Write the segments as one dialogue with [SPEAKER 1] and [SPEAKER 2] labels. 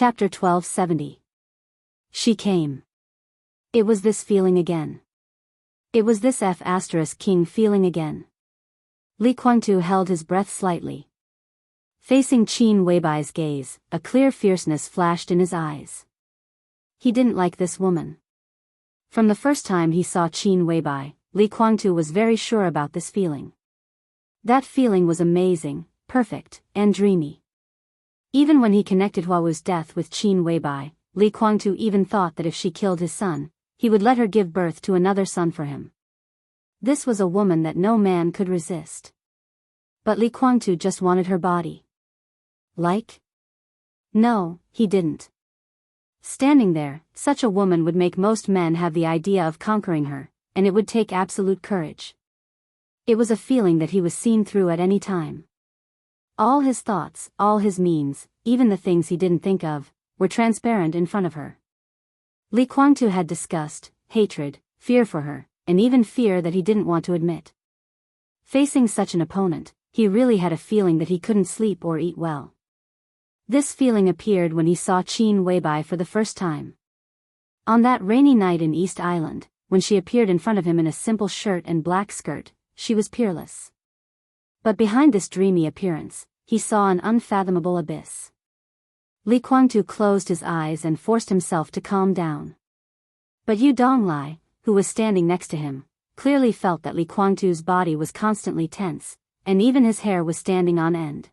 [SPEAKER 1] Chapter 1270. She came. It was this feeling again. It was this F***king feeling again. Li Guangtu held his breath slightly. Facing Qin Weibai's gaze, a clear fierceness flashed in his eyes. He didn't like this woman. From the first time he saw Qin Weibai, Li Guangtu was very sure about this feeling. That feeling was amazing, perfect, and dreamy. Even when he connected Huawu's death with Qin Weibai, Li Guangtu even thought that if she killed his son, he would let her give birth to another son for him. This was a woman that no man could resist. But Li Guangtu just wanted her body. Like? No, he didn't. Standing there, such a woman would make most men have the idea of conquering her, and it would take absolute courage. It was a feeling that he was seen through at any time. All his thoughts, all his means, even the things he didn't think of, were transparent in front of her. Li Guangtu had disgust, hatred, fear for her, and even fear that he didn't want to admit. Facing such an opponent, he really had a feeling that he couldn't sleep or eat well. This feeling appeared when he saw Qin Weibai for the first time. On that rainy night in East Island, when she appeared in front of him in a simple shirt and black skirt, she was peerless. But behind this dreamy appearance, he saw an unfathomable abyss. Li Guangtu closed his eyes and forced himself to calm down. But Yu Donglai, who was standing next to him, clearly felt that Li Guangtu's body was constantly tense, and even his hair was standing on end.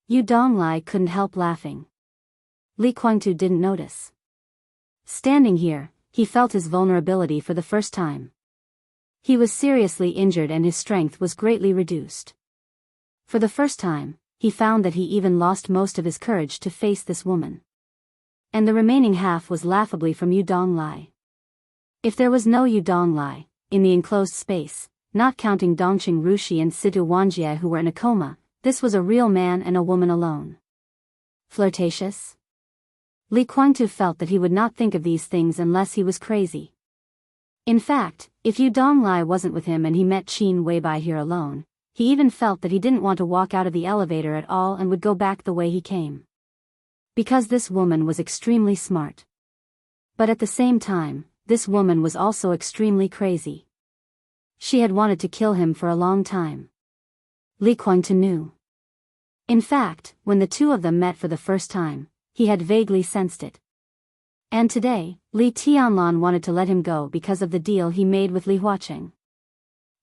[SPEAKER 1] Yu Donglai couldn't help laughing. Li Guangtu didn't notice. Standing here, he felt his vulnerability for the first time. He was seriously injured and his strength was greatly reduced. For the first time, he found that he even lost most of his courage to face this woman. And the remaining half was laughably from Yu Donglai. If there was no Yu Donglai, in the enclosed space, not counting Dongqing Rushi and Situ Wanjie who were in a coma, this was a real man and a woman alone. Flirtatious? Li Guangtu felt that he would not think of these things unless he was crazy. In fact, if Yu Donglai wasn't with him and he met Qin Weibai here alone, he even felt that he didn't want to walk out of the elevator at all and would go back the way he came. Because this woman was extremely smart. But at the same time, this woman was also extremely crazy. She had wanted to kill him for a long time. Li Guangtu knew. In fact, when the two of them met for the first time, he had vaguely sensed it. And today, Li Tianlan wanted to let him go because of the deal he made with Li Huaqing.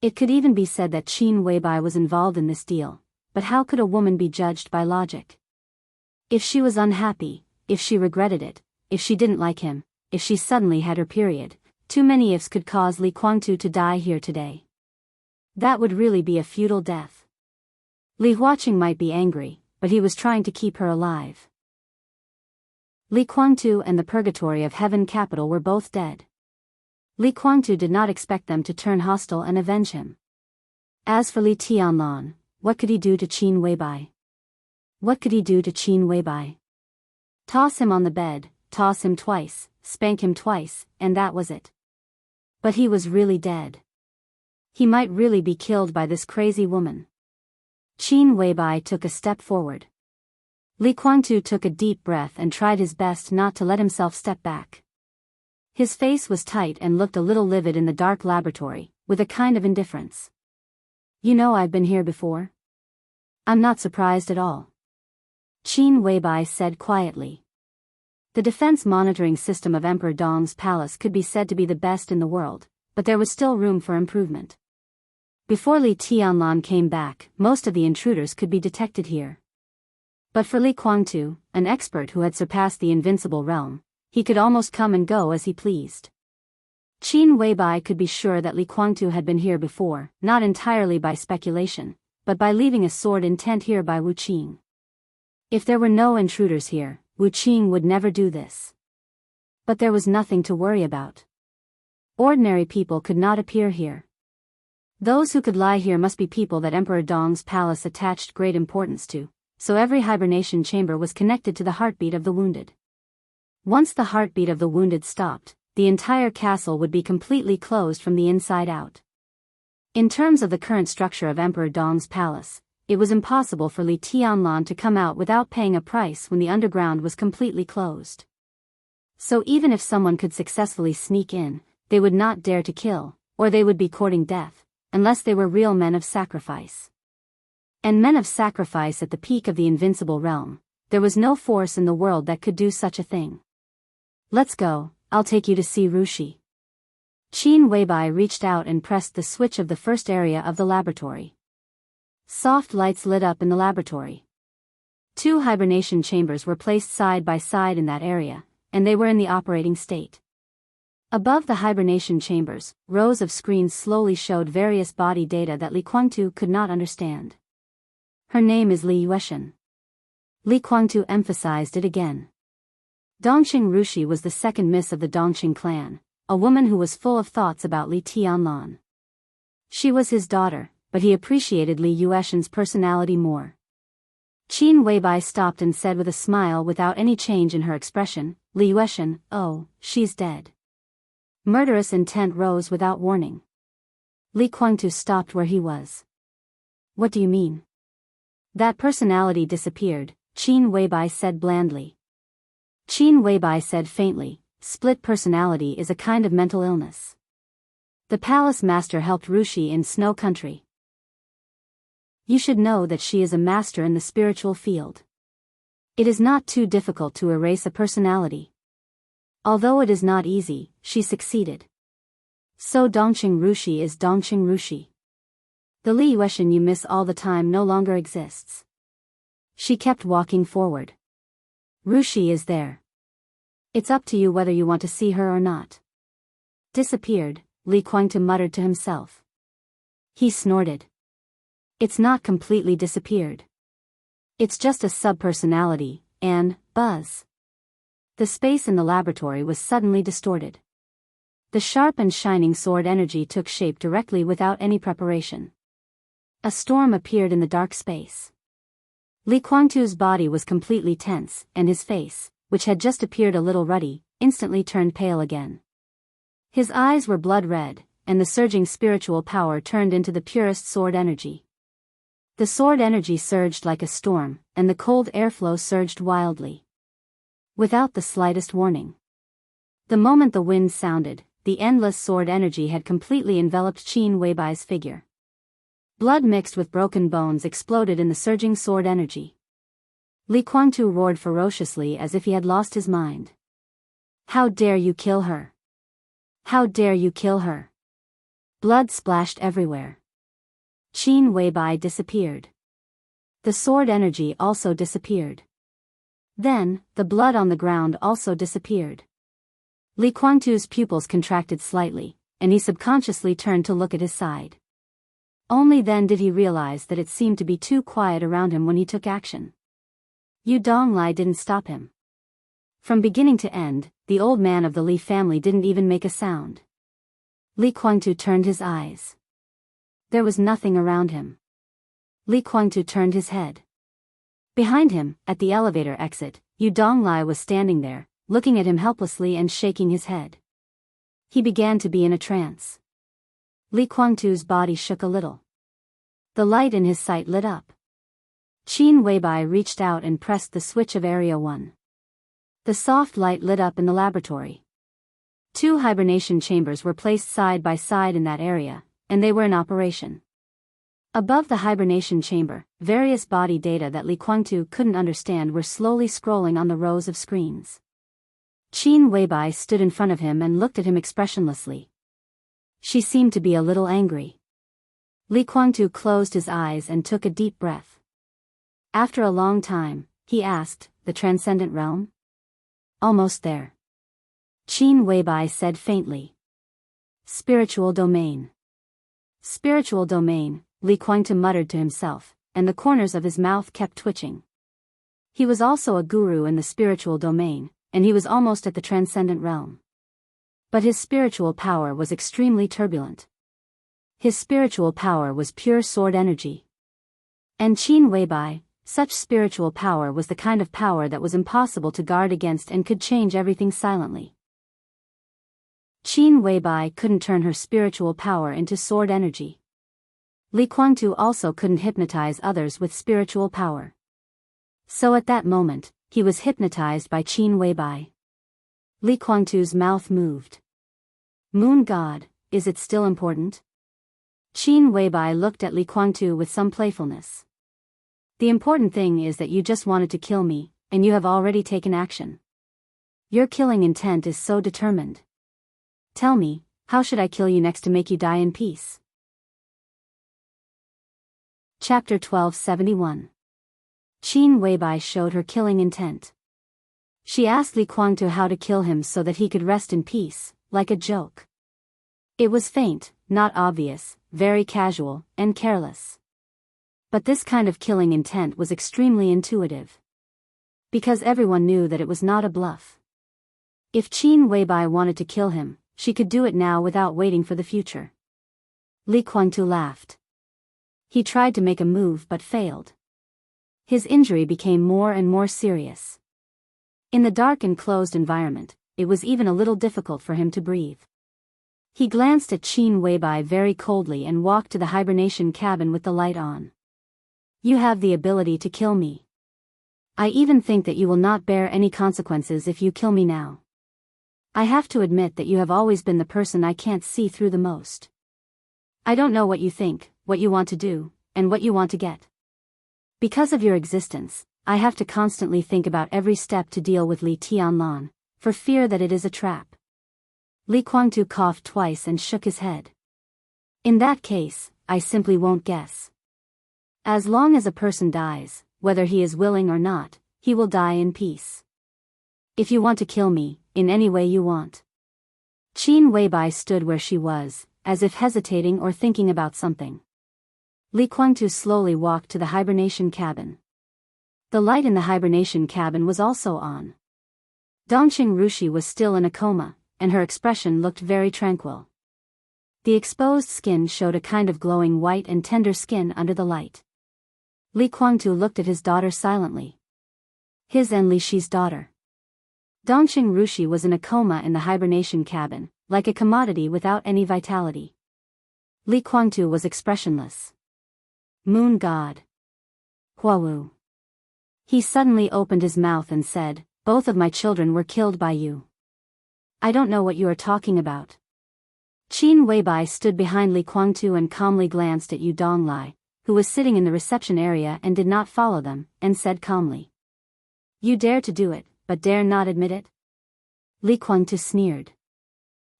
[SPEAKER 1] It could even be said that Qin Weibai was involved in this deal, but how could a woman be judged by logic? If she was unhappy, if she regretted it, if she didn't like him, if she suddenly had her period, too many ifs could cause Li Guangtu to die here today. That would really be a futile death. Li Huaqing might be angry, but he was trying to keep her alive. Li Guangtu and the Purgatory of Heaven capital were both dead. Li Guangtu did not expect them to turn hostile and avenge him. As for Li Tianlan, what could he do to Qin Weibai? What could he do to Qin Weibai? Toss him on the bed, toss him twice, spank him twice, and that was it. But he was really dead. He might really be killed by this crazy woman. Qin Weibai took a step forward. Li Guangtu took a deep breath and tried his best not to let himself step back. His face was tight and looked a little livid in the dark laboratory, with a kind of indifference. You know I've been here before? I'm not surprised at all. Qin Weibai said quietly. The defense monitoring system of Emperor Dong's palace could be said to be the best in the world, but there was still room for improvement. Before Li Tianlan came back, most of the intruders could be detected here. But for Li Guangtu, an expert who had surpassed the invincible realm, he could almost come and go as he pleased. Qin Weibai could be sure that Li Guangtu had been here before, not entirely by speculation, but by leaving a sword intent here by Wu Qing. If there were no intruders here, Wu Qing would never do this. But there was nothing to worry about. Ordinary people could not appear here. Those who could lie here must be people that Emperor Dong's palace attached great importance to, so every hibernation chamber was connected to the heartbeat of the wounded. Once the heartbeat of the wounded stopped, the entire castle would be completely closed from the inside out. In terms of the current structure of Emperor Dong's palace, it was impossible for Li Tianlan to come out without paying a price when the underground was completely closed. So even if someone could successfully sneak in, they would not dare to kill, or they would be courting death, unless they were real men of sacrifice. And men of sacrifice at the peak of the invincible realm, there was no force in the world that could do such a thing. Let's go, I'll take you to see Rushi. Qin Weibai reached out and pressed the switch of the first area of the laboratory. Soft lights lit up in the laboratory. 2 hibernation chambers were placed side by side in that area, and they were in the operating state. Above the hibernation chambers, rows of screens slowly showed various body data that Li Guangtu could not understand. Her name is Li Yueshan. Li Guangtu emphasized it again. Dongqing Rushi was the second miss of the Dongqing clan, a woman who was full of thoughts about Li Tianlan. She was his daughter, but he appreciated Li Yueshan's personality more. Qin Weibai stopped and said with a smile without any change in her expression, Li Yueshan, oh, she's dead. Murderous intent rose without warning. Li Guangtu stopped where he was. What do you mean? That personality disappeared, Qin Weibai said blandly. Qin Weibai said faintly, split personality is a kind of mental illness. The palace master helped Rushi in Snow Country. You should know that she is a master in the spiritual field. It is not too difficult to erase a personality. Although it is not easy, she succeeded. So Dongqing Rushi is Dongqing Rushi. The Li Yueshan you miss all the time no longer exists. She kept walking forward. Rushi is there. It's up to you whether you want to see her or not. Disappeared, Li Guangtu muttered to himself. He snorted. It's not completely disappeared. It's just a sub-personality, and, buzz. The space in the laboratory was suddenly distorted. The sharp and shining sword energy took shape directly without any preparation. A storm appeared in the dark space. Li Guangtu's body was completely tense, and his face, which had just appeared a little ruddy, instantly turned pale again. His eyes were blood red, and the surging spiritual power turned into the purest sword energy. The sword energy surged like a storm, and the cold airflow surged wildly. Without the slightest warning. The moment the wind sounded, the endless sword energy had completely enveloped Qin Weibai's figure. Blood mixed with broken bones exploded in the surging sword energy. Li Guangtu roared ferociously as if he had lost his mind. How dare you kill her? How dare you kill her? Blood splashed everywhere. Qin Weibai disappeared. The sword energy also disappeared. Then, the blood on the ground also disappeared. Li Guangtu's pupils contracted slightly, and he subconsciously turned to look at his side. Only then did he realize that it seemed to be too quiet around him when he took action. Yu Donglai didn't stop him. From beginning to end, the old man of the Li family didn't even make a sound. Li Guangtu turned his eyes. There was nothing around him. Li Guangtu turned his head. Behind him, at the elevator exit, Yu Donglai was standing there, looking at him helplessly and shaking his head. He began to be in a trance. Li Guangtu's body shook a little. The light in his sight lit up. Qin Weibai reached out and pressed the switch of Area 1. The soft light lit up in the laboratory. 2 hibernation chambers were placed side by side in that area, and they were in operation. Above the hibernation chamber, various body data that Li Guangtu couldn't understand were slowly scrolling on the rows of screens. Qin Weibai stood in front of him and looked at him expressionlessly. She seemed to be a little angry. Li Guangtu closed his eyes and took a deep breath. After a long time, he asked, "The transcendent realm?" "Almost there." Qin Weibai said faintly. "Spiritual domain." "Spiritual domain," Li Guangtu muttered to himself, and the corners of his mouth kept twitching. He was also a guru in the spiritual domain, and he was almost at the transcendent realm. But his spiritual power was extremely turbulent. His spiritual power was pure sword energy. And Qin Weibai, such spiritual power was the kind of power that was impossible to guard against and could change everything silently. Qin Weibai couldn't turn her spiritual power into sword energy. Li Kuangtu also couldn't hypnotize others with spiritual power. So at that moment, he was hypnotized by Qin Weibai. Li Kuangtu's mouth moved. Moon God, is it still important? Qin Weibai looked at Li Kuangtu with some playfulness. The important thing is that you just wanted to kill me, and you have already taken action. Your killing intent is so determined. Tell me, how should I kill you next to make you die in peace? Chapter 1271. Qin Weibai showed her killing intent. She asked Li Kuangtu how to kill him so that he could rest in peace, like a joke. It was faint, not obvious, very casual, and careless. But this kind of killing intent was extremely intuitive. Because everyone knew that it was not a bluff. If Qin Weibai wanted to kill him, she could do it now without waiting for the future. Li Kuangtu laughed. He tried to make a move but failed. His injury became more and more serious. In the dark and closed environment, it was even a little difficult for him to breathe. He glanced at Qin Weibai very coldly and walked to the hibernation cabin with the light on. You have the ability to kill me. I even think that you will not bear any consequences if you kill me now. I have to admit that you have always been the person I can't see through the most. I don't know what you think, what you want to do, and what you want to get. Because of your existence, I have to constantly think about every step to deal with Li Tianlan, for fear that it is a trap. Li Kuangtu coughed twice and shook his head. In that case, I simply won't guess. As long as a person dies, whether he is willing or not, he will die in peace. If you want to kill me, in any way you want. Qin Weibai stood where she was, as if hesitating or thinking about something. Li Kuangtu slowly walked to the hibernation cabin. The light in the hibernation cabin was also on. Dongqing Rushi was still in a coma, and her expression looked very tranquil. The exposed skin showed a kind of glowing white and tender skin under the light. Li Kuangtu looked at his daughter silently. His and Li Shi's daughter. Dongqing Rushi was in a coma in the hibernation cabin, like a commodity without any vitality. Li Kuangtu was expressionless. Moon God. Huawu. He suddenly opened his mouth and said, both of my children were killed by you. I don't know what you are talking about. Qin Weibai stood behind Li Kuangtu and calmly glanced at Yu Donglai, who was sitting in the reception area and did not follow them, and said calmly. You dare to do it, but dare not admit it? Li Kuangtu sneered.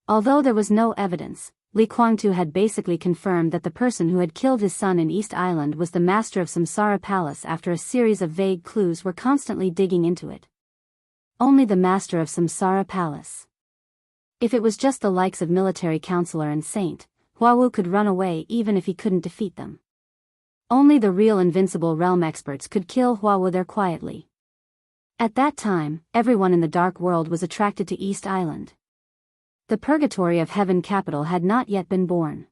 [SPEAKER 1] Although there was no evidence, Li Kuangtu had basically confirmed that the person who had killed his son in East Island was the master of Samsara Palace after a series of vague clues were constantly digging into it. Only the master of Samsara Palace. If it was just the likes of military counselor and saint, Huawu could run away even if he couldn't defeat them. Only the real invincible realm experts could kill Huawu there quietly. At that time, everyone in the dark world was attracted to East Island. The purgatory of heaven capital had not yet been born.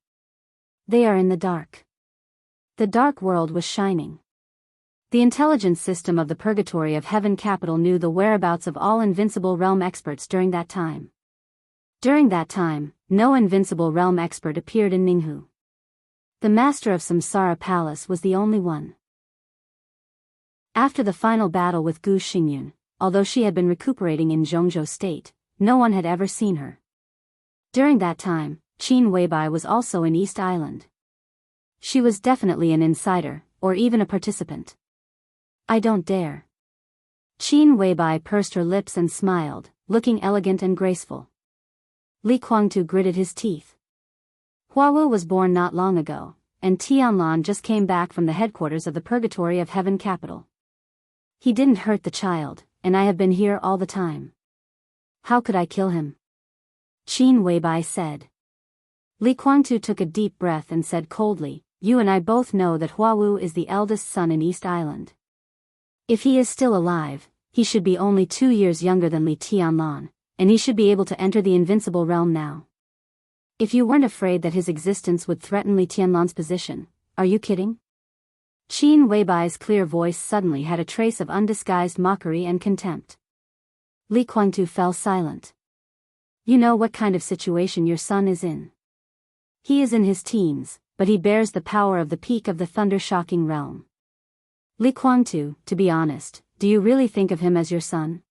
[SPEAKER 1] They are in the dark. The dark world was shining. The intelligence system of the purgatory of heaven capital knew the whereabouts of all invincible realm experts during that time. During that time, no invincible realm expert appeared in Ninghu. The master of Samsara Palace was the only one. After the final battle with Gu Xingyun, although she had been recuperating in Zhongzhou state, no one had ever seen her. During that time, Qin Weibai was also in East Island. She was definitely an insider, or even a participant. I don't dare. Qin Weibai pursed her lips and smiled, looking elegant and graceful. Li Kuangtu gritted his teeth. Huawu was born not long ago, and Tianlan just came back from the headquarters of the Purgatory of Heaven capital. He didn't hurt the child, and I have been here all the time. How could I kill him? Qin Weibai said. Li Kuangtu took a deep breath and said coldly, you and I both know that Huawu is the eldest son in East Island. If he is still alive, he should be only 2 years younger than Li Tianlan, and he should be able to enter the invincible realm now. If you weren't afraid that his existence would threaten Li Tianlan's position, are you kidding? Qin Weibai's clear voice suddenly had a trace of undisguised mockery and contempt. Li Kuangtu fell silent. You know what kind of situation your son is in. He is in his teens, but he bears the power of the peak of the thunder-shocking realm. Li Kuangtu, to be honest, do you really think of him as your son?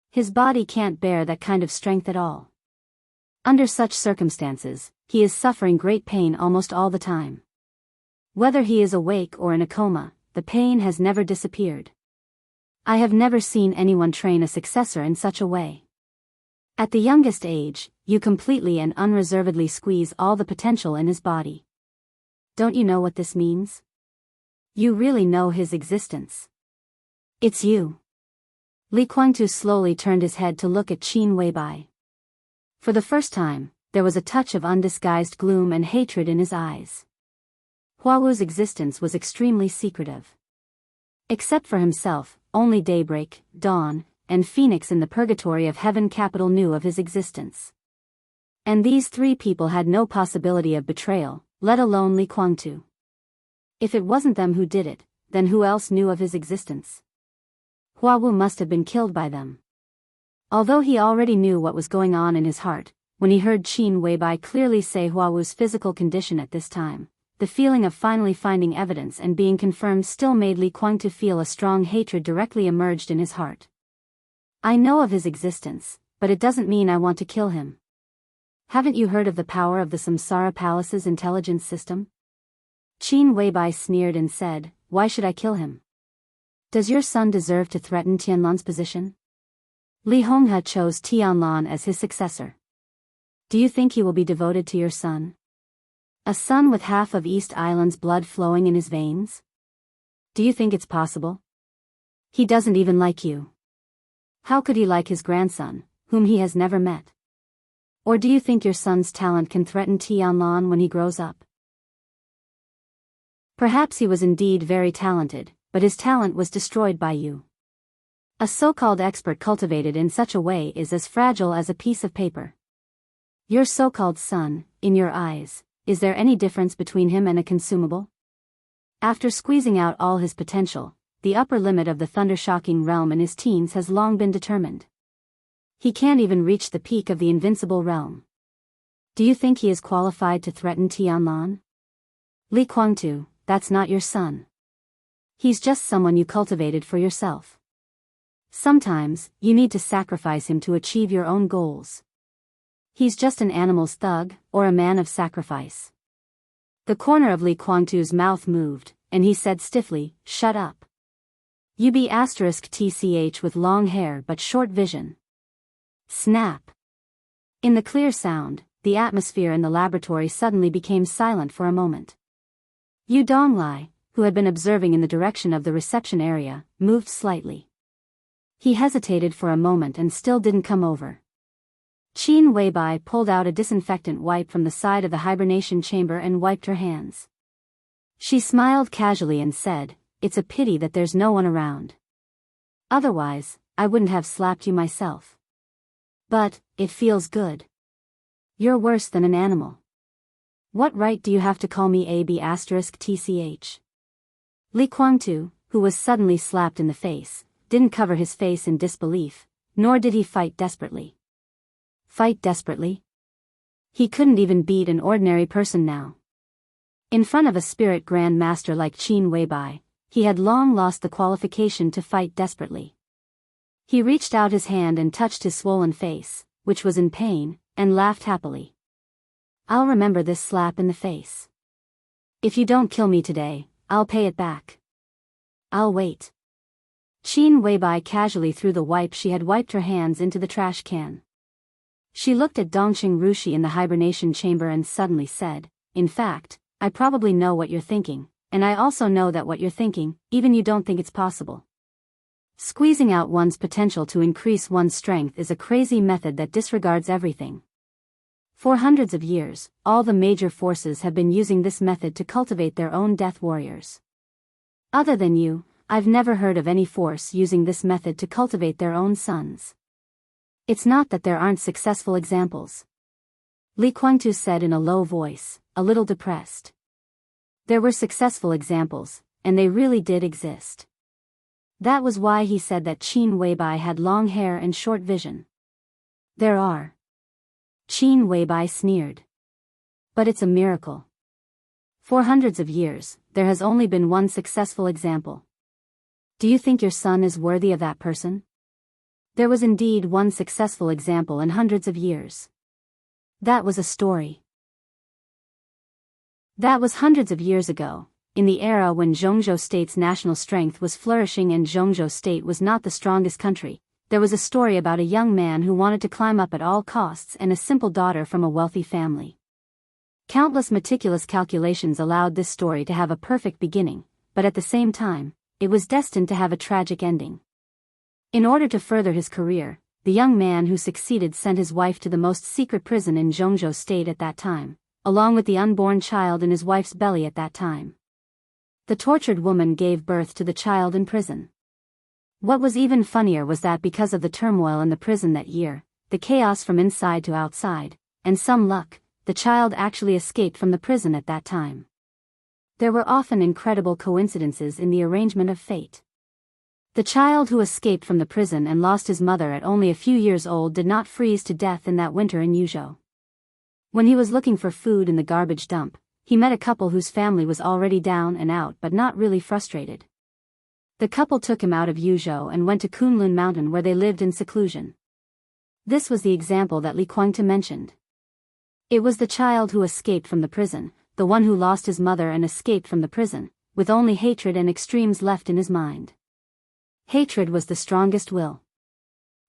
[SPEAKER 1] His body can't bear that kind of strength at all. Under such circumstances, he is suffering great pain almost all the time. Whether he is awake or in a coma, the pain has never disappeared. I have never seen anyone train a successor in such a way. At the youngest age, you completely and unreservedly squeeze all the potential in his body. Don't you know what this means? You really know his existence. It's you. Li Kuangtu slowly turned his head to look at Qin Weibai. For the first time, there was a touch of undisguised gloom and hatred in his eyes. Hua Wu's existence was extremely secretive. Except for himself, only Daybreak, Dawn, and Phoenix in the purgatory of Heaven Capital knew of his existence. And these three people had no possibility of betrayal, let alone Li Kuangtu. If it wasn't them who did it, then who else knew of his existence? Hua Wu must have been killed by them. Although he already knew what was going on in his heart, when he heard Qin Weibai clearly say Hua Wu's physical condition at this time, the feeling of finally finding evidence and being confirmed still made Li Kuangtu feel a strong hatred directly emerged in his heart. I know of his existence, but it doesn't mean I want to kill him. Haven't you heard of the power of the Samsara Palace's intelligence system? Qin Weibai sneered and said, why should I kill him? Does your son deserve to threaten Tianlan's position? Li Honghe chose Tianlan as his successor. Do you think he will be devoted to your son? A son with half of East Island's blood flowing in his veins? Do you think it's possible? He doesn't even like you. How could he like his grandson, whom he has never met? Or do you think your son's talent can threaten Tianlan when he grows up? Perhaps he was indeed very talented, but his talent was destroyed by you. A so-called expert cultivated in such a way is as fragile as a piece of paper. Your so-called son, in your eyes, is there any difference between him and a consumable? After squeezing out all his potential, the upper limit of the thunder-shocking realm in his teens has long been determined. He can't even reach the peak of the invincible realm. Do you think he is qualified to threaten Tianlan? Li Kuangtu, that's not your son. He's just someone you cultivated for yourself. Sometimes, you need to sacrifice him to achieve your own goals. He's just an animal's thug, or a man of sacrifice. The corner of Li Kuangtu's mouth moved, and he said stiffly, shut up. You be *TCH with long hair but short vision. Snap. In the clear sound, the atmosphere in the laboratory suddenly became silent for a moment. Yu Donglai, who had been observing in the direction of the reception area, moved slightly. He hesitated for a moment and still didn't come over. Qin Weibai pulled out a disinfectant wipe from the side of the hibernation chamber and wiped her hands. She smiled casually and said, it's a pity that there's no one around. Otherwise, I wouldn't have slapped you myself. But, it feels good. You're worse than an animal. What right do you have to call me *TCH? Li Kuangtu, who was suddenly slapped in the face, didn't cover his face in disbelief, nor did he fight desperately. Fight desperately? He couldn't even beat an ordinary person now. In front of a spirit grand master like Qin Weibai, he had long lost the qualification to fight desperately. He reached out his hand and touched his swollen face, which was in pain, and laughed happily. I'll remember this slap in the face. If you don't kill me today, I'll pay it back. I'll wait. Qin Weibai casually threw the wipe she had wiped her hands into the trash can. She looked at Dongqing Rushi in the hibernation chamber and suddenly said, in fact, I probably know what you're thinking, and I also know that what you're thinking, even you don't think it's possible. Squeezing out one's potential to increase one's strength is a crazy method that disregards everything. For hundreds of years, all the major forces have been using this method to cultivate their own death warriors. Other than you, I've never heard of any force using this method to cultivate their own sons. It's not that there aren't successful examples. Li Kuangtu said in a low voice, a little depressed. There were successful examples, and they really did exist. That was why he said that Qin Weibai had long hair and short vision. There are. Qin Weibai sneered. But it's a miracle. For hundreds of years, there has only been one successful example. Do you think your son is worthy of that person? There was indeed one successful example in hundreds of years. That was a story. That was hundreds of years ago, in the era when Jianghu State's national strength was flourishing and Jianghu State was not the strongest country. There was a story about a young man who wanted to climb up at all costs and a simple daughter from a wealthy family. Countless meticulous calculations allowed this story to have a perfect beginning, but at the same time, it was destined to have a tragic ending. In order to further his career, the young man who succeeded sent his wife to the most secret prison in Jianghu State at that time, along with the unborn child in his wife's belly at that time. The tortured woman gave birth to the child in prison. What was even funnier was that because of the turmoil in the prison that year, the chaos from inside to outside, and some luck, the child actually escaped from the prison at that time. There were often incredible coincidences in the arrangement of fate. The child who escaped from the prison and lost his mother at only a few years old did not freeze to death in that winter in Yuzhou. When he was looking for food in the garbage dump, he met a couple whose family was already down and out but not really frustrated. The couple took him out of Yuzhou and went to Kunlun Mountain where they lived in seclusion. This was the example that Li Kuangtu mentioned. It was the child who escaped from the prison, the one who lost his mother and escaped from the prison, with only hatred and extremes left in his mind. Hatred was the strongest will.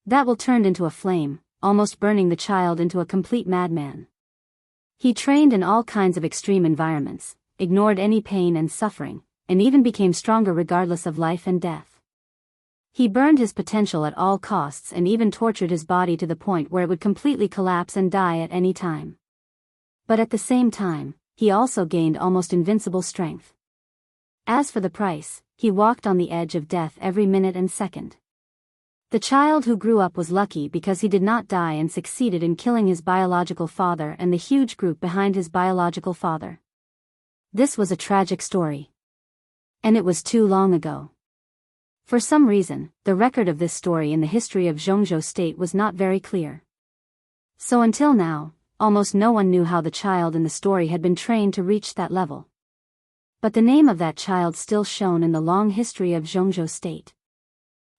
[SPEAKER 1] That will turned into a flame, almost burning the child into a complete madman. He trained in all kinds of extreme environments, ignored any pain and suffering, and even became stronger regardless of life and death. He burned his potential at all costs and even tortured his body to the point where it would completely collapse and die at any time. But at the same time, he also gained almost invincible strength. As for the price, he walked on the edge of death every minute and second. The child who grew up was lucky because he did not die and succeeded in killing his biological father and the huge group behind his biological father. This was a tragic story. And it was too long ago. For some reason, the record of this story in the history of Jianghu State was not very clear. So until now, almost no one knew how the child in the story had been trained to reach that level. But the name of that child still shone in the long history of Jianghu State.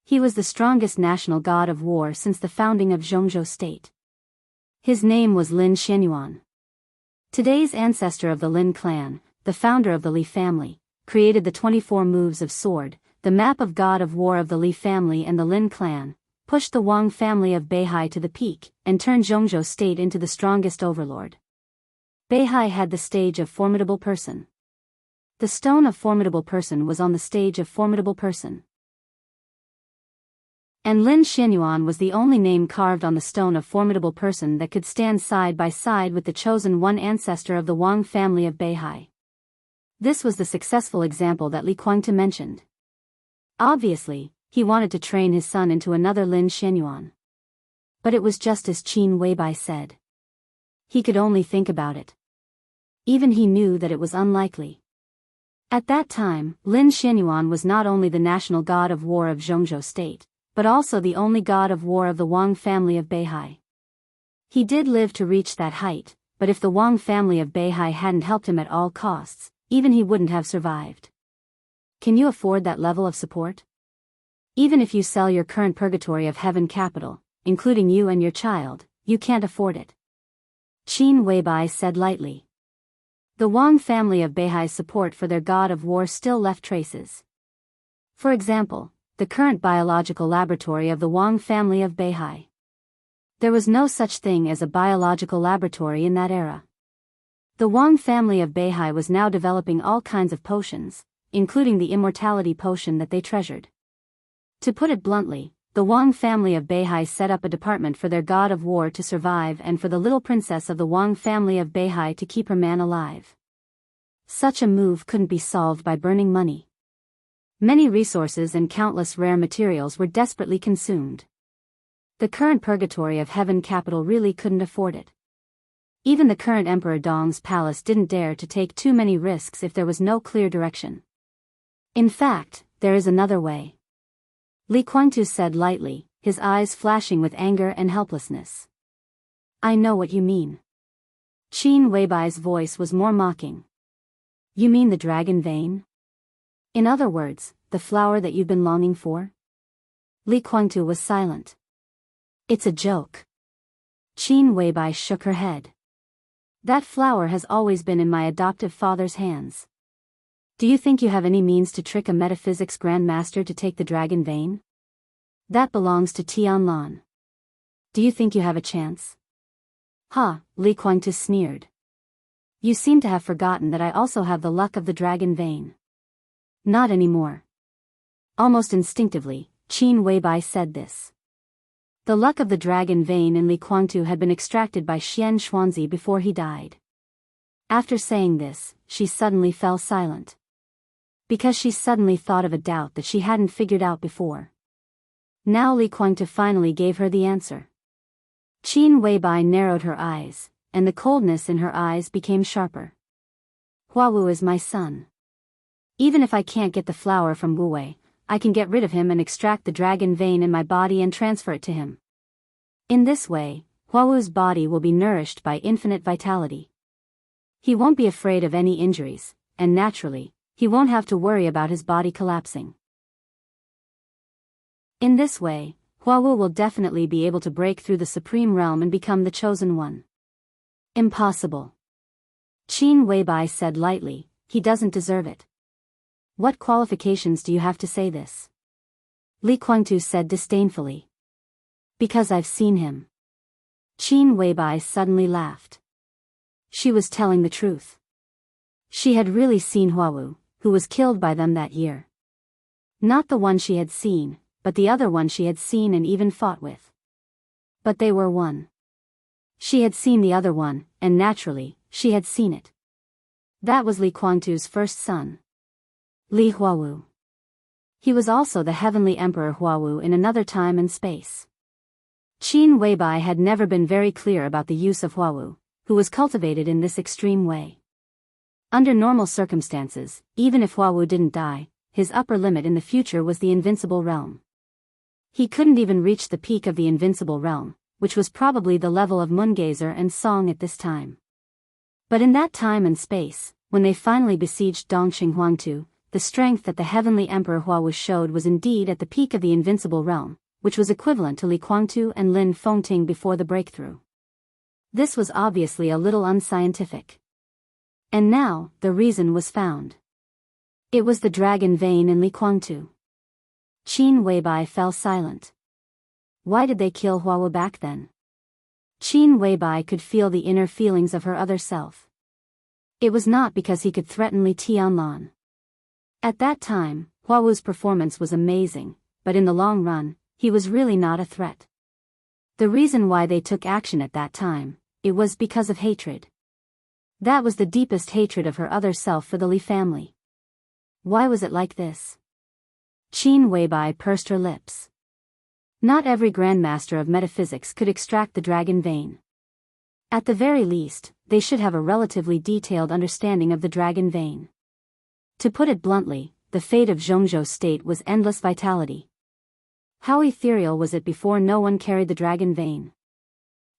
[SPEAKER 1] He was the strongest national god of war since the founding of Jianghu State. His name was Lin Xianyuan. Today's ancestor of the Lin clan, the founder of the Li family, created the 24 moves of sword, the map of god of war of the Li family and the Lin clan, pushed the Wang family of Beihai to the peak, and turned Jianghu State into the strongest overlord. Beihai had the stage of formidable person. The stone of formidable person was on the stage of formidable person. And Lin Xianyuan was the only name carved on the stone of formidable person that could stand side by side with the chosen one ancestor of the Wang family of Beihai. This was the successful example that Li Kuangtu mentioned. Obviously, he wanted to train his son into another Lin Xianyuan. But it was just as Qin Weibai said. He could only think about it. Even he knew that it was unlikely. At that time, Lin Xianyuan was not only the national god of war of Jianghu State, but also the only god of war of the Wang family of Beihai. He did live to reach that height, but if the Wang family of Beihai hadn't helped him at all costs, even he wouldn't have survived. Can you afford that level of support? Even if you sell your current purgatory of heaven capital, including you and your child, you can't afford it. Qin Weibai said lightly. The Wang family of Beihai's support for their god of war still left traces. For example, the current biological laboratory of the Wang family of Beihai. There was no such thing as a biological laboratory in that era. The Wang family of Beihai was now developing all kinds of potions, including the immortality potion that they treasured. To put it bluntly, the Wang family of Beihai set up a department for their god of war to survive and for the little princess of the Wang family of Beihai to keep her man alive. Such a move couldn't be solved by burning money. Many resources and countless rare materials were desperately consumed. The current purgatory of heaven capital really couldn't afford it. Even the current Emperor Dong's palace didn't dare to take too many risks if there was no clear direction. In fact, there is another way. Li Kuangtu said lightly, his eyes flashing with anger and helplessness. I know what you mean. Qin Weibai's voice was more mocking. You mean the dragon vein? In other words, the flower that you've been longing for? Li Guangtu was silent. It's a joke. Qin Weibai shook her head. That flower has always been in my adoptive father's hands. Do you think you have any means to trick a metaphysics grandmaster to take the dragon vein? That belongs to Tianlan. Do you think you have a chance? Ha, Li Guangtu sneered. You seem to have forgotten that I also have the luck of the dragon vein. Not anymore. Almost instinctively, Qin Weibai said this. The luck of the dragon vein in Li Guangtu had been extracted by Xian Xuanzi before he died. After saying this, she suddenly fell silent. Because she suddenly thought of a doubt that she hadn't figured out before. Now Li Guangtu finally gave her the answer. Qin Weibai narrowed her eyes, and the coldness in her eyes became sharper. Huawu is my son. Even if I can't get the flower from Wu Wei, I can get rid of him and extract the dragon vein in my body and transfer it to him. In this way, Huawu's body will be nourished by infinite vitality. He won't be afraid of any injuries, and naturally, he won't have to worry about his body collapsing. In this way, Huawu will definitely be able to break through the supreme realm and become the chosen one. Impossible. Qin Weibai said lightly, he doesn't deserve it. What qualifications do you have to say this? Li Guangtu said disdainfully. Because I've seen him. Qin Weibai suddenly laughed. She was telling the truth. She had really seen Huawu, who was killed by them that year. Not the one she had seen, but the other one she had seen and even fought with. But they were one. She had seen the other one, and naturally, she had seen it. That was Li Guangtu's first son. Li Huawu. He was also the heavenly emperor Huawu in another time and space. Qin Weibai had never been very clear about the use of Huawu, who was cultivated in this extreme way. Under normal circumstances, even if Huawu didn't die, his upper limit in the future was the invincible realm. He couldn't even reach the peak of the invincible realm, which was probably the level of Moongazer and Song at this time. But in that time and space, when they finally besieged Dongqing Huangtu, the strength that the heavenly emperor Huawu showed was indeed at the peak of the invincible realm, which was equivalent to Li Guangtu and Lin Fengting before the breakthrough. This was obviously a little unscientific. And now, the reason was found. It was the dragon vein in Li Guangtu. Qin Weibai fell silent. Why did they kill Huawu back then? Qin Weibai could feel the inner feelings of her other self. It was not because he could threaten Li Tianlan. At that time, Huawu's performance was amazing, but in the long run, he was really not a threat. The reason why they took action at that time, it was because of hatred. That was the deepest hatred of her other self for the Li family. Why was it like this? Qin Weibai pursed her lips. Not every grandmaster of metaphysics could extract the dragon vein. At the very least, they should have a relatively detailed understanding of the dragon vein. To put it bluntly, the fate of Zhongzhou's state was endless vitality. How ethereal was it before no one carried the dragon vein?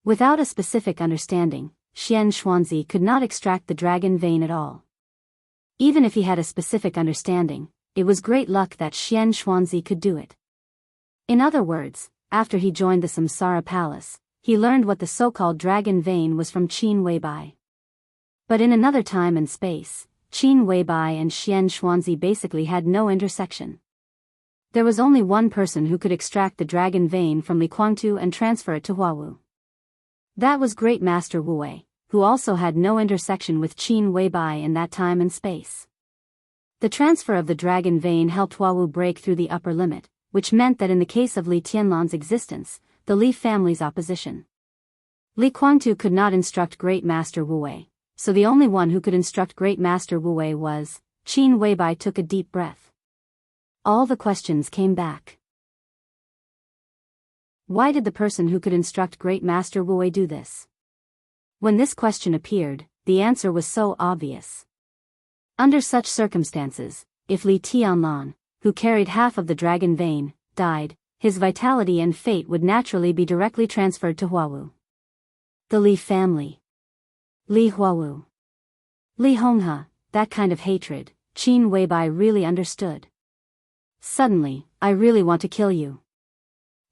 [SPEAKER 1] Without a specific understanding, Xian Xuanzi could not extract the dragon vein at all. Even if he had a specific understanding, it was great luck that Xian Xuanzi could do it. In other words, after he joined the Samsara Palace, he learned what the so-called dragon vein was from Qin Weibai. But in another time and space, Qin Weibai and Xian Xuanzi basically had no intersection. There was only one person who could extract the dragon vein from Li Guangtu and transfer it to Huawu. That was Great Master Wu Wei, who also had no intersection with Qin Weibai in that time and space. The transfer of the dragon vein helped Huawu break through the upper limit, which meant that in the case of Li Tianlan's existence, the Li family's opposition, Li Guangtu could not instruct Great Master Wu Wei. So the only one who could instruct Great Master Wu Wei was. Qin Weibai took a deep breath. All the questions came back. Why did the person who could instruct Great Master Wu Wei do this? When this question appeared, the answer was so obvious. Under such circumstances, if Li Tianlan, who carried half of the dragon vein, died, his vitality and fate would naturally be directly transferred to Huawu. The Li family. Li Huawu. Li Honghe, that kind of hatred, Qin Weibai really understood. Suddenly, I really want to kill you.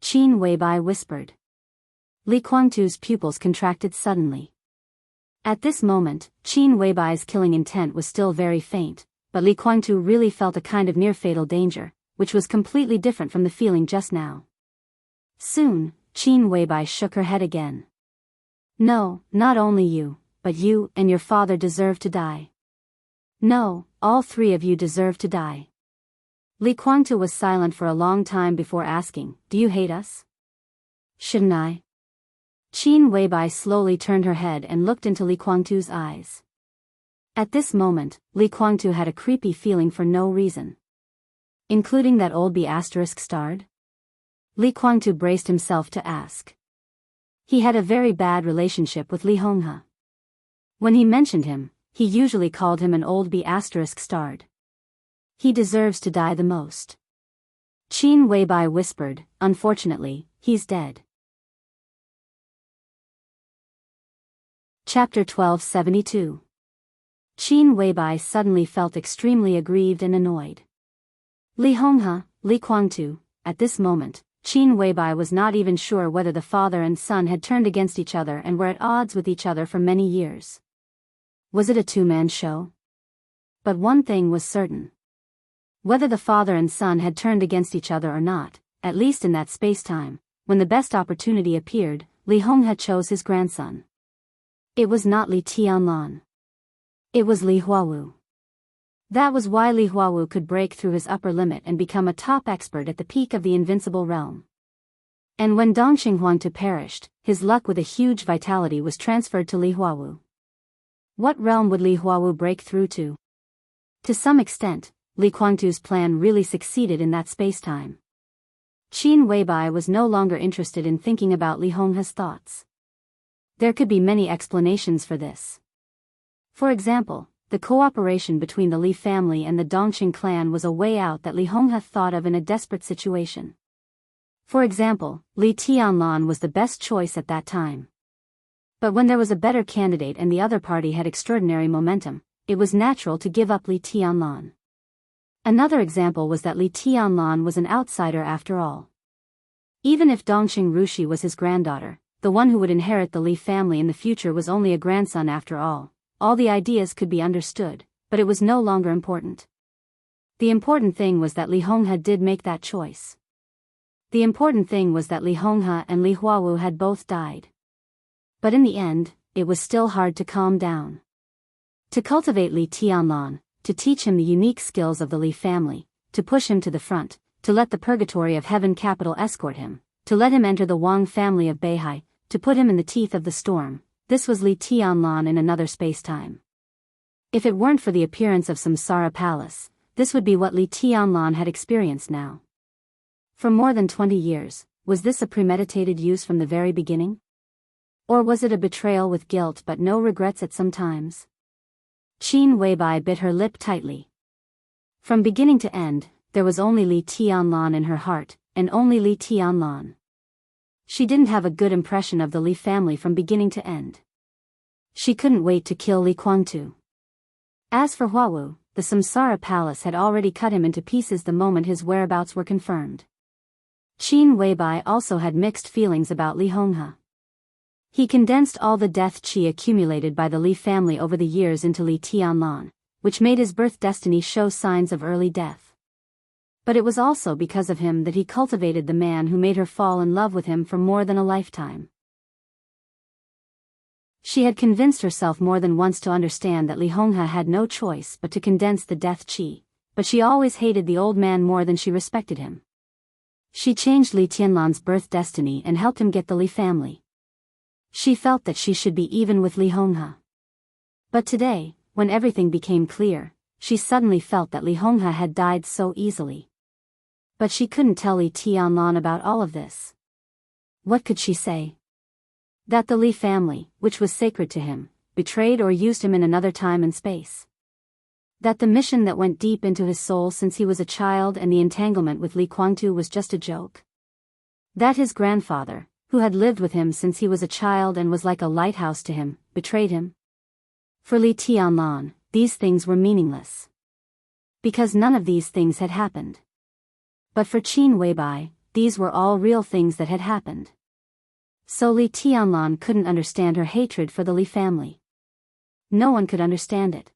[SPEAKER 1] Qin Weibai whispered. Li Guangtu's pupils contracted suddenly. At this moment, Qin Weibai's killing intent was still very faint, but Li Guangtu really felt a kind of near-fatal danger, which was completely different from the feeling just now. Soon, Qin Weibai shook her head again. No, not only you, but you and your father deserve to die. No, all three of you deserve to die. Li Guangtu was silent for a long time before asking, do you hate us? Shouldn't I? Qin Weibai slowly turned her head and looked into Li Guangtu's eyes. At this moment, Li Guangtu had a creepy feeling for no reason. Including that old B** starred? Li Guangtu braced himself to ask. He had a very bad relationship with Li Honghe. When he mentioned him, he usually called him an old B** starred. He deserves to die the most. Qin Weibai whispered, unfortunately, he's dead. Chapter 1272. Qin Weibai suddenly felt extremely aggrieved and annoyed. Li Honghe, Li Guangtu, at this moment, Qin Weibai was not even sure whether the father and son had turned against each other and were at odds with each other for many years. Was it a two-man show? But one thing was certain. Whether the father and son had turned against each other or not, at least in that space-time, when the best opportunity appeared, Li Honghe chose his grandson. It was not Li Tianlan. It was Li Huawu. That was why Li Huawu could break through his upper limit and become a top expert at the peak of the invincible realm. And when Dongxing Huangtu perished, his luck with a huge vitality was transferred to Li Huawu. What realm would Li Huawu break through to? To some extent, Li Guangtu's plan really succeeded in that space-time. Qin Weibai was no longer interested in thinking about Li Honghe's thoughts. There could be many explanations for this. For example, the cooperation between the Li family and the Dongxing clan was a way out that Li Honghe thought of in a desperate situation. For example, Li Tianlan was the best choice at that time. But when there was a better candidate and the other party had extraordinary momentum, it was natural to give up Li Tianlan. Another example was that Li Tianlan was an outsider after all. Even if Dongxing Rushi was his granddaughter, the one who would inherit the Li family in the future was only a grandson after all. All the ideas could be understood, but it was no longer important. The important thing was that Li Honghe did make that choice. The important thing was that Li Honghe and Li Huawu had both died. But in the end, it was still hard to calm down. To cultivate Li Tianlan, to teach him the unique skills of the Li family, to push him to the front, to let the purgatory of heaven capital escort him, to let him enter the Wang family of Beihai, to put him in the teeth of the storm, this was Li Tianlan in another space-time. If it weren't for the appearance of Samsara Palace, this would be what Li Tianlan had experienced now. For more than 20 years, was this a premeditated use from the very beginning? Or was it a betrayal with guilt but no regrets at some times? Qin Weibai bit her lip tightly. From beginning to end, there was only Li Tianlan in her heart, and only Li Tianlan. She didn't have a good impression of the Li family from beginning to end. She couldn't wait to kill Li Guangtu. As for Huawu, the Samsara Palace had already cut him into pieces the moment his whereabouts were confirmed. Qin Weibai also had mixed feelings about Li Honghe. He condensed all the death qi accumulated by the Li family over the years into Li Tianlan, which made his birth destiny show signs of early death. But it was also because of him that he cultivated the man who made her fall in love with him for more than a lifetime. She had convinced herself more than once to understand that Li Honghe had no choice but to condense the death qi, but she always hated the old man more than she respected him. She changed Li Tianlan's birth destiny and helped him get the Li family. She felt that she should be even with Li Honghe. But today, when everything became clear, she suddenly felt that Li Honghe had died so easily. But she couldn't tell Li Tianlan about all of this. What could she say? That the Li family, which was sacred to him, betrayed or used him in another time and space. That the mission that went deep into his soul since he was a child and the entanglement with Li Guangtu was just a joke. That his grandfather, who had lived with him since he was a child and was like a lighthouse to him, betrayed him. For Li Tianlan, these things were meaningless. Because none of these things had happened. But for Qin Weibai, these were all real things that had happened. So Li Tianlan couldn't understand her hatred for the Li family. No one could understand it.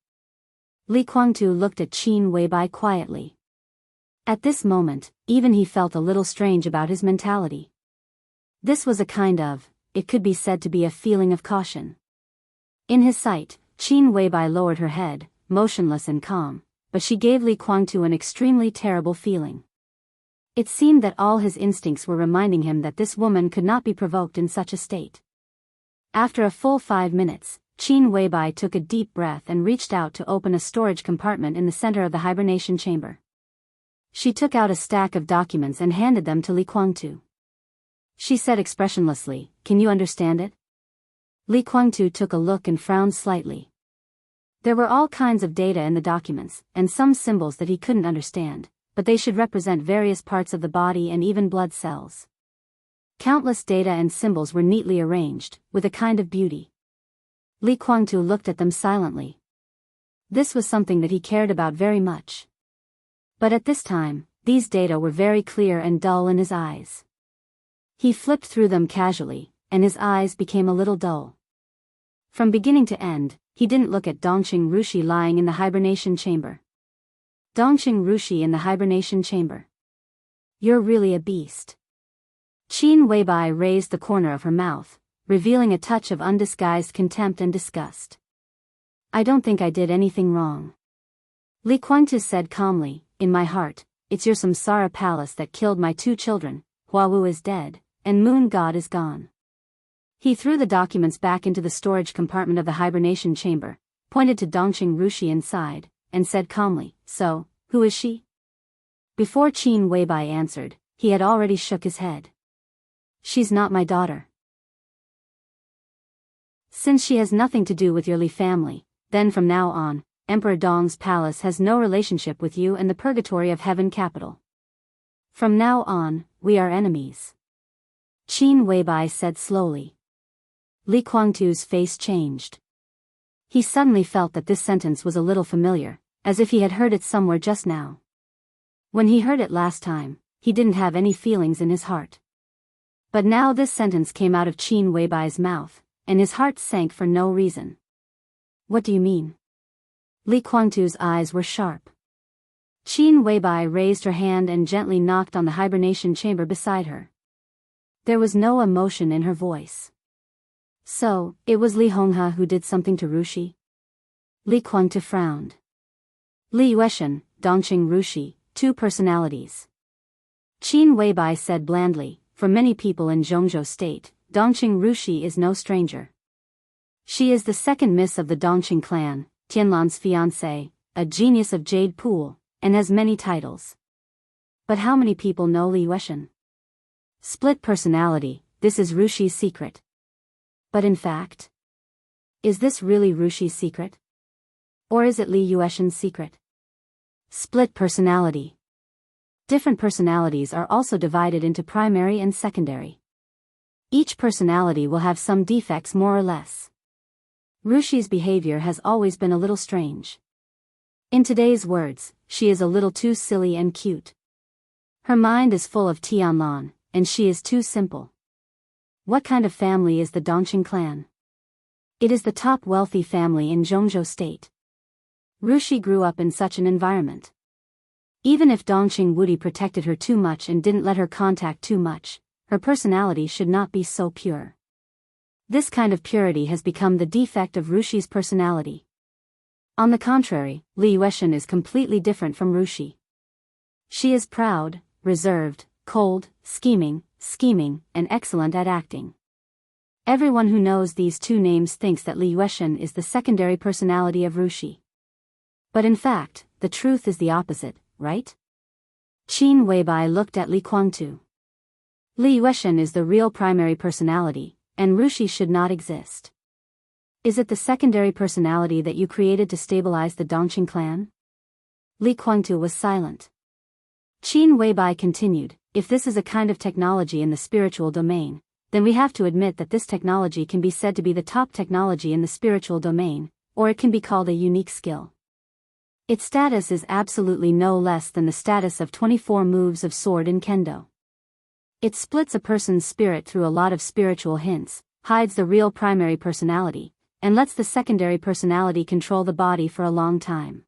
[SPEAKER 1] Li Guangtu looked at Qin Weibai quietly. At this moment, even he felt a little strange about his mentality. This was a kind of, it could be said to be a feeling of caution. In his sight, Qin Weibai lowered her head, motionless and calm, but she gave Li Guangtu an extremely terrible feeling. It seemed that all his instincts were reminding him that this woman could not be provoked in such a state. After a full 5 minutes, Qin Weibai took a deep breath and reached out to open a storage compartment in the center of the hibernation chamber. She took out a stack of documents and handed them to Li Guangtu. She said expressionlessly, "Can you understand it?" Li Guangtu took a look and frowned slightly. There were all kinds of data in the documents, and some symbols that he couldn't understand, but they should represent various parts of the body and even blood cells. Countless data and symbols were neatly arranged, with a kind of beauty. Li Guangtu looked at them silently. This was something that he cared about very much. But at this time, these data were very clear and dull in his eyes. He flipped through them casually, and his eyes became a little dull. From beginning to end, he didn't look at Dongqing Rushi lying in the hibernation chamber. Dongqing Rushi in the hibernation chamber. You're really a beast. Qin Weibai raised the corner of her mouth, revealing a touch of undisguised contempt and disgust. I don't think I did anything wrong. Li Guangtu said calmly, in my heart, it's your Samsara palace that killed my 2 children, Huawu is dead, and Moon God is gone. He threw the documents back into the storage compartment of the hibernation chamber, pointed to Dongqing Rushi inside, and said calmly, so, who is she? Before Qin Weibai answered, he had already shook his head. She's not my daughter. Since she has nothing to do with your Li family, then from now on, Emperor Dong's palace has no relationship with you and the purgatory of heaven capital. From now on, we are enemies. Qin Weibai said slowly. Li Guangtu's face changed. He suddenly felt that this sentence was a little familiar, as if he had heard it somewhere just now. When he heard it last time, he didn't have any feelings in his heart. But now this sentence came out of Qin Weibai's mouth, and his heart sank for no reason. What do you mean? Li Guangtu's eyes were sharp. Qin Weibai raised her hand and gently knocked on the hibernation chamber beside her. There was no emotion in her voice. So, it was Li Honghe who did something to Rushi? Li Guangtu frowned. Li Yueshan, Dongqing Rushi, 2 personalities. Qin Weibai said blandly, for many people in Zhongzhou state, Dongqing Rushi is no stranger. She is the second miss of the Dongqing clan, Tianlan's fiancée, a genius of Jade Pool, and has many titles. But how many people know Li Yueshan? Split personality, this is Rushi's secret. But in fact, is this really Rushi's secret? Or is it Li Yueshan's secret? Split personality. Different personalities are also divided into primary and secondary. Each personality will have some defects more or less. Rushi's behavior has always been a little strange. In today's words, she is a little too silly and cute. Her mind is full of Tianlan, and she is too simple. What kind of family is the Dongqing clan? It is the top wealthy family in Zhongzhou state. Rushi grew up in such an environment. Even if Dongqing Wudi protected her too much and didn't let her contact too much, her personality should not be so pure. This kind of purity has become the defect of Rushi's personality. On the contrary, Li Yueshan is completely different from Rushi. She is proud, reserved, cold, scheming, and excellent at acting. Everyone who knows these 2 names thinks that Li Yueshan is the secondary personality of Rushi. But in fact, the truth is the opposite, right? Qin Weibai looked at Li Guangtu. Li Yueshan is the real primary personality, and Rushi should not exist. Is it the secondary personality that you created to stabilize the Dongqing clan? Li Guangtu was silent. Qin Weibai continued, if this is a kind of technology in the spiritual domain, then we have to admit that this technology can be said to be the top technology in the spiritual domain, or it can be called a unique skill. Its status is absolutely no less than the status of 24 moves of sword in kendo. It splits a person's spirit through a lot of spiritual hints, hides the real primary personality, and lets the secondary personality control the body for a long time.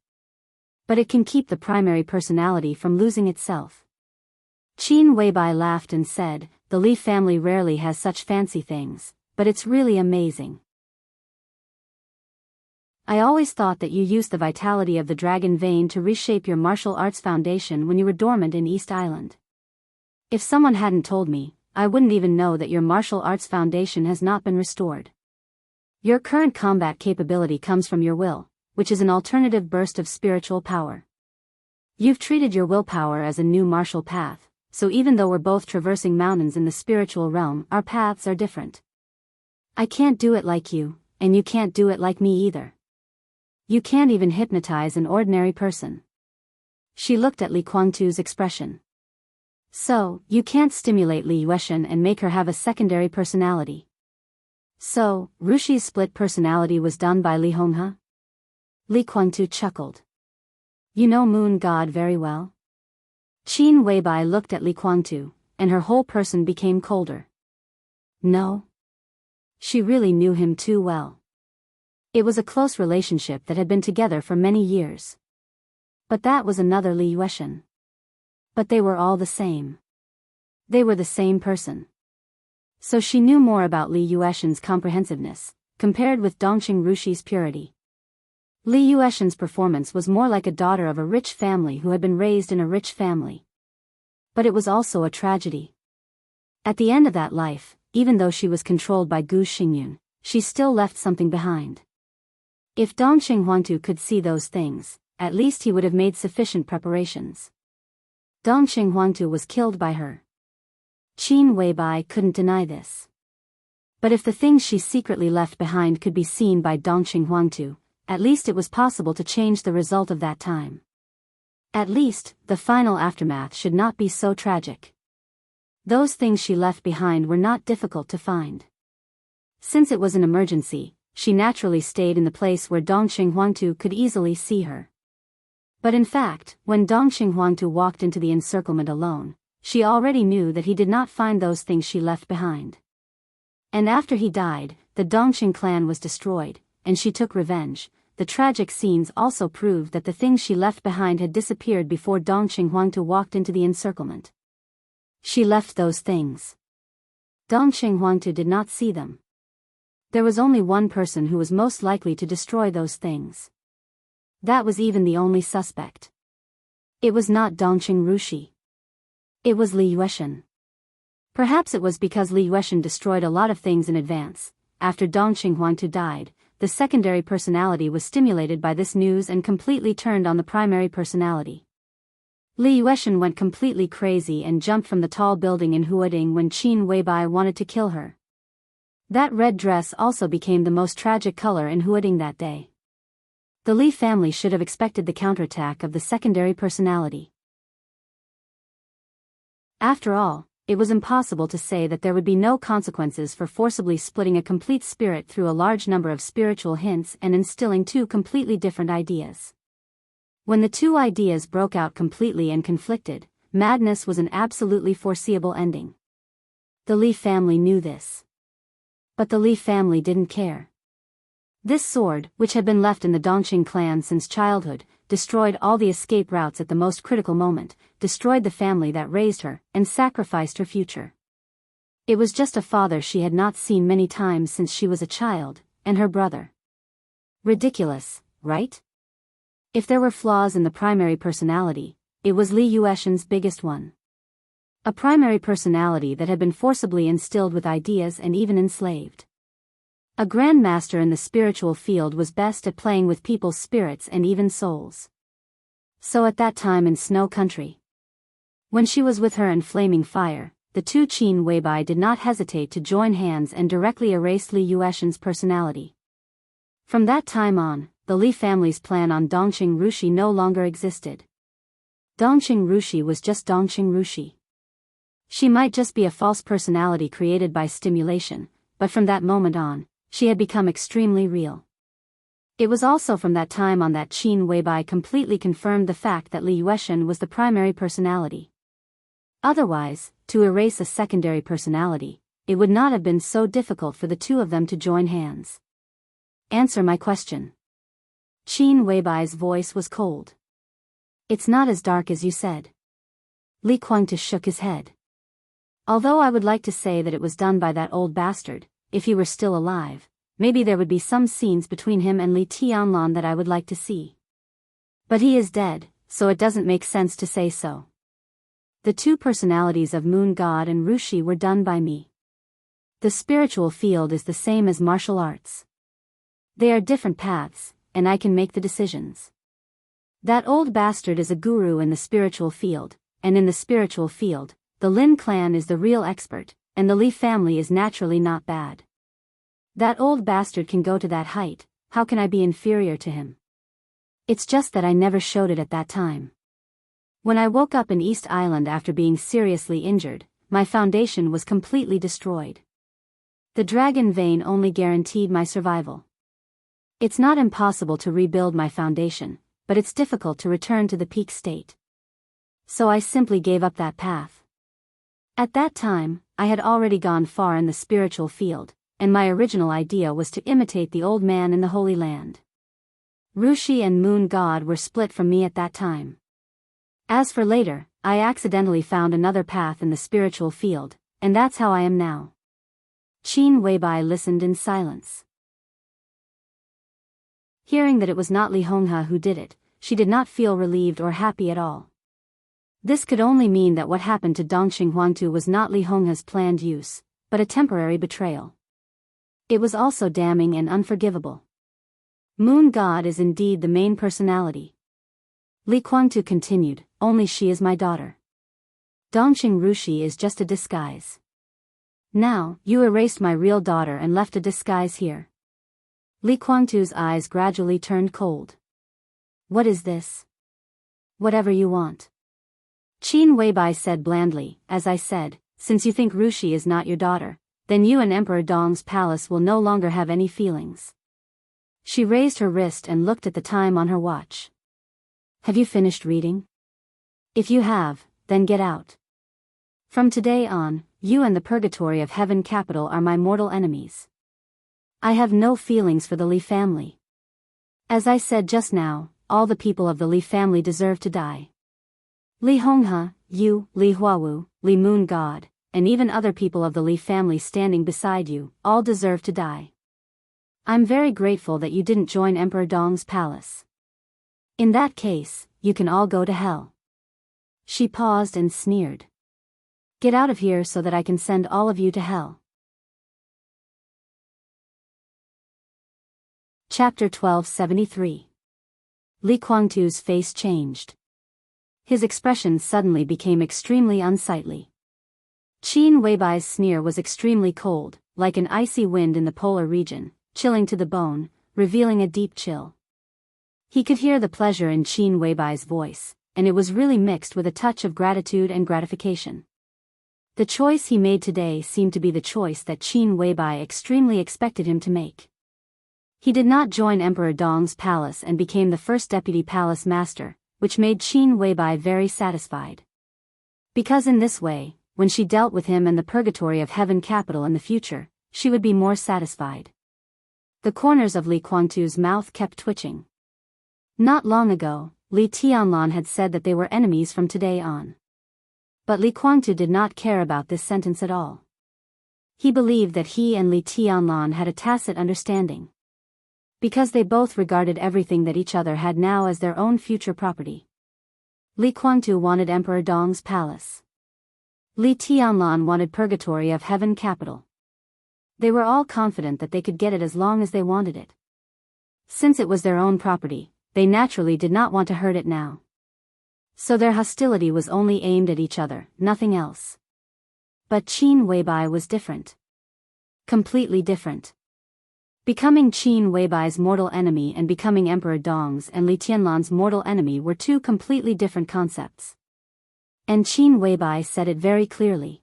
[SPEAKER 1] But it can keep the primary personality from losing itself. Qin Weibai laughed and said, "The Li family rarely has such fancy things, but it's really amazing. I always thought that you used the vitality of the dragon vein to reshape your martial arts foundation when you were dormant in East Island. If someone hadn't told me, I wouldn't even know that your martial arts foundation has not been restored. Your current combat capability comes from your will, which is an alternative burst of spiritual power. You've treated your willpower as a new martial path, so even though we're both traversing mountains in the spiritual realm, our paths are different. I can't do it like you, and you can't do it like me either. You can't even hypnotize an ordinary person." She looked at Li Guangtu's expression. "So, you can't stimulate Li Yueshan and make her have a secondary personality. So, Rushi's split personality was done by Li Honghe?" Li Guangtu chuckled. "You know Moon God very well?" Qin Weibai looked at Li Guangtu, and her whole person became colder. No. She really knew him too well. It was a close relationship that had been together for many years. But that was another Li Yueshan. But they were all the same. They were the same person. So she knew more about Li Yueshan's comprehensiveness, compared with Dongqing Rushi's purity. Li Yueshan's performance was more like a daughter of a rich family who had been raised in a rich family. But it was also a tragedy. At the end of that life, even though she was controlled by Gu Xingyun, she still left something behind. If Dongqing Huangtu could see those things, at least he would have made sufficient preparations. Dongqing Huangtu was killed by her. Qin Weibai couldn't deny this. But if the things she secretly left behind could be seen by Dongqing Huangtu, at least it was possible to change the result of that time. At least, the final aftermath should not be so tragic. Those things she left behind were not difficult to find. Since it was an emergency, she naturally stayed in the place where Dongqing Huangtu could easily see her. But in fact, when Dongqing Huangtu walked into the encirclement alone, she already knew that he did not find those things she left behind. And after he died, the Dongqing clan was destroyed, and she took revenge. The tragic scenes also proved that the things she left behind had disappeared before Dongqing Huangtu walked into the encirclement. She left those things. Dongqing Huangtu did not see them. There was only one person who was most likely to destroy those things. That was even the only suspect. It was not Dongqing Rushi. It was Li Yueshan. Perhaps it was because Li Yueshan destroyed a lot of things in advance. After Dongqing Huangtu died, the secondary personality was stimulated by this news and completely turned on the primary personality. Li Yueshan went completely crazy and jumped from the tall building in Huading when Qin Weibai wanted to kill her. That red dress also became the most tragic color in Huading that day. The Li family should have expected the counterattack of the secondary personality. After all, it was impossible to say that there would be no consequences for forcibly splitting a complete spirit through a large number of spiritual hints and instilling two completely different ideas. When the two ideas broke out completely and conflicted, madness was an absolutely foreseeable ending. The Li family knew this. But the Li family didn't care. This sword, which had been left in the Dongqing clan since childhood, destroyed all the escape routes at the most critical moment, destroyed the family that raised her, and sacrificed her future. It was just a father she had not seen many times since she was a child, and her brother. Ridiculous, right? If there were flaws in the primary personality, it was Li Yueshan's biggest one. A primary personality that had been forcibly instilled with ideas and even enslaved. A grandmaster in the spiritual field was best at playing with people's spirits and even souls. So at that time in Snow Country, when she was with her in flaming fire, the two Qin Weibai did not hesitate to join hands and directly erase Li Yueshan's personality. From that time on, the Li family's plan on Dongqing Rushi no longer existed. Dongqing Rushi was just Dongqing Rushi. She might just be a false personality created by stimulation, but from that moment on, she had become extremely real. It was also from that time on that Qin Weibai completely confirmed the fact that Li Yueshan was the primary personality. Otherwise, to erase a secondary personality, it would not have been so difficult for the two of them to join hands. Answer my question. Qin Weibai's voice was cold. It's not as dark as you said. Li Guangtu shook his head. Although I would like to say that it was done by that old bastard, if he were still alive, maybe there would be some scenes between him and Li Tianlan that I would like to see. But he is dead, so it doesn't make sense to say so. The two personalities of Moon God and Rushi were done by me. The spiritual field is the same as martial arts. They are different paths, and I can make the decisions. That old bastard is a guru in the spiritual field, and in the spiritual field, the Lin clan is the real expert, and the Li family is naturally not bad. That old bastard can go to that height, how can I be inferior to him? It's just that I never showed it at that time. When I woke up in East Island after being seriously injured, my foundation was completely destroyed. The dragon vein only guaranteed my survival. It's not impossible to rebuild my foundation, but it's difficult to return to the peak state. So I simply gave up that path. At that time, I had already gone far in the spiritual field, and my original idea was to imitate the old man in the Holy Land. Rushi and Moon God were split from me at that time. As for later, I accidentally found another path in the spiritual field, and that's how I am now. Qin Weibai listened in silence. Hearing that it was not Li Honghe who did it, she did not feel relieved or happy at all. This could only mean that what happened to Dongxing Huangtu was not Li Honghe's planned use, but a temporary betrayal. It was also damning and unforgivable. Moon God is indeed the main personality. Li Guangtu continued, only she is my daughter. Dongxing Rushi is just a disguise. Now, you erased my real daughter and left a disguise here. Li Guangtu's eyes gradually turned cold. What is this? Whatever you want. Qin Weibai said blandly, as I said, since you think Rushi is not your daughter, then you and Emperor Dong's palace will no longer have any feelings. She raised her wrist and looked at the time on her watch. Have you finished reading? If you have, then get out. From today on, you and the purgatory of heaven capital are my mortal enemies. I have no feelings for the Li family. As I said just now, all the people of the Li family deserve to die. Li Honghe, you, Li Huawu, Li Moon God, and even other people of the Li family standing beside you, all deserve to die. I'm very grateful that you didn't join Emperor Dong's palace. In that case, you can all go to hell. She paused and sneered. Get out of here so that I can send all of you to hell. Chapter 1273. Li Guangtu's face changed. His expression suddenly became extremely unsightly. Qin Weibai's sneer was extremely cold, like an icy wind in the polar region, chilling to the bone, revealing a deep chill. He could hear the pleasure in Qin Weibai's voice, and it was really mixed with a touch of gratitude and gratification. The choice he made today seemed to be the choice that Qin Weibai extremely expected him to make. He did not join Emperor Dong's palace and became the first deputy palace master, which made Qin Weibai very satisfied. Because in this way, when she dealt with him and the purgatory of heaven capital in the future, she would be more satisfied. The corners of Li Guangtu's mouth kept twitching. Not long ago, Li Tianlan had said that they were enemies from today on. But Li Guangtu did not care about this sentence at all. He believed that he and Li Tianlan had a tacit understanding. Because they both regarded everything that each other had now as their own future property. Li Guangtu wanted Emperor Dong's palace. Li Tianlan wanted purgatory of heaven capital. They were all confident that they could get it as long as they wanted it. Since it was their own property, they naturally did not want to hurt it now. So their hostility was only aimed at each other, nothing else. But Qin Weibai was different. Completely different. Becoming Qin Weibai's mortal enemy and becoming Emperor Dong's and Li Tianlan's mortal enemy were two completely different concepts. And Qin Weibai said it very clearly.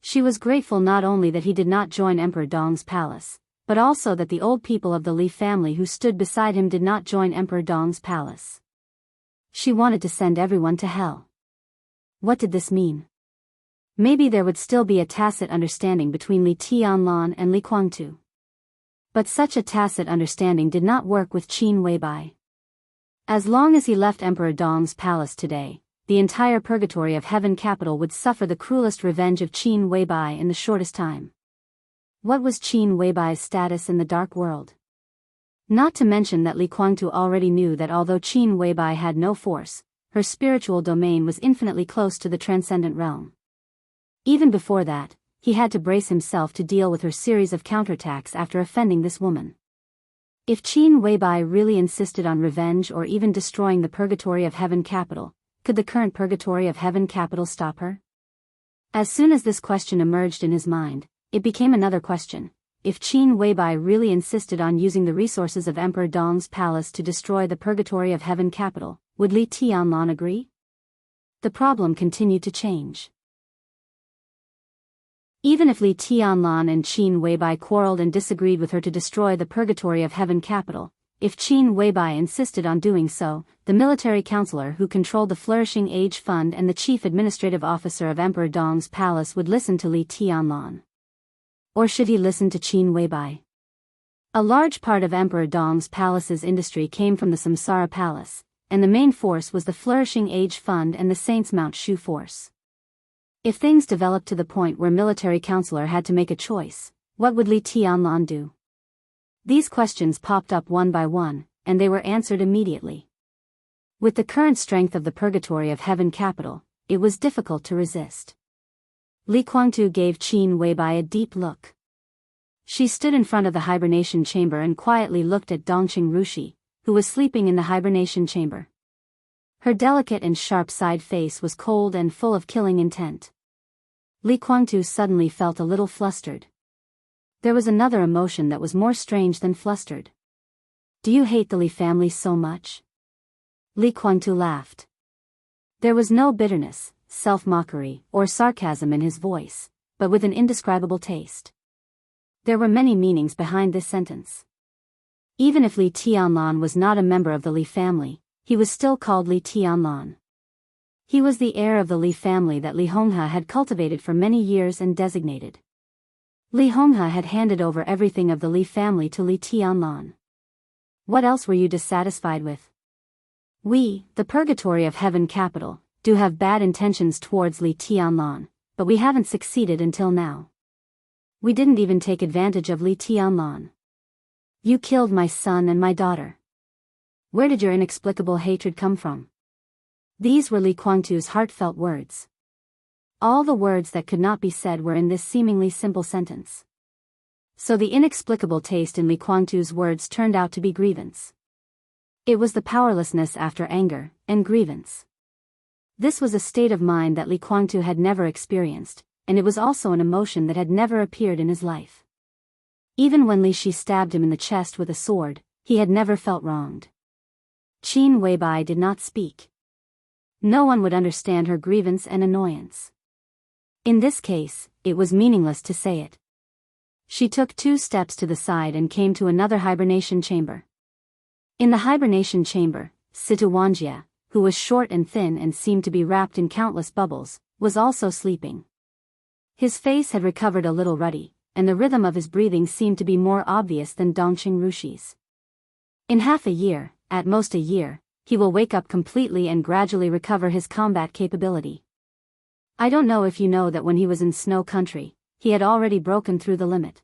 [SPEAKER 1] She was grateful not only that he did not join Emperor Dong's palace, but also that the old people of the Li family who stood beside him did not join Emperor Dong's palace. She wanted to send everyone to hell. What did this mean? Maybe there would still be a tacit understanding between Li Tianlan and Li Guangtu. But such a tacit understanding did not work with Qin Weibai. As long as he left Emperor Dong's palace today, the entire purgatory of Heaven capital would suffer the cruelest revenge of Qin Weibai in the shortest time. What was Qin Weibai's status in the dark world? Not to mention that Li Guangtu already knew that although Qin Weibai had no force, her spiritual domain was infinitely close to the transcendent realm. Even before that, he had to brace himself to deal with her series of counterattacks after offending this woman. If Qin Weibai really insisted on revenge or even destroying the purgatory of Heaven capital, could the current purgatory of Heaven capital stop her? As soon as this question emerged in his mind, it became another question. If Qin Weibai really insisted on using the resources of Emperor Dong's palace to destroy the purgatory of Heaven capital, would Li Tianlan agree? The problem continued to change. Even if Li Tianlan and Qin Weibai quarreled and disagreed with her to destroy the purgatory of Heaven capital, if Qin Weibai insisted on doing so, the military counselor who controlled the Flourishing Age Fund and the chief administrative officer of Emperor Dong's palace would listen to Li Tianlan. Or should he listen to Qin Weibai? A large part of Emperor Dong's palace's industry came from the Samsara Palace, and the main force was the Flourishing Age Fund and the Saints Mount Shu force. If things developed to the point where military counselor had to make a choice, what would Li Tianlan do? These questions popped up one by one, and they were answered immediately. With the current strength of the purgatory of Heaven capital, it was difficult to resist. Li Guangtu gave Qin Weibai a deep look. She stood in front of the hibernation chamber and quietly looked at Dongqing Rushi, who was sleeping in the hibernation chamber. Her delicate and sharp-side face was cold and full of killing intent. Li Guangtu suddenly felt a little flustered. There was another emotion that was more strange than flustered. Do you hate the Li family so much? Li Guangtu laughed. There was no bitterness, self-mockery, or sarcasm in his voice, but with an indescribable taste. There were many meanings behind this sentence. Even if Li Tianlan was not a member of the Li family, he was still called Li Tianlan. He was the heir of the Li family that Li Honghe had cultivated for many years and designated. Li Honghe had handed over everything of the Li family to Li Tianlan. What else were you dissatisfied with? We, the purgatory of Heaven capital, do have bad intentions towards Li Tianlan, but we haven't succeeded until now. We didn't even take advantage of Li Tianlan. You killed my son and my daughter. Where did your inexplicable hatred come from? These were Li Guangtu's heartfelt words. All the words that could not be said were in this seemingly simple sentence. So the inexplicable taste in Li Guangtu's words turned out to be grievance. It was the powerlessness after anger, and grievance. This was a state of mind that Li Guangtu had never experienced, and it was also an emotion that had never appeared in his life. Even when Li Shi stabbed him in the chest with a sword, he had never felt wronged. Qin Weibai did not speak. No one would understand her grievance and annoyance. In this case, it was meaningless to say it. She took 2 steps to the side and came to another hibernation chamber. In the hibernation chamber, Situ Wanjie, who was short and thin and seemed to be wrapped in countless bubbles, was also sleeping. His face had recovered a little ruddy, and the rhythm of his breathing seemed to be more obvious than Dongqing Rushi's. In half a year, at most a year, he will wake up completely and gradually recover his combat capability. I don't know if you know that when he was in Snow Country, he had already broken through the limit.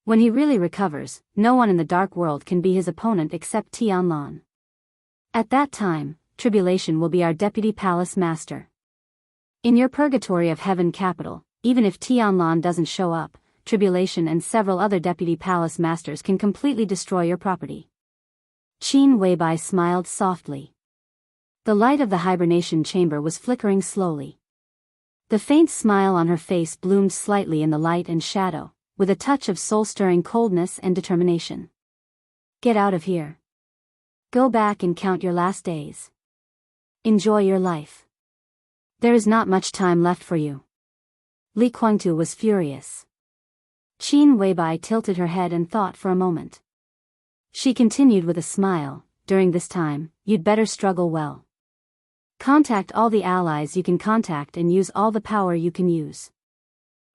[SPEAKER 1] When he really recovers, no one in the dark world can be his opponent except Tianlan. At that time, Tribulation will be our deputy palace master. In your purgatory of Heaven capital, even if Tianlan doesn't show up, Tribulation and several other deputy palace masters can completely destroy your property. Qin Weibai smiled softly. The light of the hibernation chamber was flickering slowly. The faint smile on her face bloomed slightly in the light and shadow, with a touch of soul-stirring coldness and determination. Get out of here. Go back and count your last days. Enjoy your life. There is not much time left for you. Li Guangtu was furious. Qin Weibai tilted her head and thought for a moment. She continued with a smile, during this time, you'd better struggle well. Contact all the allies you can contact and use all the power you can use.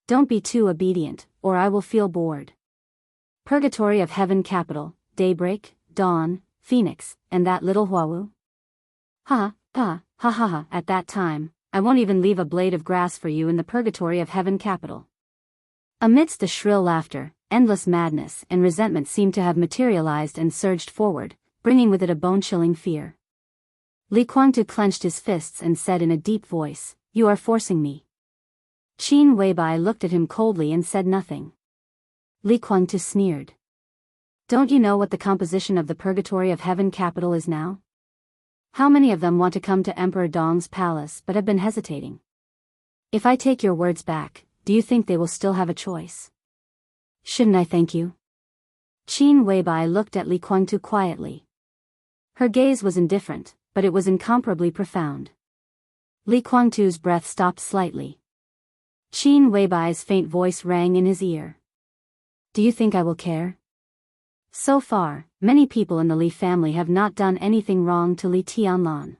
[SPEAKER 1] Don't be too obedient, or I will feel bored. Purgatory of Heaven Capital, Daybreak, Dawn, Phoenix, and that little Huawu? Ha, ha, ha ha ha, at that time, I won't even leave a blade of grass for you in the Purgatory of Heaven Capital. Amidst the shrill laughter, endless madness and resentment seemed to have materialized and surged forward, bringing with it a bone-chilling fear. Li Guangtu clenched his fists and said in a deep voice, "You are forcing me." Qin Weibai looked at him coldly and said nothing. Li Guangtu sneered. Don't you know what the composition of the Purgatory of Heaven Capital is now? How many of them want to come to Emperor Dong's palace but have been hesitating? If I take your words back, do you think they will still have a choice? Shouldn't I thank you? Qin Weibai looked at Li Guangtu quietly. Her gaze was indifferent, but it was incomparably profound. Li Guangtu's breath stopped slightly. Qin Weibai's faint voice rang in his ear. Do you think I will care? So far, many people in the Li family have not done anything wrong to Li Tianlan.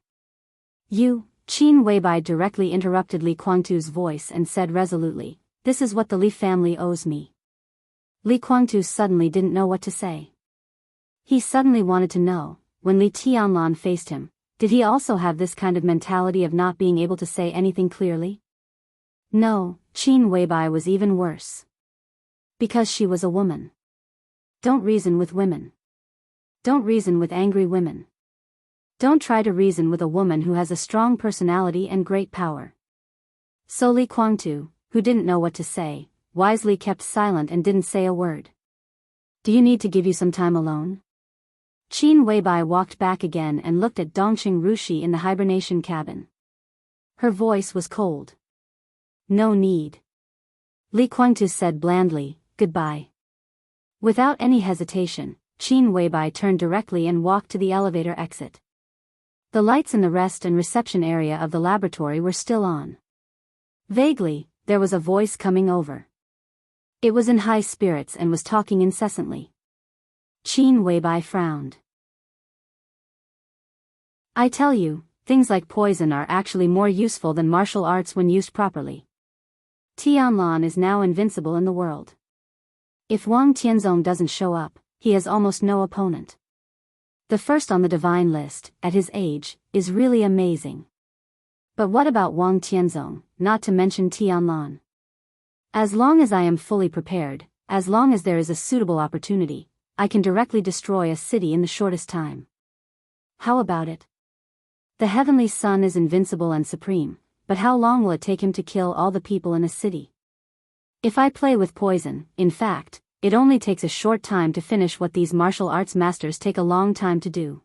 [SPEAKER 1] You, Qin Weibai directly interrupted Li Guangtu's voice and said resolutely, this is what the Li family owes me. Li Guangtu suddenly didn't know what to say. He suddenly wanted to know, when Li Tianlan faced him, did he also have this kind of mentality of not being able to say anything clearly? No, Qin Weibai was even worse. Because she was a woman. Don't reason with women. Don't reason with angry women. Don't try to reason with a woman who has a strong personality and great power. So Li Guangtu, who didn't know what to say, wisely kept silent and didn't say a word. Do you need to give you some time alone? Qin Weibai walked back again and looked at Dongqing Rushi in the hibernation cabin. Her voice was cold. No need. Li Guangtu said blandly, goodbye. Without any hesitation, Qin Weibai turned directly and walked to the elevator exit. The lights in the rest and reception area of the laboratory were still on. Vaguely, there was a voice coming over. It was in high spirits and was talking incessantly. Qin Weibai frowned. I tell you, things like poison are actually more useful than martial arts when used properly. Tianlan is now invincible in the world. If Wang Tianzong doesn't show up, he has almost no opponent. The first on the divine list, at his age, is really amazing. But what about Wang Tianzong, not to mention Tianlan? As long as I am fully prepared, as long as there is a suitable opportunity, I can directly destroy a city in the shortest time. How about it? The heavenly sun is invincible and supreme, but how long will it take him to kill all the people in a city? If I play with poison, in fact, it only takes a short time to finish what these martial arts masters take a long time to do.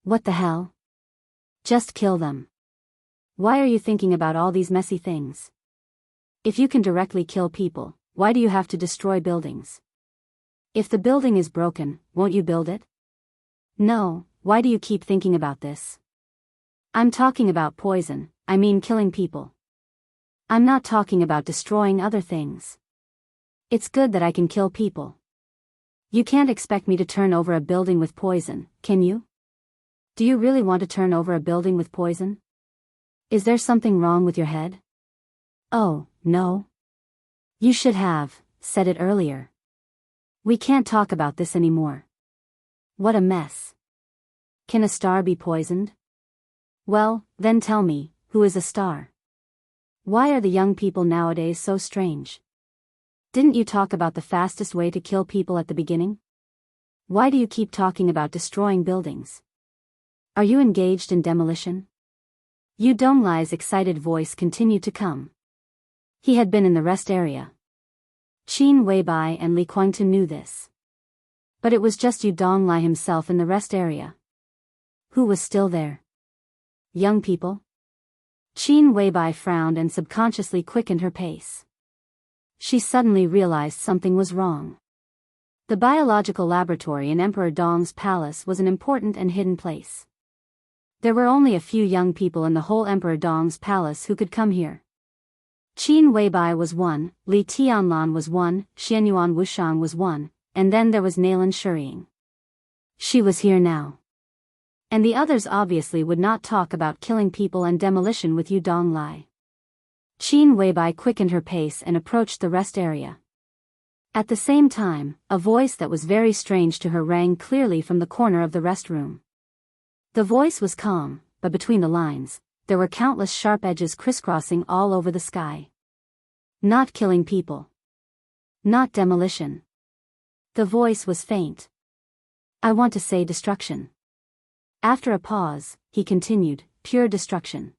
[SPEAKER 1] What the hell? Just kill them. Why are you thinking about all these messy things? If you can directly kill people, why do you have to destroy buildings? If the building is broken, won't you build it? No, why do you keep thinking about this? I'm talking about poison, I mean killing people. I'm not talking about destroying other things. It's good that I can kill people. You can't expect me to turn over a building with poison, can you? Do you really want to turn over a building with poison? Is there something wrong with your head? Oh, no. You should have said it earlier. We can't talk about this anymore. What a mess. Can a star be poisoned? Well, then tell me, who is a star? Why are the young people nowadays so strange? Didn't you talk about the fastest way to kill people at the beginning? Why do you keep talking about destroying buildings? Are you engaged in demolition? Yu Donglai's excited voice continued to come. He had been in the rest area. Qin Weibai and Li Guangtu knew this. But it was just Yu Donglai himself in the rest area. Who was still there? Young people? Qin Weibai frowned and subconsciously quickened her pace. She suddenly realized something was wrong. The biological laboratory in Emperor Dong's palace was an important and hidden place. There were only a few young people in the whole Emperor Dong's palace who could come here. Qin Weibai was one, Li Tianlan was one, Xianyuan Wushang was one, and then there was Nalan Shuriying. She was here now. And the others obviously would not talk about killing people and demolition with Yu Donglai. Qin Weibai quickened her pace and approached the rest area. At the same time, a voice that was very strange to her rang clearly from the corner of the rest room. The voice was calm, but between the lines, there were countless sharp edges crisscrossing all over the sky. Not killing people. Not demolition. The voice was faint. I want to say destruction. After a pause, he continued, pure destruction.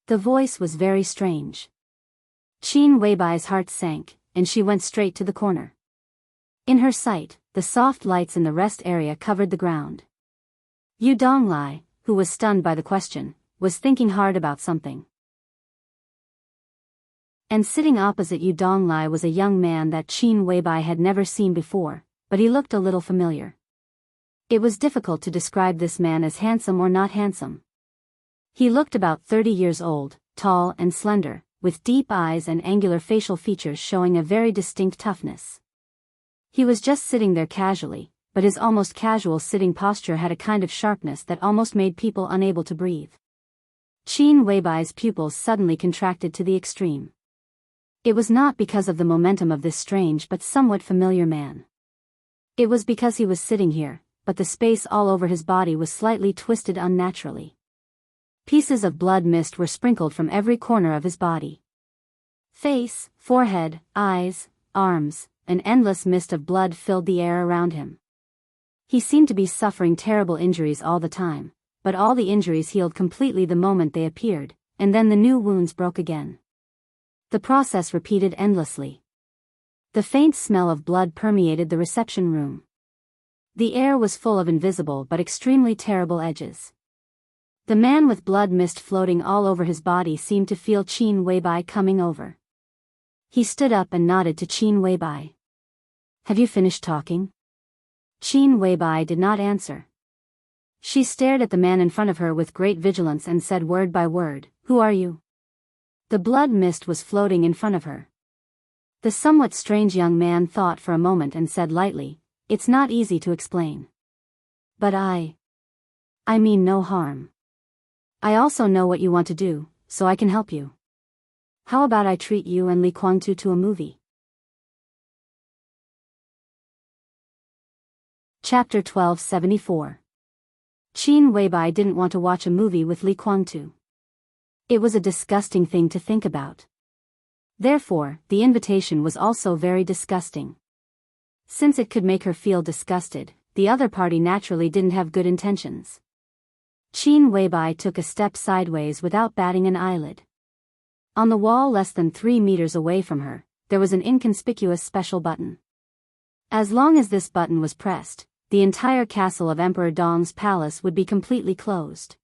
[SPEAKER 1] The voice was very strange. Qin Weibai's heart sank, and she went straight to the corner. In her sight, the soft lights in the rest area covered the ground. Yu Donglai, who was stunned by the question, was thinking hard about something. And sitting opposite Yu Donglai was a young man that Qin Weibai had never seen before, but he looked a little familiar. It was difficult to describe this man as handsome or not handsome. He looked about 30 years old, tall and slender, with deep eyes and angular facial features showing a very distinct toughness. He was just sitting there casually, but his almost casual sitting posture had a kind of sharpness that almost made people unable to breathe. Qin Weibai's pupils suddenly contracted to the extreme. It was not because of the momentum of this strange but somewhat familiar man. It was because he was sitting here, but the space all over his body was slightly twisted unnaturally. Pieces of blood mist were sprinkled from every corner of his body. Face, forehead, eyes, arms, an endless mist of blood filled the air around him. He seemed to be suffering terrible injuries all the time, but all the injuries healed completely the moment they appeared, and then the new wounds broke again. The process repeated endlessly. The faint smell of blood permeated the reception room. The air was full of invisible but extremely terrible edges. The man with blood mist floating all over his body seemed to feel Qin Weibai coming over. He stood up and nodded to Qin Weibai. Have you finished talking? Qin Weibai did not answer. She stared at the man in front of her with great vigilance and said word by word, "Who are you?" The blood mist was floating in front of her. The somewhat strange young man thought for a moment and said lightly, "It's not easy to explain. But I mean no harm. I also know what you want to do, so I can help you. How about I treat you and Li Kuangtu to a movie?" Chapter 1274. Qin Weibai didn't want to watch a movie with Li Kuangtu. It was a disgusting thing to think about. Therefore, the invitation was also very disgusting. Since it could make her feel disgusted, the other party naturally didn't have good intentions. Qin Weibai took a step sideways without batting an eyelid. On the wall less than 3 meters away from her, there was an inconspicuous special button. As long as this button was pressed, the entire castle of Emperor Dong's palace would be completely closed.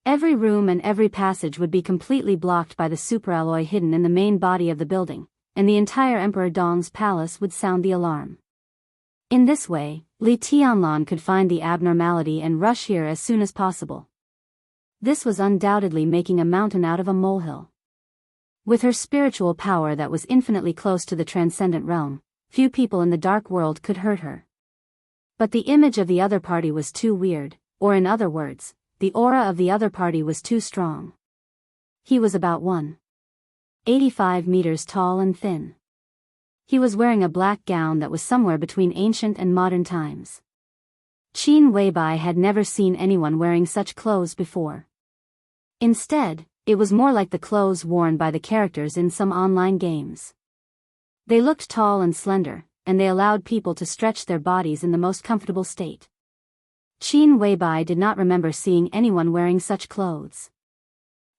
[SPEAKER 1] Every room and every passage would be completely blocked by the superalloy hidden in the main body of the building, and the entire Emperor Dong's palace would sound the alarm. In this way, Li Tianlan could find the abnormality and rush here as soon as possible. This was undoubtedly making a mountain out of a molehill. With her spiritual power that was infinitely close to the transcendent realm, few people in the dark world could hurt her. But the image of the other party was too weird, or in other words, the aura of the other party was too strong. He was about 1.85 meters tall and thin. He was wearing a black gown that was somewhere between ancient and modern times. Qin Weibai had never seen anyone wearing such clothes before. Instead, it was more like the clothes worn by the characters in some online games. They looked tall and slender, and they allowed people to stretch their bodies in the most comfortable state. Qin Weibai did not remember seeing anyone wearing such clothes.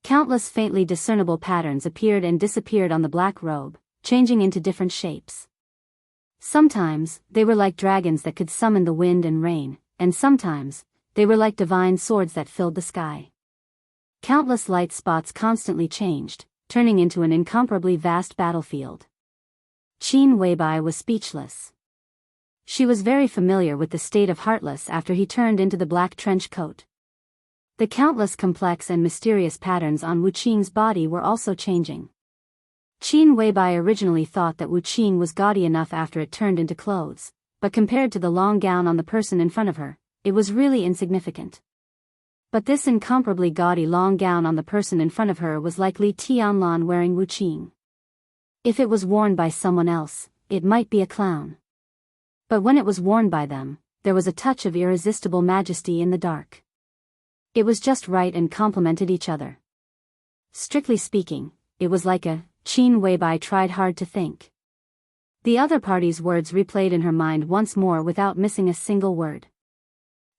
[SPEAKER 1] Countless faintly discernible patterns appeared and disappeared on the black robe, changing into different shapes. Sometimes, they were like dragons that could summon the wind and rain, and sometimes, they were like divine swords that filled the sky. Countless light spots constantly changed, turning into an incomparably vast battlefield. Qin Weibai was speechless. She was very familiar with the state of Heartless after he turned into the black trench coat. The countless complex and mysterious patterns on Wu Qing's body were also changing. Qin Weibai originally thought that Wu Qing was gaudy enough after it turned into clothes, but compared to the long gown on the person in front of her, it was really insignificant. But this incomparably gaudy long gown on the person in front of her was like Li Tianlan wearing Wu Qing. If it was worn by someone else, it might be a clown. But when it was worn by them, there was a touch of irresistible majesty in the dark. It was just right and complemented each other. Strictly speaking, it was like a Qin Weibai tried hard to think. The other party's words replayed in her mind once more without missing a single word.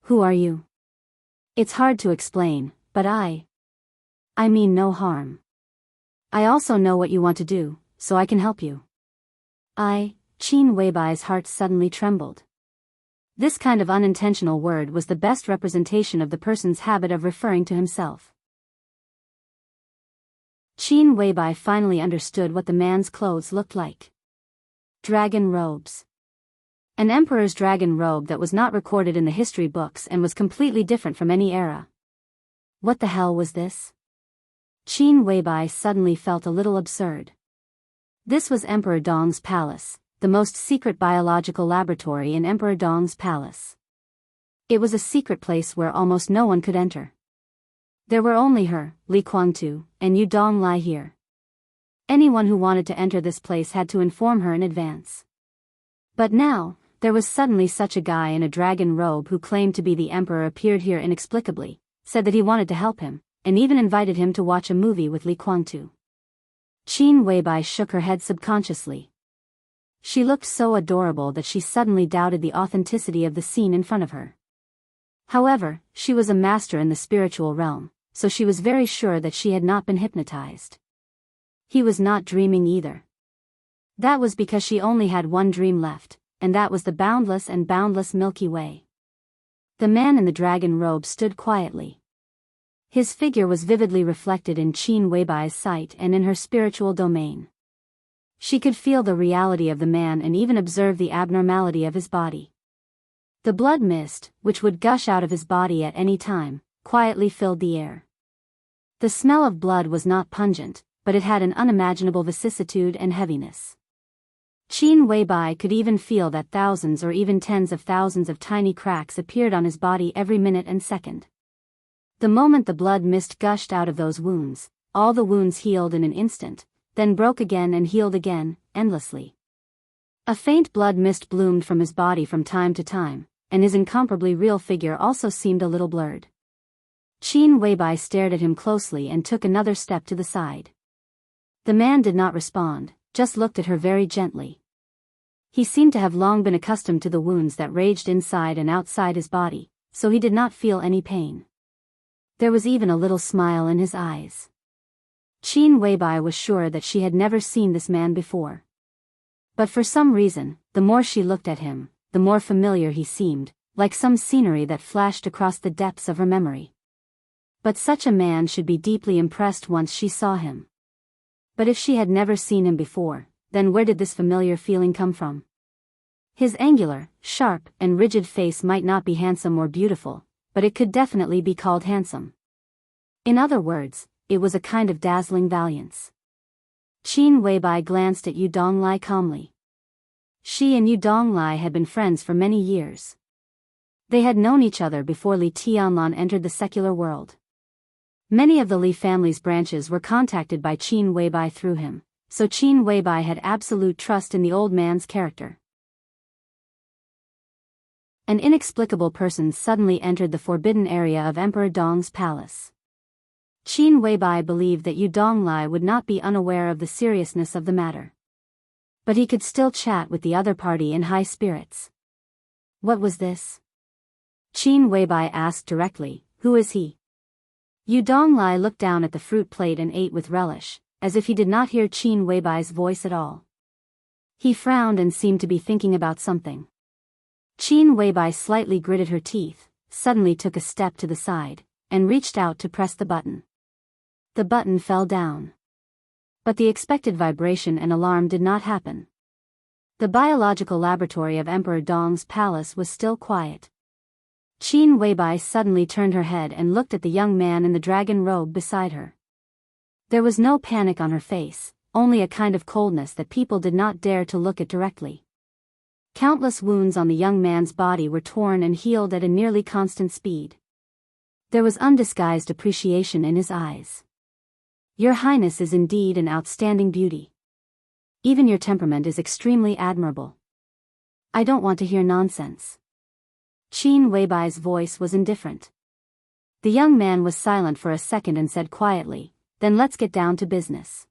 [SPEAKER 1] Who are you? It's hard to explain, but I mean no harm. I also know what you want to do, so I can help you. Qin Weibai's heart suddenly trembled. This kind of unintentional word was the best representation of the person's habit of referring to himself. Qin Weibai finally understood what the man's clothes looked like. Dragon robes. An emperor's dragon robe that was not recorded in the history books and was completely different from any era. What the hell was this? Qin Weibai suddenly felt a little absurd. This was Emperor Dong's palace, the most secret biological laboratory in Emperor Dong's palace. It was a secret place where almost no one could enter. There were only her, Li Guangtu, and Yu Donglai here. Anyone who wanted to enter this place had to inform her in advance. But now, there was suddenly such a guy in a dragon robe who claimed to be the emperor appeared here inexplicably, said that he wanted to help him, and even invited him to watch a movie with Li Guangtu. Qin Weibai shook her head subconsciously. She looked so adorable that she suddenly doubted the authenticity of the scene in front of her. However, she was a master in the spiritual realm, so she was very sure that she had not been hypnotized. He was not dreaming either. That was because she only had one dream left, and that was the boundless and boundless Milky Way. The man in the dragon robe stood quietly. His figure was vividly reflected in Qin Weibai's sight and in her spiritual domain. She could feel the reality of the man and even observe the abnormality of his body. The blood mist, which would gush out of his body at any time, quietly filled the air. The smell of blood was not pungent, but it had an unimaginable vicissitude and heaviness. Qin Weibai could even feel that thousands or even tens of thousands of tiny cracks appeared on his body every minute and second. The moment the blood mist gushed out of those wounds, all the wounds healed in an instant, then broke again and healed again, endlessly. A faint blood mist bloomed from his body from time to time, and his incomparably real figure also seemed a little blurred. Qin Weibai stared at him closely and took another step to the side. The man did not respond, just looked at her very gently. He seemed to have long been accustomed to the wounds that raged inside and outside his body, so he did not feel any pain. There was even a little smile in his eyes. Qin Weibai was sure that she had never seen this man before. But for some reason, the more she looked at him, the more familiar he seemed, like some scenery that flashed across the depths of her memory. But such a man should be deeply impressed once she saw him. But if she had never seen him before, then where did this familiar feeling come from? His angular, sharp, and rigid face might not be handsome or beautiful, but it could definitely be called handsome. In other words, it was a kind of dazzling valiance. Qin Weibai glanced at Yu Donglai calmly. She and Yu Donglai had been friends for many years. They had known each other before Li Tianlan entered the secular world. Many of the Li family's branches were contacted by Qin Weibai through him, so Qin Weibai had absolute trust in the old man's character. An inexplicable person suddenly entered the forbidden area of Emperor Dong's palace. Qin Weibai believed that Yu Donglai would not be unaware of the seriousness of the matter. But he could still chat with the other party in high spirits. What was this? Qin Weibai asked directly, who is he? Yu Donglai looked down at the fruit plate and ate with relish, as if he did not hear Qin Weibai's voice at all. He frowned and seemed to be thinking about something. Qin Weibai slightly gritted her teeth, suddenly took a step to the side, and reached out to press the button. The button fell down. But the expected vibration and alarm did not happen. The biological laboratory of Emperor Dong's palace was still quiet. Qin Weibai suddenly turned her head and looked at the young man in the dragon robe beside her. There was no panic on her face, only a kind of coldness that people did not dare to look at directly. Countless wounds on the young man's body were torn and healed at a nearly constant speed. There was undisguised appreciation in his eyes. Your Highness is indeed an outstanding beauty. Even your temperament is extremely admirable. I don't want to hear nonsense. Qin Weibai's voice was indifferent. The young man was silent for a second and said quietly, "Then let's get down to business."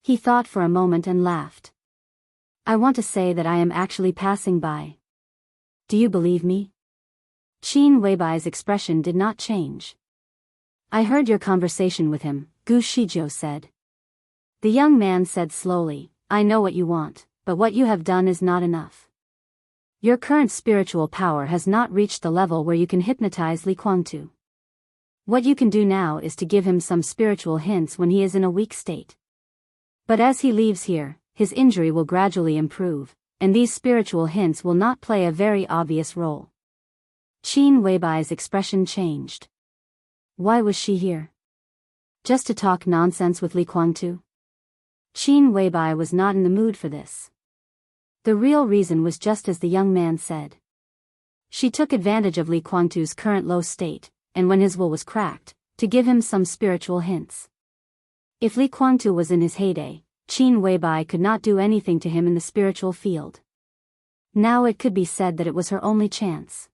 [SPEAKER 1] He thought for a moment and laughed. "I want to say that I am actually passing by. Do you believe me?" Qin Weibai's expression did not change. "I heard your conversation with him," Gu Shijiu said. The young man said slowly, "I know what you want, but what you have done is not enough. Your current spiritual power has not reached the level where you can hypnotize Li Kuangtu. What you can do now is to give him some spiritual hints when he is in a weak state. But as he leaves here, his injury will gradually improve, and these spiritual hints will not play a very obvious role." Qin Weibai's expression changed. Why was she here? Just to talk nonsense with Li Kuangtu? Qin Weibai was not in the mood for this. The real reason was just as the young man said. She took advantage of Li Kuangtu's current low state, and when his will was cracked, to give him some spiritual hints. If Li Kuangtu was in his heyday, Qin Weibai could not do anything to him in the spiritual field. Now it could be said that it was her only chance.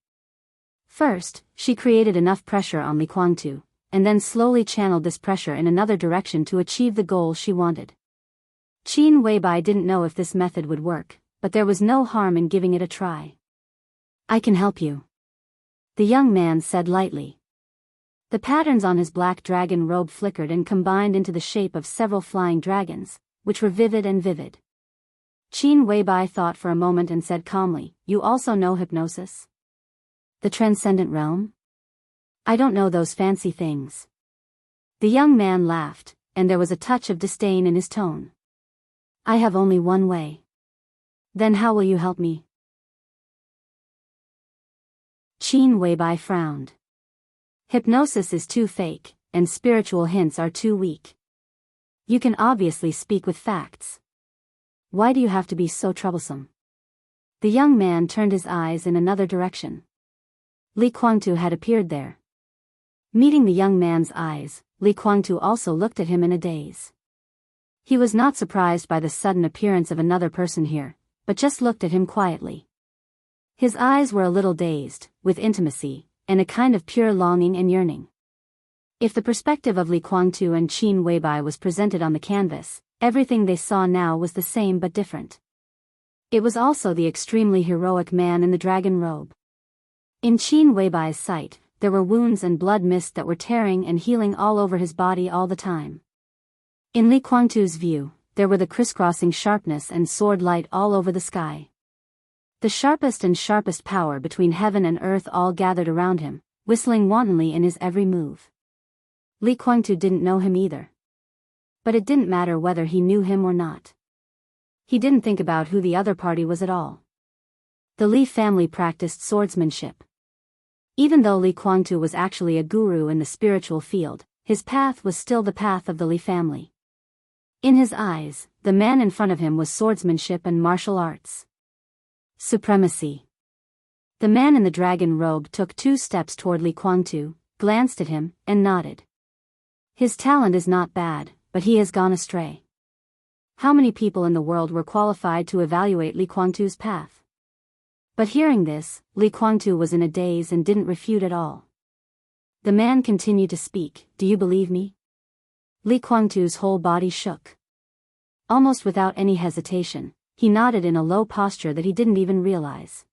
[SPEAKER 1] First, she created enough pressure on Li Kuangtu, and then slowly channeled this pressure in another direction to achieve the goal she wanted. Qin Weibai didn't know if this method would work, but there was no harm in giving it a try. "I can help you," the young man said lightly. The patterns on his black dragon robe flickered and combined into the shape of several flying dragons, which were vivid and vivid. Qin Weibai thought for a moment and said calmly, "You also know hypnosis? The transcendent realm? I don't know those fancy things." The young man laughed, and there was a touch of disdain in his tone. "I have only one way." "Then how will you help me?" Qin Weibai frowned. "Hypnosis is too fake, and spiritual hints are too weak. You can obviously speak with facts. Why do you have to be so troublesome?" The young man turned his eyes in another direction. Li Kuangtu had appeared there. Meeting the young man's eyes, Li Kuangtu also looked at him in a daze. He was not surprised by the sudden appearance of another person here, but just looked at him quietly. His eyes were a little dazed, with intimacy, and a kind of pure longing and yearning. If the perspective of Li Kuangtu and Qin Weibai was presented on the canvas, everything they saw now was the same but different. It was also the extremely heroic man in the dragon robe. In Qin Weibai's sight, there were wounds and blood mist that were tearing and healing all over his body all the time. In Li Kuangtu's view, there were the crisscrossing sharpness and sword light all over the sky. The sharpest and sharpest power between heaven and earth all gathered around him, whistling wantonly in his every move. Li Kuangtu didn't know him either. But it didn't matter whether he knew him or not. He didn't think about who the other party was at all. The Li family practiced swordsmanship. Even though Li Kuangtu was actually a guru in the spiritual field, his path was still the path of the Li family. In his eyes, the man in front of him was swordsmanship and martial arts. Supremacy. The man in the dragon robe took 2 steps toward Li Kuangtu, glanced at him, and nodded. His talent is not bad, but he has gone astray. How many people in the world were qualified to evaluate Li Kuangtu's path? But hearing this, Li Kuangtu was in a daze and didn't refute at all. The man continued to speak, "Do you believe me?" Li Kuangtu's whole body shook. Almost without any hesitation, he nodded in a low posture that he didn't even realize.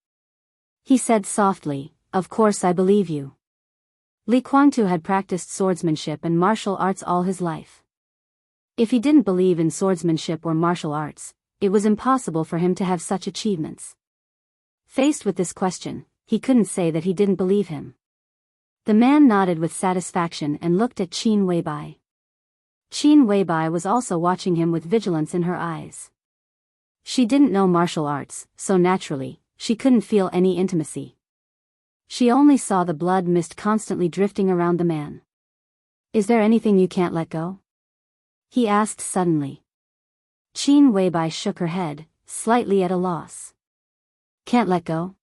[SPEAKER 1] He said softly, "Of course I believe you." Li Kuangtu had practiced swordsmanship and martial arts all his life. If he didn't believe in swordsmanship or martial arts, it was impossible for him to have such achievements. Faced with this question, he couldn't say that he didn't believe him. The man nodded with satisfaction and looked at Qin Weibai. Qin Weibai was also watching him with vigilance in her eyes. She didn't know martial arts, so naturally, she couldn't feel any intimacy. She only saw the blood mist constantly drifting around the man. "Is there anything you can't let go?" he asked suddenly. Qin Weibai shook her head, slightly at a loss. Can't let go?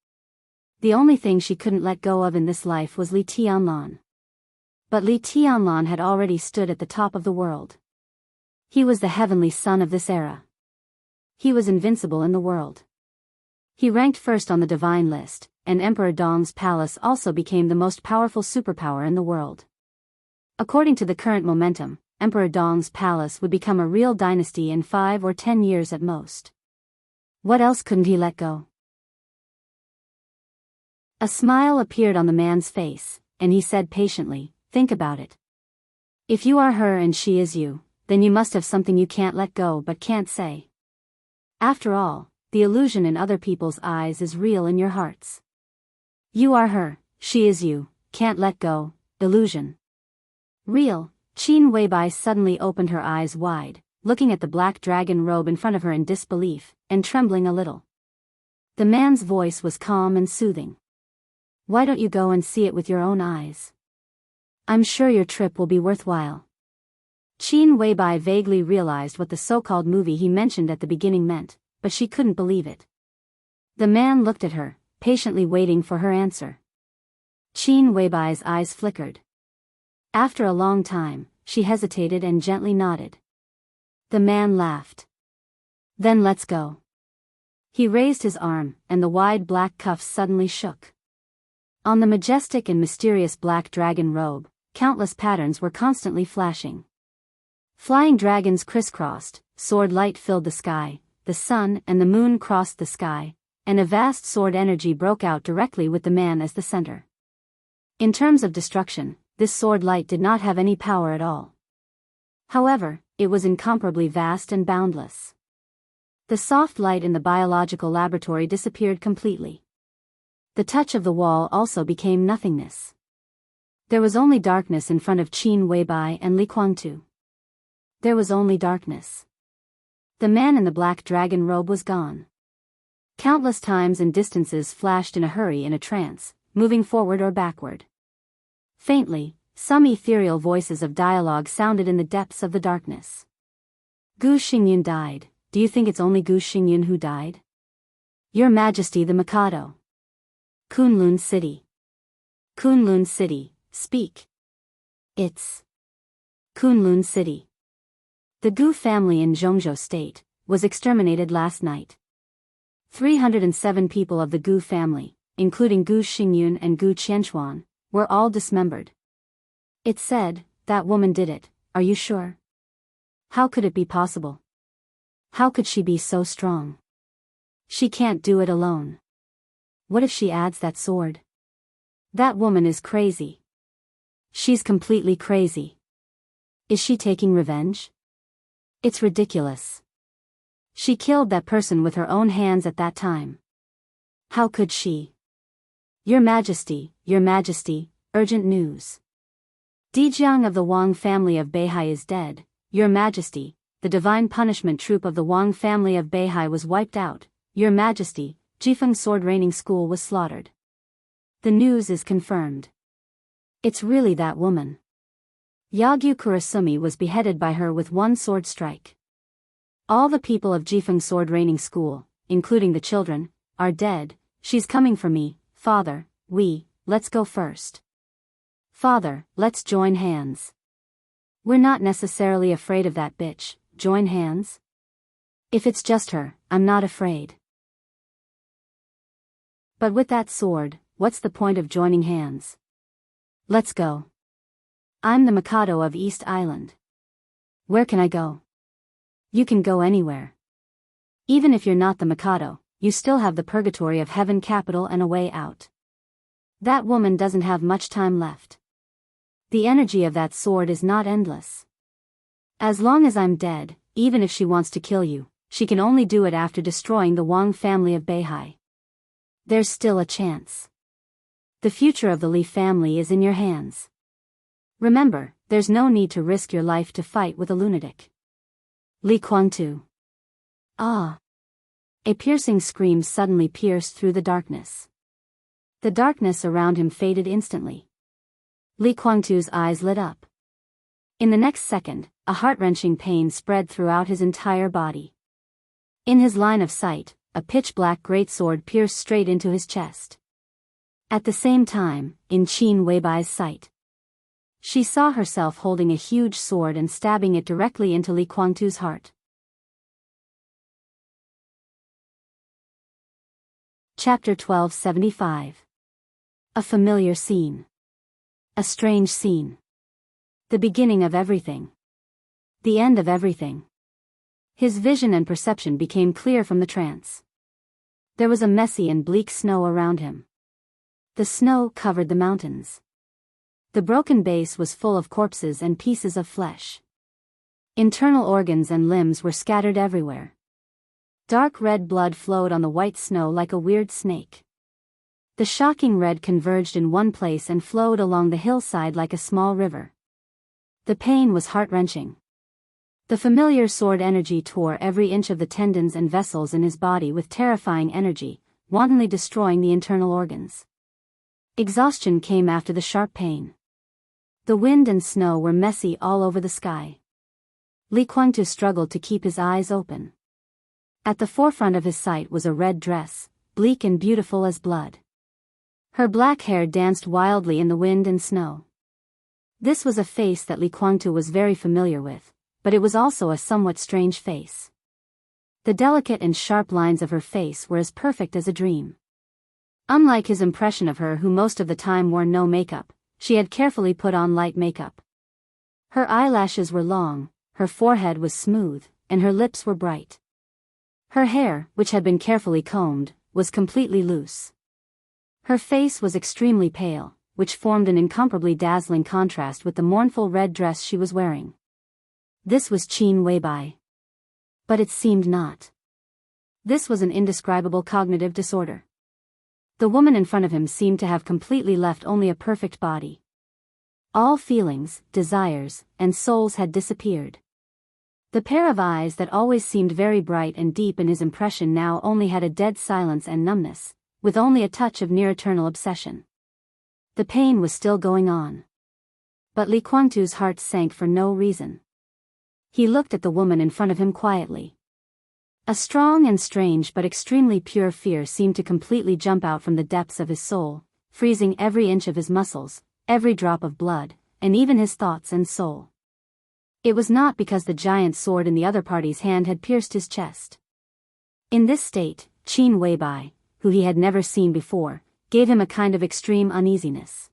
[SPEAKER 1] The only thing she couldn't let go of in this life was Li Tianlan. But Li Tianlan had already stood at the top of the world. He was the heavenly son of this era. He was invincible in the world. He ranked first on the divine list, and Emperor Dong's palace also became the most powerful superpower in the world. According to the current momentum, Emperor Dong's palace would become a real dynasty in 5 or 10 years at most. What else couldn't he let go? A smile appeared on the man's face, and he said patiently, think about it. If you are her and she is you, then you must have something you can't let go but can't say. After all, the illusion in other people's eyes is real in your hearts. You are her, she is you, can't let go, illusion. Real. Qin Weibai suddenly opened her eyes wide, looking at the black dragon robe in front of her in disbelief, and trembling a little. The man's voice was calm and soothing. Why don't you go and see it with your own eyes? I'm sure your trip will be worthwhile. Qin Weibai vaguely realized what the so-called movie he mentioned at the beginning meant, but she couldn't believe it. The man looked at her, patiently waiting for her answer. Qin Weibai's eyes flickered. After a long time, she hesitated and gently nodded. The man laughed. Then let's go. He raised his arm, and the wide black cuffs suddenly shook. On the majestic and mysterious black dragon robe, countless patterns were constantly flashing. Flying dragons crisscrossed, sword light filled the sky, the sun and the moon crossed the sky, and a vast sword energy broke out directly with the man as the center. In terms of destruction, this sword light did not have any power at all. However, it was incomparably vast and boundless. The soft light in the biological laboratory disappeared completely. The touch of the wall also became nothingness. There was only darkness in front of Qin Weibai and Li Kuangtu. There was only darkness. The man in the black dragon robe was gone. Countless times and distances flashed in a hurry in a trance, moving forward or backward. Faintly, some ethereal voices of dialogue sounded in the depths of the darkness. Gu Xingyun died. Do you think it's only Gu Xingyun who died? Your Majesty the Mikado. Kunlun City. Kunlun City, speak. It's Kunlun City. The Gu family in Zhongzhou State was exterminated last night. 307 people of the Gu family, including Gu Xingyun and Gu Qianxuan, were all dismembered. It said, that woman did it, are you sure? How could it be possible? How could she be so strong? She can't do it alone. What if she adds that sword? That woman is crazy. She's completely crazy. Is she taking revenge? It's ridiculous. She killed that person with her own hands at that time. How could she? Your Majesty, urgent news. Dijiang of the Wang family of Beihai is dead. Your Majesty, the divine punishment troop of the Wang family of Beihai was wiped out. Your Majesty, Jifeng sword reigning school was slaughtered. The news is confirmed. It's really that woman. Yagyu Kurasumi was beheaded by her with one sword strike. All the people of Jifeng sword reigning school, including the children, are dead. She's coming for me, father. Let's go first. Father, let's join hands. We're not necessarily afraid of that bitch. Join hands? If it's just her, I'm not afraid. But with that sword, what's the point of joining hands? Let's go. I'm the Mikado of East Island. Where can I go? You can go anywhere. Even if you're not the Mikado, you still have the purgatory of heaven capital and a way out. That woman doesn't have much time left. The energy of that sword is not endless. As long as I'm dead, even if she wants to kill you, she can only do it after destroying the Wang family of Beihai. There's still a chance. The future of the Li family is in your hands. Remember, there's no need to risk your life to fight with a lunatic. Li Kuangtu. Ah! A piercing scream suddenly pierced through the darkness. The darkness around him faded instantly. Li Kuangtu's eyes lit up. In the next second, a heart-wrenching pain spread throughout his entire body. In his line of sight, a pitch-black greatsword pierced straight into his chest. At the same time, in Qin Weibai's sight, she saw herself holding a huge sword and stabbing it directly into Li Guangtu's heart. Chapter 1275. A familiar scene. A strange scene. The beginning of everything. The end of everything. His vision and perception became clear from the trance. There was a messy and bleak snow around him. The snow covered the mountains. The broken base was full of corpses and pieces of flesh. Internal organs and limbs were scattered everywhere. Dark red blood flowed on the white snow like a weird snake. The shocking red converged in one place and flowed along the hillside like a small river. The pain was heart-wrenching. The familiar sword energy tore every inch of the tendons and vessels in his body with terrifying energy, wantonly destroying the internal organs. Exhaustion came after the sharp pain. The wind and snow were messy all over the sky. Li Guangtu struggled to keep his eyes open. At the forefront of his sight was a red dress, bleak and beautiful as blood. Her black hair danced wildly in the wind and snow. This was a face that Li Guangtu was very familiar with, but it was also a somewhat strange face. The delicate and sharp lines of her face were as perfect as a dream. Unlike his impression of her, who most of the time wore no makeup, she had carefully put on light makeup. Her eyelashes were long, her forehead was smooth, and her lips were bright. Her hair, which had been carefully combed, was completely loose. Her face was extremely pale, which formed an incomparably dazzling contrast with the mournful red dress she was wearing. This was Qin Weibai. But it seemed not. This was an indescribable cognitive disorder. The woman in front of him seemed to have completely left only a perfect body. All feelings, desires, and souls had disappeared. The pair of eyes that always seemed very bright and deep in his impression now only had a dead silence and numbness, with only a touch of near-eternal obsession. The pain was still going on. But Li Guangtu's heart sank for no reason. He looked at the woman in front of him quietly. A strong and strange but extremely pure fear seemed to completely jump out from the depths of his soul, freezing every inch of his muscles, every drop of blood, and even his thoughts and soul. It was not because the giant sword in the other party's hand had pierced his chest. In this state, Qin Weibai, who he had never seen before, gave him a kind of extreme uneasiness.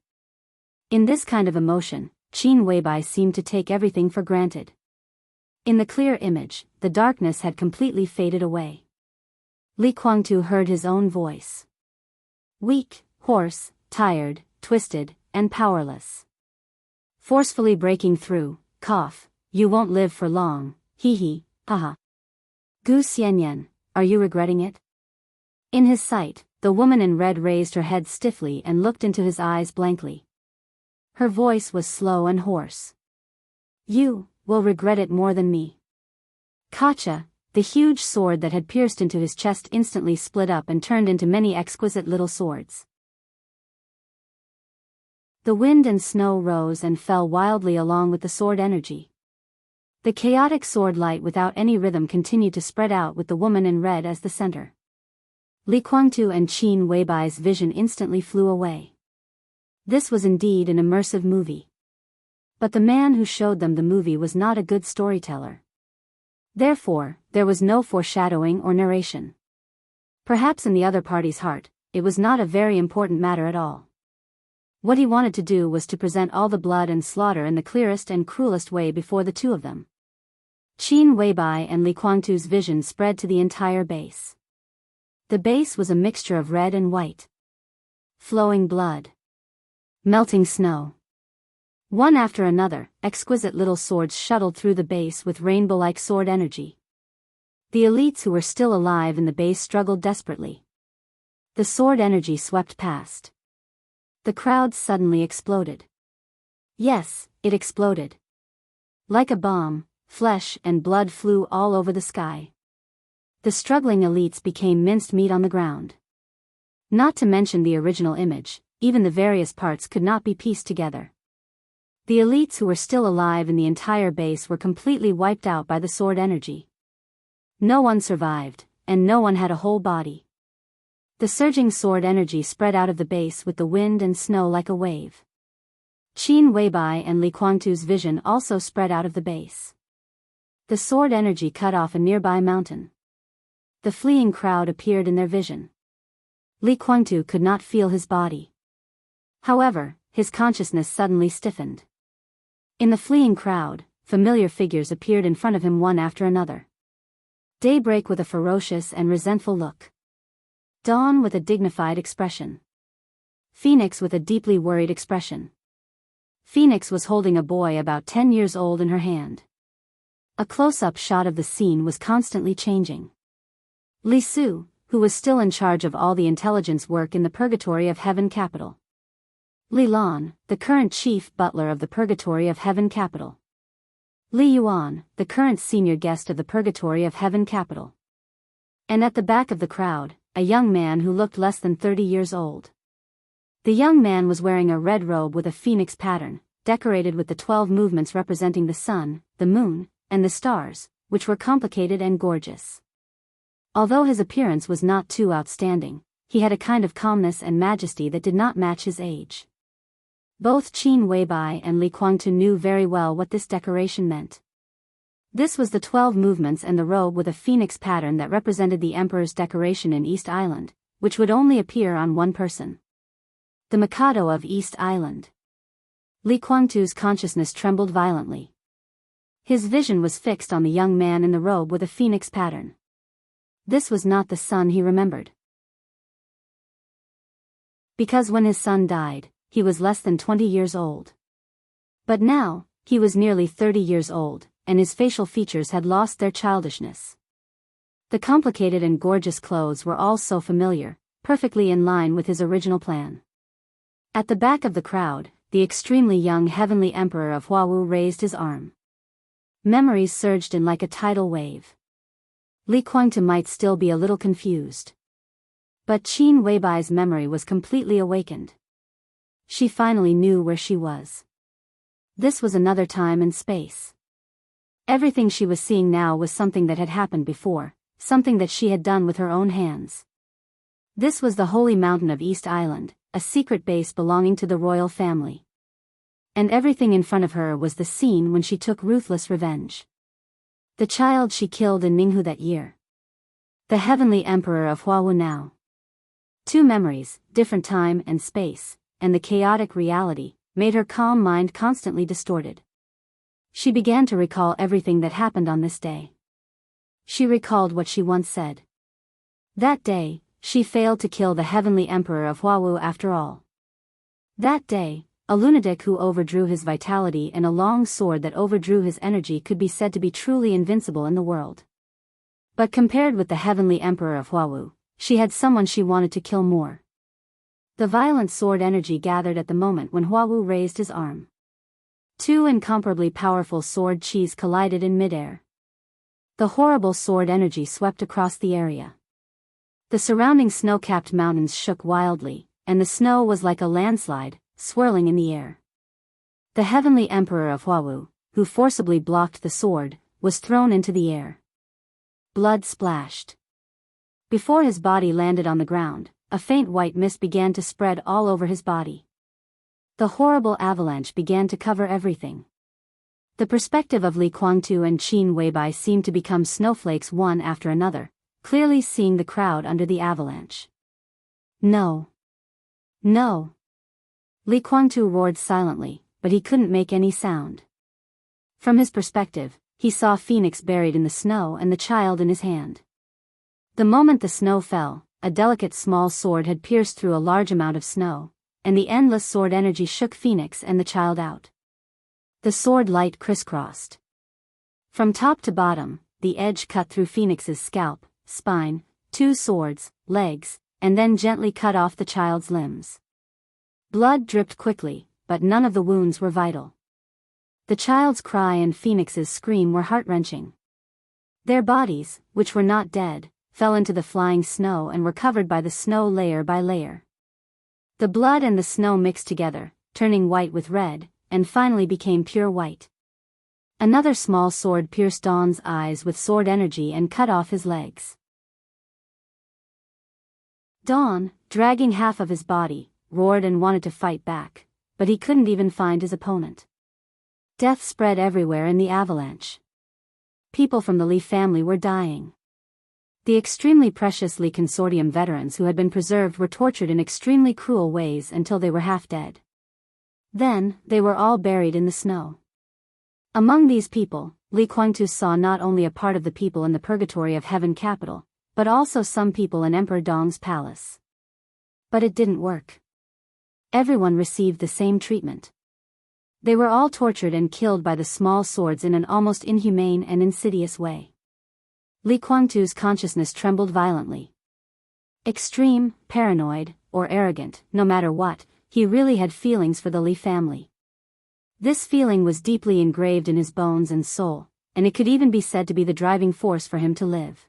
[SPEAKER 1] In this kind of emotion, Qin Weibai seemed to take everything for granted. In the clear image, the darkness had completely faded away. Li Guangtu heard his own voice. Weak, hoarse, tired, twisted, and powerless. Forcefully breaking through, cough, "You won't live for long, hee, haha. Gu Xianyan, are you regretting it?" In his sight, the woman in red raised her head stiffly and looked into his eyes blankly. Her voice was slow and hoarse. "You will regret it more than me." Kacha, the huge sword that had pierced into his chest, instantly split up and turned into many exquisite little swords. The wind and snow rose and fell wildly along with the sword energy. The chaotic sword light without any rhythm continued to spread out with the woman in red as the center. Li Guangtu and Qin Weibai's vision instantly flew away. This was indeed an immersive movie. But the man who showed them the movie was not a good storyteller. Therefore, there was no foreshadowing or narration. Perhaps in the other party's heart, it was not a very important matter at all. What he wanted to do was to present all the blood and slaughter in the clearest and cruelest way before the two of them. Qin Weibai and Li Guangtu's vision spread to the entire base. The base was a mixture of red and white. Flowing blood. Melting snow. One after another, exquisite little swords shuttled through the base with rainbow-like sword energy. The elites who were still alive in the base struggled desperately. The sword energy swept past. The crowd suddenly exploded. Yes, it exploded. Like a bomb, flesh and blood flew all over the sky. The struggling elites became minced meat on the ground. Not to mention the original image, even the various parts could not be pieced together. The elites who were still alive in the entire base were completely wiped out by the sword energy. No one survived, and no one had a whole body. The surging sword energy spread out of the base with the wind and snow like a wave. Qin Weibai and Li Guangtu's vision also spread out of the base. The sword energy cut off a nearby mountain. The fleeing crowd appeared in their vision. Li Guangtu could not feel his body. However, his consciousness suddenly stiffened. In the fleeing crowd, familiar figures appeared in front of him one after another. Daybreak with a ferocious and resentful look. Dawn with a dignified expression. Phoenix with a deeply worried expression. Phoenix was holding a boy about 10 years old in her hand. A close-up shot of the scene was constantly changing. Li Su, who was still in charge of all the intelligence work in the Purgatory of Heaven capital. Li Lan, the current chief butler of the Purgatory of Heaven capital. Li Yuan, the current senior guest of the Purgatory of Heaven capital. And at the back of the crowd, a young man who looked less than 30 years old. The young man was wearing a red robe with a phoenix pattern, decorated with the 12 movements representing the sun, the moon, and the stars, which were complicated and gorgeous. Although his appearance was not too outstanding, he had a kind of calmness and majesty that did not match his age. Both Qin Weibai and Li Guangtu knew very well what this decoration meant. This was the 12 movements and the robe with a phoenix pattern that represented the emperor's decoration in East Island, which would only appear on one person. The Mikado of East Island. Li Guangtu's consciousness trembled violently. His vision was fixed on the young man in the robe with a phoenix pattern. This was not the son he remembered. Because when his son died, he was less than 20 years old. But now, he was nearly 30 years old, and his facial features had lost their childishness. The complicated and gorgeous clothes were all so familiar, perfectly in line with his original plan. At the back of the crowd, the extremely young heavenly emperor of Huawu raised his arm. Memories surged in like a tidal wave. Li Guangtu might still be a little confused. But Qin Weibai's memory was completely awakened. She finally knew where she was. This was another time and space. Everything she was seeing now was something that had happened before, something that she had done with her own hands. This was the holy mountain of East Island, a secret base belonging to the royal family. And everything in front of her was the scene when she took ruthless revenge. The child she killed in Ninghu that year. The heavenly emperor of Huawu now. Two memories, different time and space, and the chaotic reality, made her calm mind constantly distorted. She began to recall everything that happened on this day. She recalled what she once said. That day, she failed to kill the heavenly emperor of Huawu after all. That day, a lunatic who overdrew his vitality and a long sword that overdrew his energy could be said to be truly invincible in the world. But compared with the heavenly emperor of Huawu, she had someone she wanted to kill more. The violent sword energy gathered at the moment when Huawu raised his arm. Two incomparably powerful sword chis collided in midair. The horrible sword energy swept across the area. The surrounding snow-capped mountains shook wildly, and the snow was like a landslide, swirling in the air. The heavenly emperor of Huawu, who forcibly blocked the sword, was thrown into the air. Blood splashed. Before his body landed on the ground, a faint white mist began to spread all over his body. The horrible avalanche began to cover everything. The perspective of Li Guangtu and Qin Weibai seemed to become snowflakes one after another, clearly seeing the crowd under the avalanche. No. No. Li Guangtu roared silently, but he couldn't make any sound. From his perspective, he saw Phoenix buried in the snow and the child in his hand. The moment the snow fell, a delicate small sword had pierced through a large amount of snow, and the endless sword energy shook Phoenix and the child out. The sword light crisscrossed. From top to bottom, the edge cut through Phoenix's scalp, spine, two swords, legs, and then gently cut off the child's limbs. Blood dripped quickly, but none of the wounds were vital. The child's cry and Phoenix's scream were heart-wrenching. Their bodies, which were not dead, fell into the flying snow and were covered by the snow layer by layer. The blood and the snow mixed together, turning white with red, and finally became pure white. Another small sword pierced Dawn's eyes with sword energy and cut off his legs. Dawn, dragging half of his body, roared and wanted to fight back, but he couldn't even find his opponent. Death spread everywhere in the avalanche. People from the Li family were dying. The extremely precious Li Consortium veterans who had been preserved were tortured in extremely cruel ways until they were half dead. Then, they were all buried in the snow. Among these people, Li Kuangtu saw not only a part of the people in the purgatory of Heaven capital, but also some people in Emperor Dong's palace. But it didn't work. Everyone received the same treatment. They were all tortured and killed by the small swords in an almost inhumane and insidious way. Li Kuangtu's consciousness trembled violently. Extreme, paranoid, or arrogant, no matter what, he really had feelings for the Li family. This feeling was deeply engraved in his bones and soul, and it could even be said to be the driving force for him to live.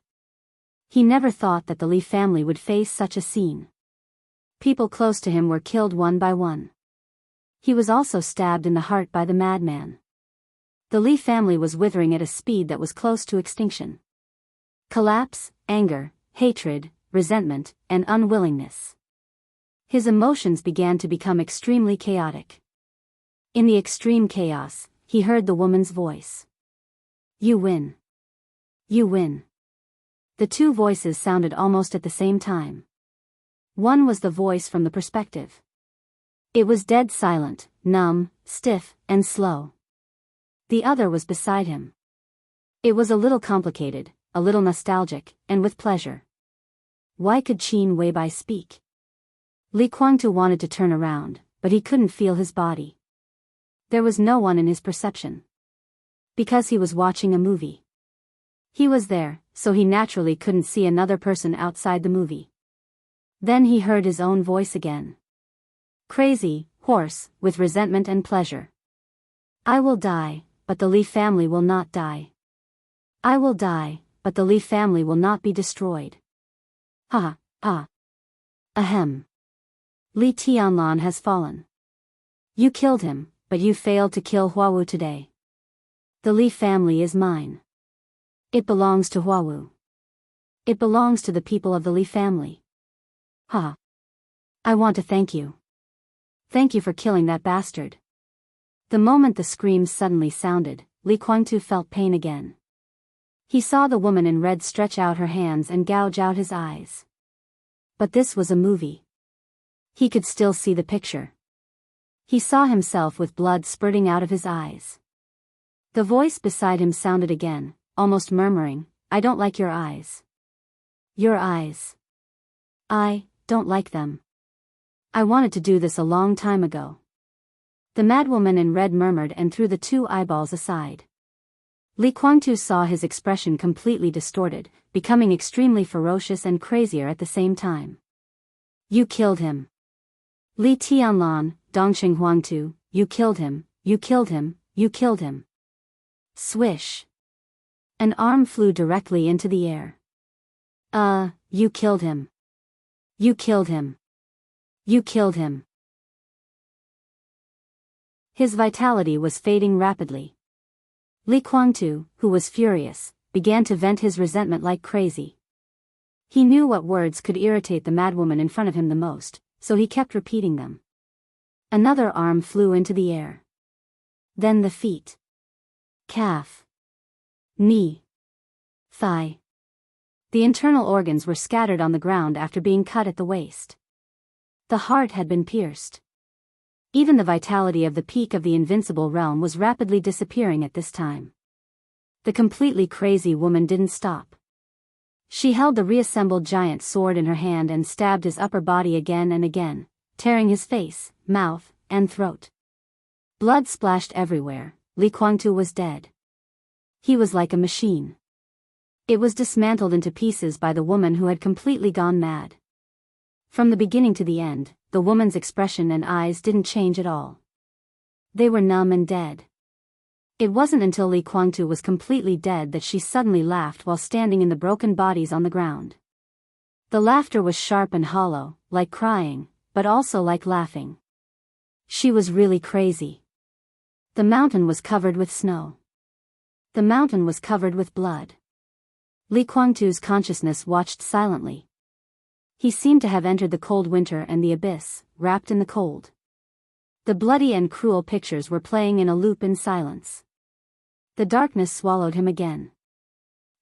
[SPEAKER 1] He never thought that the Li family would face such a scene. People close to him were killed one by one. He was also stabbed in the heart by the madman. The Li family was withering at a speed that was close to extinction. Collapse, anger, hatred, resentment, and unwillingness. His emotions began to become extremely chaotic. In the extreme chaos, he heard the woman's voice. "You win. You win." The two voices sounded almost at the same time. One was the voice from the perspective. It was dead silent, numb, stiff, and slow. The other was beside him. It was a little complicated, a little nostalgic, and with pleasure. Why could Qin Weibai speak? Li Kuangtu wanted to turn around, but he couldn't feel his body. There was no one in his perception. Because he was watching a movie. He was there, so he naturally couldn't see another person outside the movie. Then he heard his own voice again. Crazy, hoarse, with resentment and pleasure. "I will die, but the Li family will not die. I will die, but the Li family will not be destroyed. Ha, ha. Ahem. Li Tianlan has fallen. You killed him, but you failed to kill Huawu today. The Li family is mine. It belongs to Huawu. It belongs to the people of the Li family. Ha. I want to thank you. Thank you for killing that bastard." The moment the screams suddenly sounded, Li Kuangtu felt pain again. He saw the woman in red stretch out her hands and gouge out his eyes. But this was a movie. He could still see the picture. He saw himself with blood spurting out of his eyes. The voice beside him sounded again, almost murmuring, "I don't like your eyes. Your eyes. I don't like them. I wanted to do this a long time ago." The madwoman in red murmured and threw the two eyeballs aside. Li Kuangtu saw his expression completely distorted, becoming extremely ferocious and crazier at the same time. "You killed him. Li Tianlan, Dongqing Huangtu, you killed him, you killed him, you killed him." Swish. An arm flew directly into the air. You killed him. You killed him. You killed him." His vitality was fading rapidly. Li Kuangtu, who was furious, began to vent his resentment like crazy. He knew what words could irritate the madwoman in front of him the most, so he kept repeating them. Another arm flew into the air. Then the feet. Calf. Knee. Thigh. The internal organs were scattered on the ground after being cut at the waist. The heart had been pierced. Even the vitality of the peak of the invincible realm was rapidly disappearing at this time. The completely crazy woman didn't stop. She held the reassembled giant sword in her hand and stabbed his upper body again and again, tearing his face, mouth, and throat. Blood splashed everywhere. Li Kuangtu was dead. He was like a machine. It was dismantled into pieces by the woman who had completely gone mad. From the beginning to the end, the woman's expression and eyes didn't change at all. They were numb and dead. It wasn't until Li Kuangtu was completely dead that she suddenly laughed while standing in the broken bodies on the ground. The laughter was sharp and hollow, like crying, but also like laughing. She was really crazy. The mountain was covered with snow. The mountain was covered with blood. Li Guangtu's consciousness watched silently. He seemed to have entered the cold winter and the abyss, wrapped in the cold. The bloody and cruel pictures were playing in a loop in silence. The darkness swallowed him again.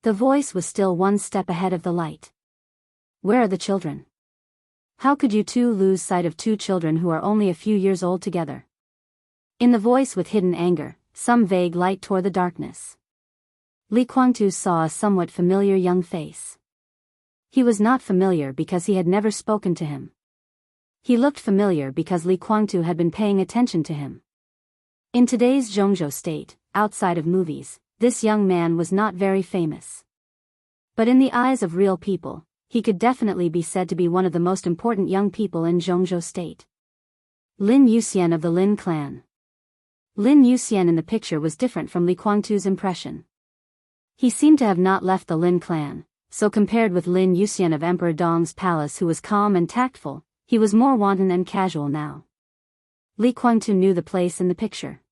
[SPEAKER 1] The voice was still one step ahead of the light. Where are the children? How could you two lose sight of two children who are only a few years old together? In the voice with hidden anger, some vague light tore the darkness. Li Guangtu saw a somewhat familiar young face. He was not familiar because he had never spoken to him. He looked familiar because Li Guangtu had been paying attention to him. In today's Jianghu state, outside of movies, this young man was not very famous. But in the eyes of real people, he could definitely be said to be one of the most important young people in Jianghu state. Lin Yuxian of the Lin clan. Lin Yuxian in the picture was different from Li Guangtu's impression. He seemed to have not left the Lin clan, so compared with Lin Yuxian of Emperor Dong's palace who was calm and tactful, he was more wanton and casual now. Li Guangtu knew the place in the picture.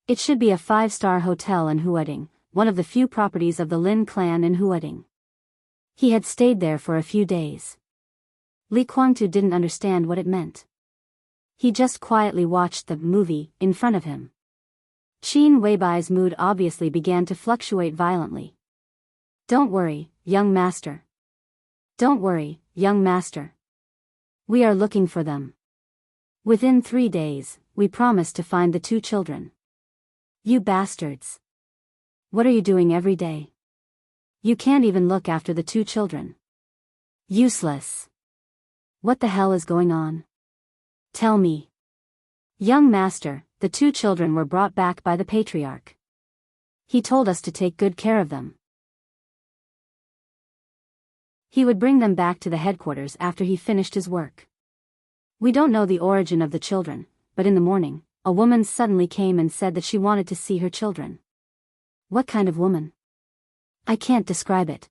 [SPEAKER 1] It should be a 5-star hotel in Huading, one of the few properties of the Lin clan in Huading. He had stayed there for a few days. Li Guangtu didn't understand what it meant. He just quietly watched the movie in front of him. Qin Weibai's mood obviously began to fluctuate violently. Don't worry, young master. Don't worry, young master. We are looking for them. Within 3 days, we promise to find the 2 children. You bastards. What are you doing every day? You can't even look after the 2 children. Useless. What the hell is going on? Tell me. Young master, the 2 children were brought back by the patriarch. He told us to take good care of them. He would bring them back to the headquarters after he finished his work. We don't know the origin of the children, but in the morning, a woman suddenly came and said that she wanted to see her children. What kind of woman? I can't describe it.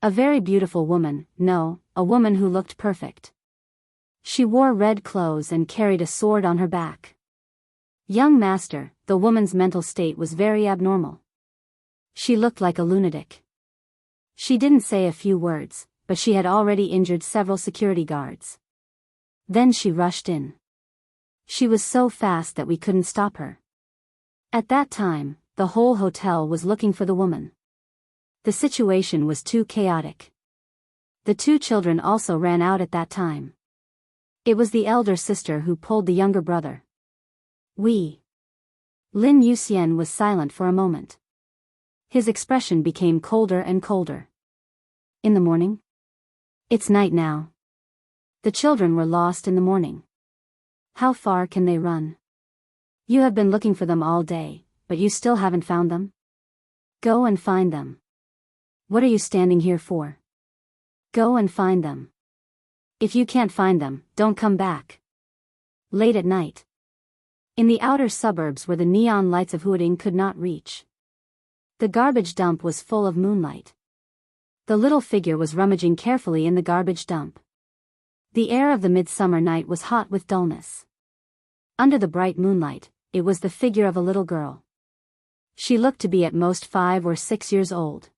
[SPEAKER 1] A very beautiful woman, no, a woman who looked perfect. She wore red clothes and carried a sword on her back. Young master, the woman's mental state was very abnormal. She looked like a lunatic. She didn't say a few words, but she had already injured several security guards. Then she rushed in. She was so fast that we couldn't stop her. At that time, the whole hotel was looking for the woman. The situation was too chaotic. The 2 children also ran out at that time. It was the elder sister who pulled the younger brother. We. Lin Yuxian was silent for a moment. His expression became colder and colder. In the morning? It's night now. The children were lost in the morning. How far can they run? You have been looking for them all day, but you still haven't found them? Go and find them. What are you standing here for? Go and find them. If you can't find them, don't come back. Late at night. In the outer suburbs where the neon lights of Huading could not reach. The garbage dump was full of moonlight. The little figure was rummaging carefully in the garbage dump. The air of the midsummer night was hot with dullness. Under the bright moonlight, it was the figure of a little girl. She looked to be at most 5 or 6 years old.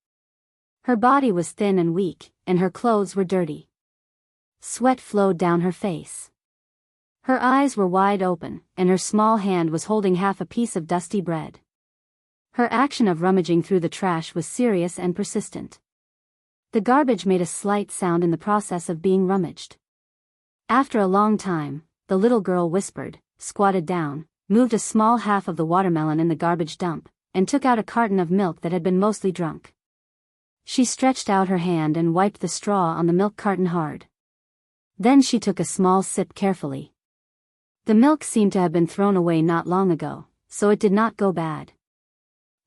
[SPEAKER 1] Her body was thin and weak, and her clothes were dirty. Sweat flowed down her face. Her eyes were wide open, and her small hand was holding half a piece of dusty bread. Her action of rummaging through the trash was serious and persistent. The garbage made a slight sound in the process of being rummaged. After a long time, the little girl whispered, squatted down, moved a small half of the watermelon in the garbage dump, and took out a carton of milk that had been mostly drunk. She stretched out her hand and wiped the straw on the milk carton hard. Then she took a small sip carefully. The milk seemed to have been thrown away not long ago, so it did not go bad.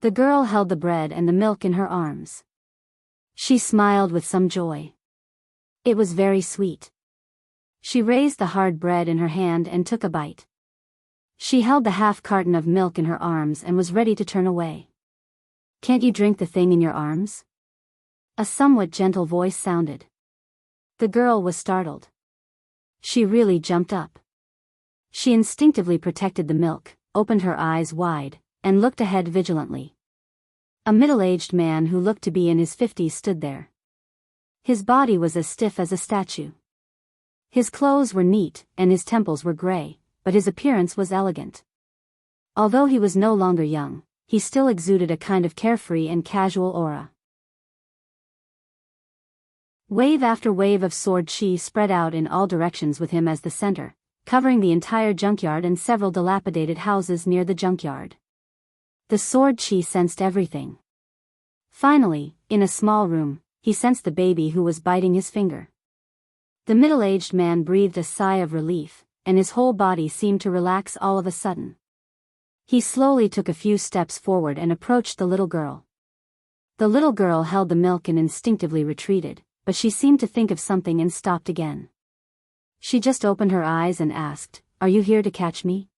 [SPEAKER 1] The girl held the bread and the milk in her arms. She smiled with some joy. It was very sweet. She raised the hard bread in her hand and took a bite. She held the half carton of milk in her arms and was ready to turn away. Can't you drink the thing in your arms? A somewhat gentle voice sounded. The girl was startled. She really jumped up. She instinctively protected the milk, opened her eyes wide, and looked ahead vigilantly. A middle-aged man who looked to be in his 50s stood there. His body was as stiff as a statue. His clothes were neat, and his temples were gray, but his appearance was elegant. Although he was no longer young, he still exuded a kind of carefree and casual aura. Wave after wave of sword chi spread out in all directions with him as the center, covering the entire junkyard and several dilapidated houses near the junkyard. The sword chi sensed everything. Finally, in a small room, he sensed the baby who was biting his finger. The middle-aged man breathed a sigh of relief, and his whole body seemed to relax all of a sudden. He slowly took a few steps forward and approached the little girl. The little girl held the milk and instinctively retreated, but she seemed to think of something and stopped again. She just opened her eyes and asked, "Are you here to catch me?"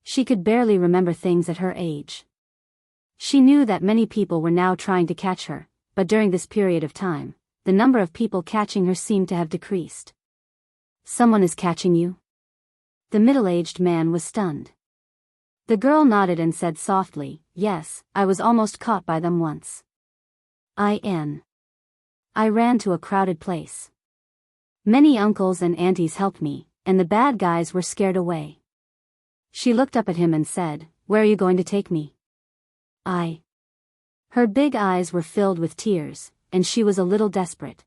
[SPEAKER 1] She could barely remember things at her age. She knew that many people were now trying to catch her, but during this period of time, the number of people catching her seemed to have decreased. "Someone is catching you?" The middle-aged man was stunned. The girl nodded and said softly, "Yes, I was almost caught by them once. I ran to a crowded place. Many uncles and aunties helped me, and the bad guys were scared away." She looked up at him and said, "Where are you going to take me?" Her big eyes were filled with tears, and she was a little desperate.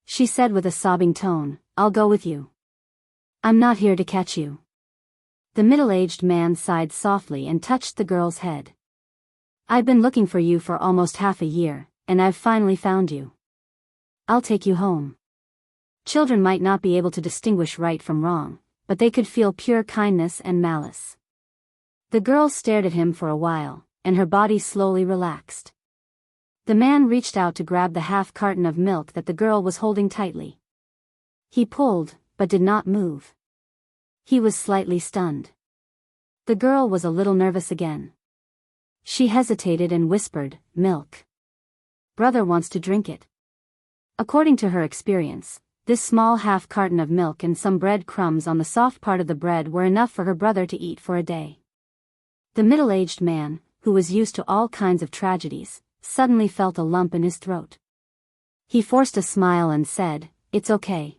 [SPEAKER 1] She said with a sobbing tone, "I'll go with you. I'm not here to catch you." The middle-aged man sighed softly and touched the girl's head. "I've been looking for you for almost half a year, and I've finally found you. I'll take you home." Children might not be able to distinguish right from wrong, but they could feel pure kindness and malice. The girl stared at him for a while, and her body slowly relaxed. The man reached out to grab the half carton of milk that the girl was holding tightly. He pulled, but did not move. He was slightly stunned. The girl was a little nervous again. She hesitated and whispered, "Milk. Brother wants to drink it." According to her experience, this small half carton of milk and some bread crumbs on the soft part of the bread were enough for her brother to eat for a day. The middle-aged man, who was used to all kinds of tragedies, suddenly felt a lump in his throat. He forced a smile and said, "It's okay.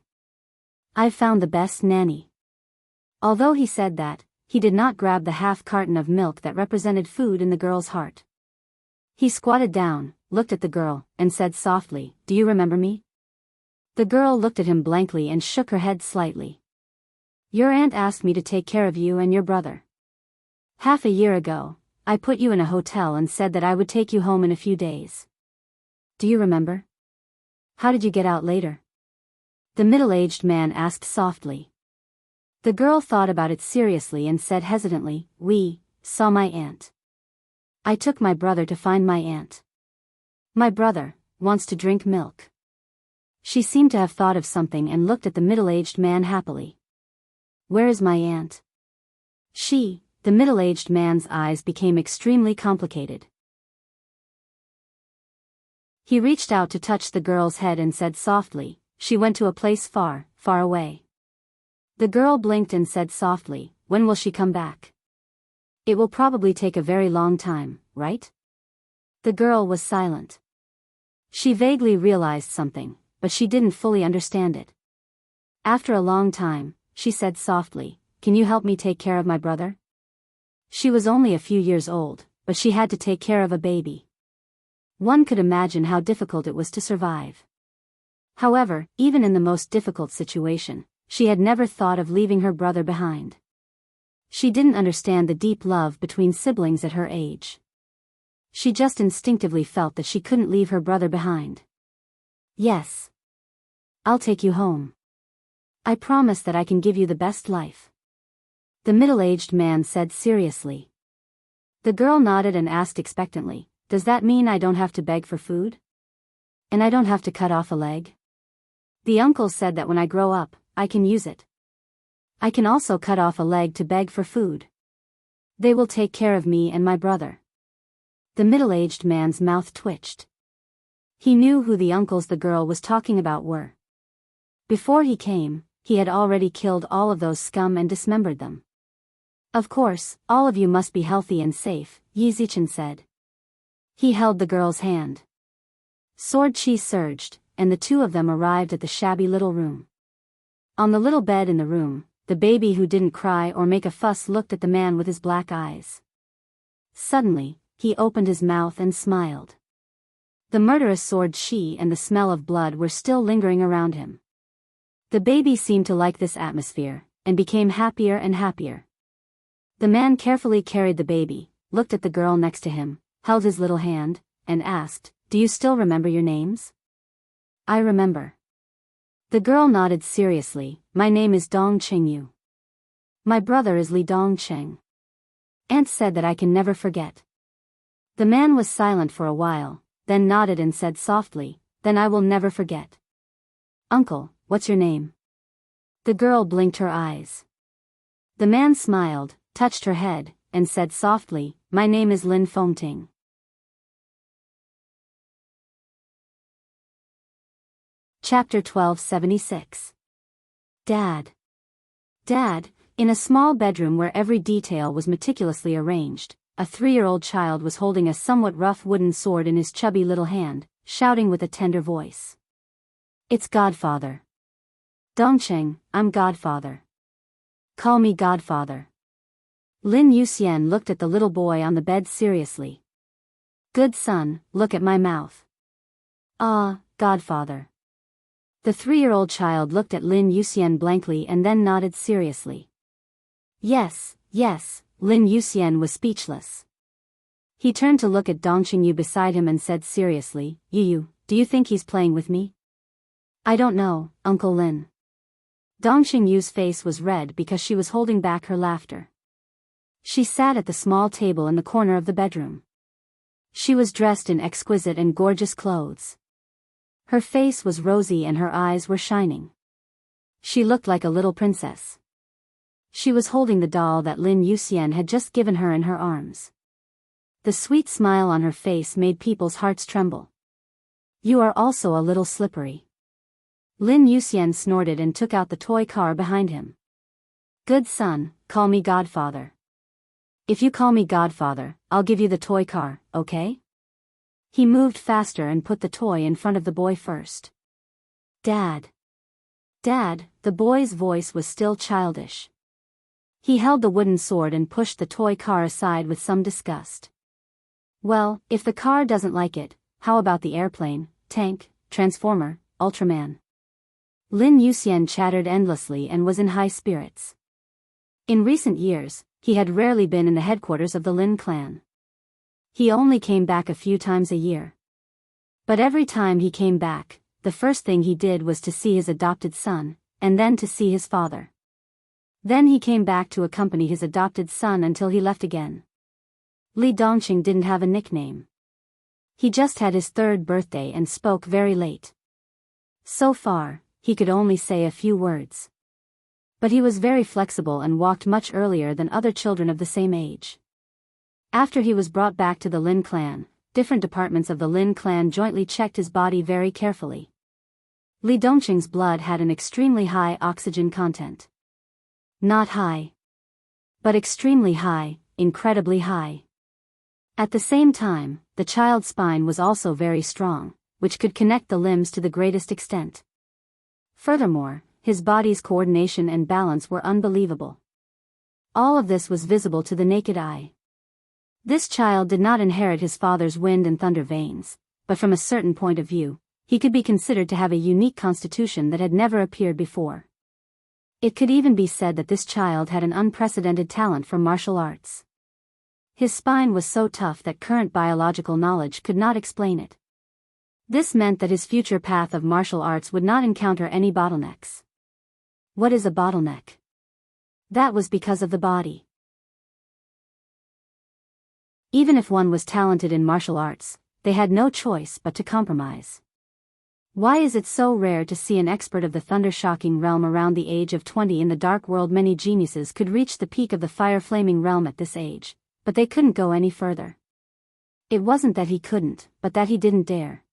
[SPEAKER 1] I've found the best nanny." Although he said that, he did not grab the half carton of milk that represented food in the girl's heart. He squatted down, looked at the girl, and said softly, "Do you remember me?" The girl looked at him blankly and shook her head slightly. "Your aunt asked me to take care of you and your brother. Half a year ago, I put you in a hotel and said that I would take you home in a few days. Do you remember? How did you get out later?" The middle-aged man asked softly. The girl thought about it seriously and said hesitantly, "We saw my aunt. I took my brother to find my aunt. My brother wants to drink milk." She seemed to have thought of something and looked at the middle-aged man happily. "Where is my aunt?" The middle-aged man's eyes became extremely complicated. He reached out to touch the girl's head and said softly, "She went to a place far, far away." The girl blinked and said softly, "When will she come back?" "It will probably take a very long time, right?" The girl was silent. She vaguely realized something, but she didn't fully understand it. After a long time, she said softly, "Can you help me take care of my brother?" She was only a few years old, but she had to take care of a baby. One could imagine how difficult it was to survive. However, even in the most difficult situation, she had never thought of leaving her brother behind. She didn't understand the deep love between siblings at her age. She just instinctively felt that she couldn't leave her brother behind. "Yes. I'll take you home. I promise that I can give you the best life," the middle-aged man said seriously. The girl nodded and asked expectantly, "Does that mean I don't have to beg for food? And I don't have to cut off a leg?" "The uncle said that when I grow up, I can use it. I can also cut off a leg to beg for food. They will take care of me and my brother." The middle-aged man's mouth twitched. He knew who the uncles the girl was talking about were. Before he came, he had already killed all of those scum and dismembered them. "Of course, all of you must be healthy and safe," Yi Zichen said. He held the girl's hand. Sword chi surged, and the two of them arrived at the shabby little room. On the little bed in the room, the baby who didn't cry or make a fuss looked at the man with his black eyes. Suddenly, he opened his mouth and smiled. The murderous sword chi and the smell of blood were still lingering around him. The baby seemed to like this atmosphere, and became happier and happier. The man carefully carried the baby, looked at the girl next to him, held his little hand, and asked, "Do you still remember your names?" "I remember." The girl nodded seriously. "My name is Dong Qingyu. My brother is Li Dongcheng. Aunt said that I can never forget." The man was silent for a while, then nodded and said softly, "Then I will never forget." "Uncle, what's your name?" The girl blinked her eyes. The man smiled, touched her head, and said softly, "My name is Lin Fengting." Chapter 1276. Dad. Dad, in a small bedroom where every detail was meticulously arranged, a 3-year-old child was holding a somewhat rough wooden sword in his chubby little hand, shouting with a tender voice. "It's Godfather. Dongcheng, I'm Godfather. Call me Godfather." Lin Yuxian looked at the little boy on the bed seriously. "Good son, look at my mouth." "Ah, Godfather." The 3-year-old child looked at Lin Yuxian blankly and then nodded seriously. Yes, yes, Lin Yuxian was speechless. He turned to look at Dongcheng Yu beside him and said seriously, "Yu, do you think he's playing with me?" "I don't know, Uncle Lin." Dongcheng Yu's face was red because she was holding back her laughter. She sat at the small table in the corner of the bedroom. She was dressed in exquisite and gorgeous clothes. Her face was rosy and her eyes were shining. She looked like a little princess. She was holding the doll that Lin Yuxian had just given her in her arms. The sweet smile on her face made people's hearts tremble. "You are also a little slippery." Lin Yuxian snorted and took out the toy car behind him. "Good son, call me Godfather. If you call me Godfather, I'll give you the toy car, okay?" He moved faster and put the toy in front of the boy first. "Dad. Dad," the boy's voice was still childish. He held the wooden sword and pushed the toy car aside with some disgust. "Well, if the car doesn't like it, how about the airplane, tank, transformer, Ultraman?" Lin Yuxian chattered endlessly and was in high spirits. In recent years, he had rarely been in the headquarters of the Lin clan. He only came back a few times a year. But every time he came back, the first thing he did was to see his adopted son, and then to see his father. Then he came back to accompany his adopted son until he left again. Li Dongcheng didn't have a nickname. He just had his 3rd birthday and spoke very late. So far, he could only say a few words. But he was very flexible and walked much earlier than other children of the same age. After he was brought back to the Lin clan, different departments of the Lin clan jointly checked his body very carefully. Li Dongcheng's blood had an extremely high oxygen content. Not high, but extremely high, incredibly high. At the same time, the child's spine was also very strong, which could connect the limbs to the greatest extent. Furthermore, his body's coordination and balance were unbelievable. All of this was visible to the naked eye. This child did not inherit his father's wind and thunder veins, but from a certain point of view, he could be considered to have a unique constitution that had never appeared before. It could even be said that this child had an unprecedented talent for martial arts. His spine was so tough that current biological knowledge could not explain it. This meant that his future path of martial arts would not encounter any bottlenecks. What is a bottleneck? That was because of the body. Even if one was talented in martial arts, they had no choice but to compromise. Why is it so rare to see an expert of the thunder-shocking realm around the age of 20 in the dark world? Many geniuses could reach the peak of the fire-flaming realm at this age, but they couldn't go any further. It wasn't that he couldn't, but that he didn't dare.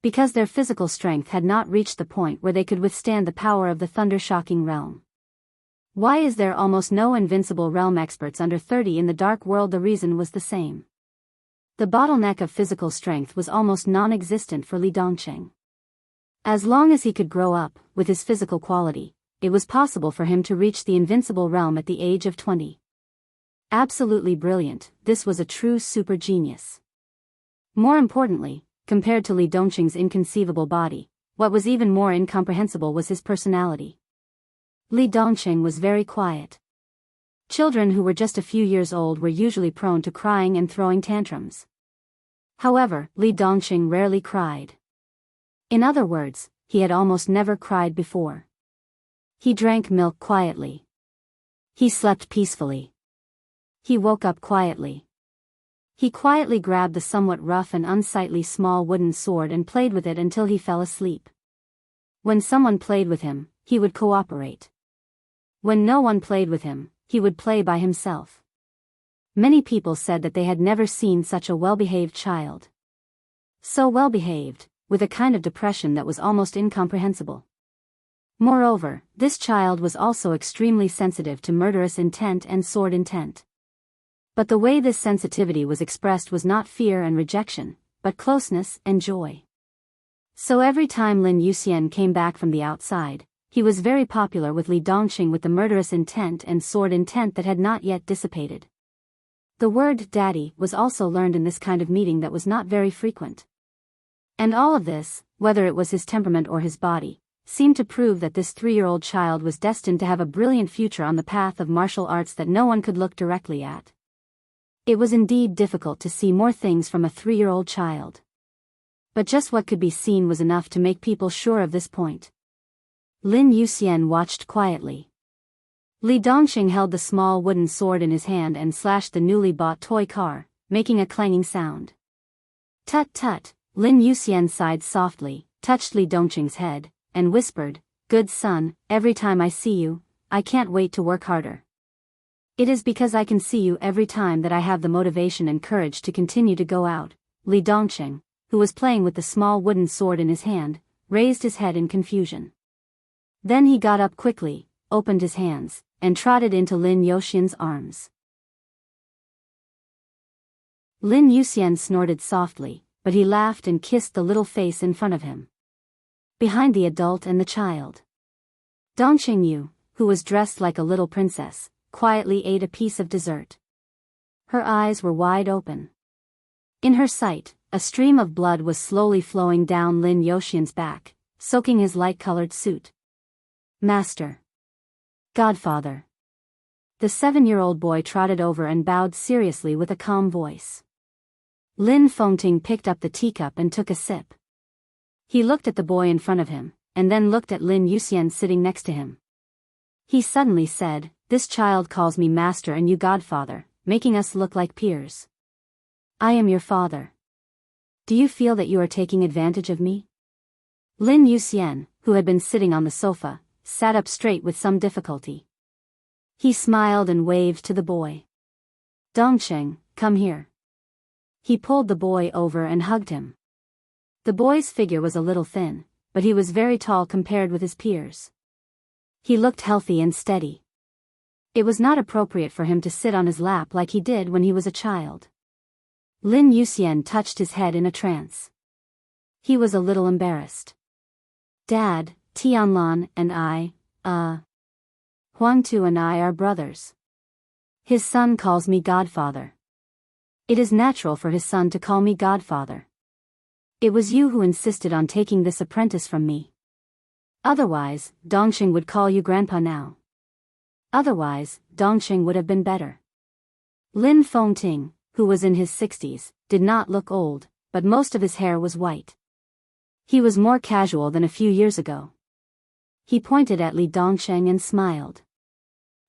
[SPEAKER 1] Because their physical strength had not reached the point where they could withstand the power of the thunder-shocking realm. Why is there almost no invincible realm experts under 30 in the dark world? The reason was the same. The bottleneck of physical strength was almost non-existent for Li Dongqing. As long as he could grow up, with his physical quality, it was possible for him to reach the invincible realm at the age of 20. Absolutely brilliant, this was a true super genius. More importantly, compared to Li Dongqing's inconceivable body, what was even more incomprehensible was his personality. Li Dongqing was very quiet. Children who were just a few years old were usually prone to crying and throwing tantrums. However, Li Dongqing rarely cried. In other words, he had almost never cried before. He drank milk quietly. He slept peacefully. He woke up quietly. He quietly grabbed the somewhat rough and unsightly small wooden sword and played with it until he fell asleep. When someone played with him, he would cooperate. When no one played with him, he would play by himself. Many people said that they had never seen such a well-behaved child. So well-behaved, with a kind of depression that was almost incomprehensible. Moreover, this child was also extremely sensitive to murderous intent and sword intent. But the way this sensitivity was expressed was not fear and rejection, but closeness and joy. So every time Lin Yuxian came back from the outside, he was very popular with Li Dongqing with the murderous intent and sword intent that had not yet dissipated. The word daddy was also learned in this kind of meeting that was not very frequent. And all of this, whether it was his temperament or his body, seemed to prove that this 3-year-old child was destined to have a brilliant future on the path of martial arts that no one could look directly at. It was indeed difficult to see more things from a 3-year-old child. But just what could be seen was enough to make people sure of this point. Lin Yuxian watched quietly. Li Dongqing held the small wooden sword in his hand and slashed the newly bought toy car, making a clanging sound. Tut tut, Lin Yuxian sighed softly, touched Li Dongqing's head, and whispered, "Good son, every time I see you, I can't wait to work harder. It is because I can see you every time that I have the motivation and courage to continue to go out." Li Dongqing, who was playing with the small wooden sword in his hand, raised his head in confusion. Then he got up quickly, opened his hands, and trotted into Lin Yuxian's arms. Lin Yuxian snorted softly, but he laughed and kissed the little face in front of him. Behind the adult and the child, Dongqing Yu, who was dressed like a little princess, quietly ate a piece of dessert. Her eyes were wide open. In her sight, a stream of blood was slowly flowing down Lin Yuxian's back, soaking his light-colored suit. "Master. Godfather." The 7-year-old boy trotted over and bowed seriously with a calm voice. Lin Fengting picked up the teacup and took a sip. He looked at the boy in front of him, and then looked at Lin Yuxian sitting next to him. He suddenly said, "This child calls me master and you godfather, making us look like peers. I am your father. Do you feel that you are taking advantage of me?" Lin Yuxian, who had been sitting on the sofa, sat up straight with some difficulty. He smiled and waved to the boy. "Dongqing, come here." He pulled the boy over and hugged him. The boy's figure was a little thin, but he was very tall compared with his peers. He looked healthy and steady. It was not appropriate for him to sit on his lap like he did when he was a child. Lin Yuxian touched his head in a trance. He was a little embarrassed. "Dad, Tianlan and I, Huangtu and I are brothers. His son calls me godfather. It is natural for his son to call me godfather. It was you who insisted on taking this apprentice from me. Otherwise, Dongqing would call you grandpa now. Otherwise, Dongqing would have been better." Lin Fengting, who was in his 60s, did not look old, but most of his hair was white. He was more casual than a few years ago. He pointed at Li Dongqing and smiled.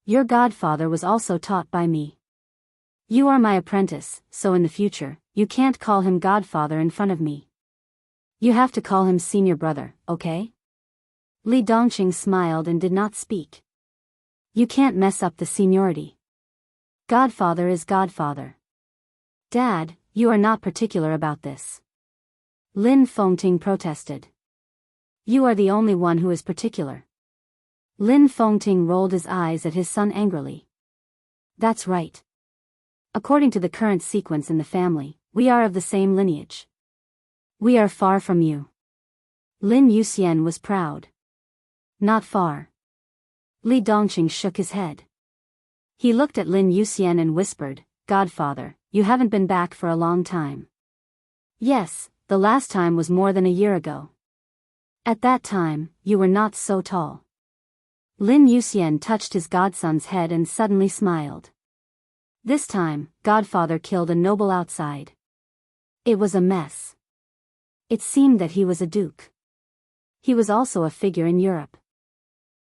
[SPEAKER 1] "Your godfather was also taught by me. You are my apprentice, so in the future, you can't call him godfather in front of me. You have to call him senior brother, okay?" Li Dongqing smiled and did not speak. "You can't mess up the seniority. Godfather is godfather." "Dad, you are not particular about this." Lin Fengting protested. "You are the only one who is particular." Lin Fengting rolled his eyes at his son angrily. "That's right. According to the current sequence in the family, We are of the same lineage. We are far from you. Lin Yuxian was proud. Not far. Li Dongqing shook his head. He looked at Lin Yuxian and whispered, Godfather, you haven't been back for a long time. Yes, the last time was more than a year ago. At that time, you were not so tall. Lin Yuxian touched his godson's head and suddenly smiled. This time, Godfather killed a noble outside. It was a mess. It seemed that he was a duke. He was also a figure in Europe.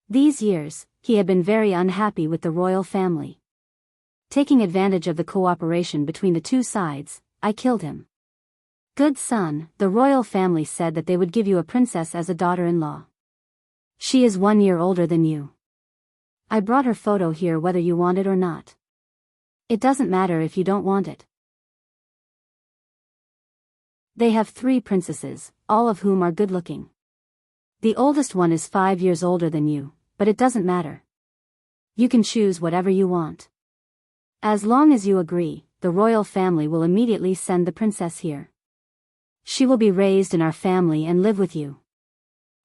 [SPEAKER 1] These years, he had been very unhappy with the royal family. Taking advantage of the cooperation between the two sides, I killed him. Good son, the royal family said that they would give you a princess as a daughter-in-law. She is 1 year older than you. I brought her photo here whether you want it or not. It doesn't matter if you don't want it. They have 3 princesses, all of whom are good-looking. The oldest one is 5 years older than you, but it doesn't matter. You can choose whatever you want. As long as you agree, the royal family will immediately send the princess here. She will be raised in our family and live with you.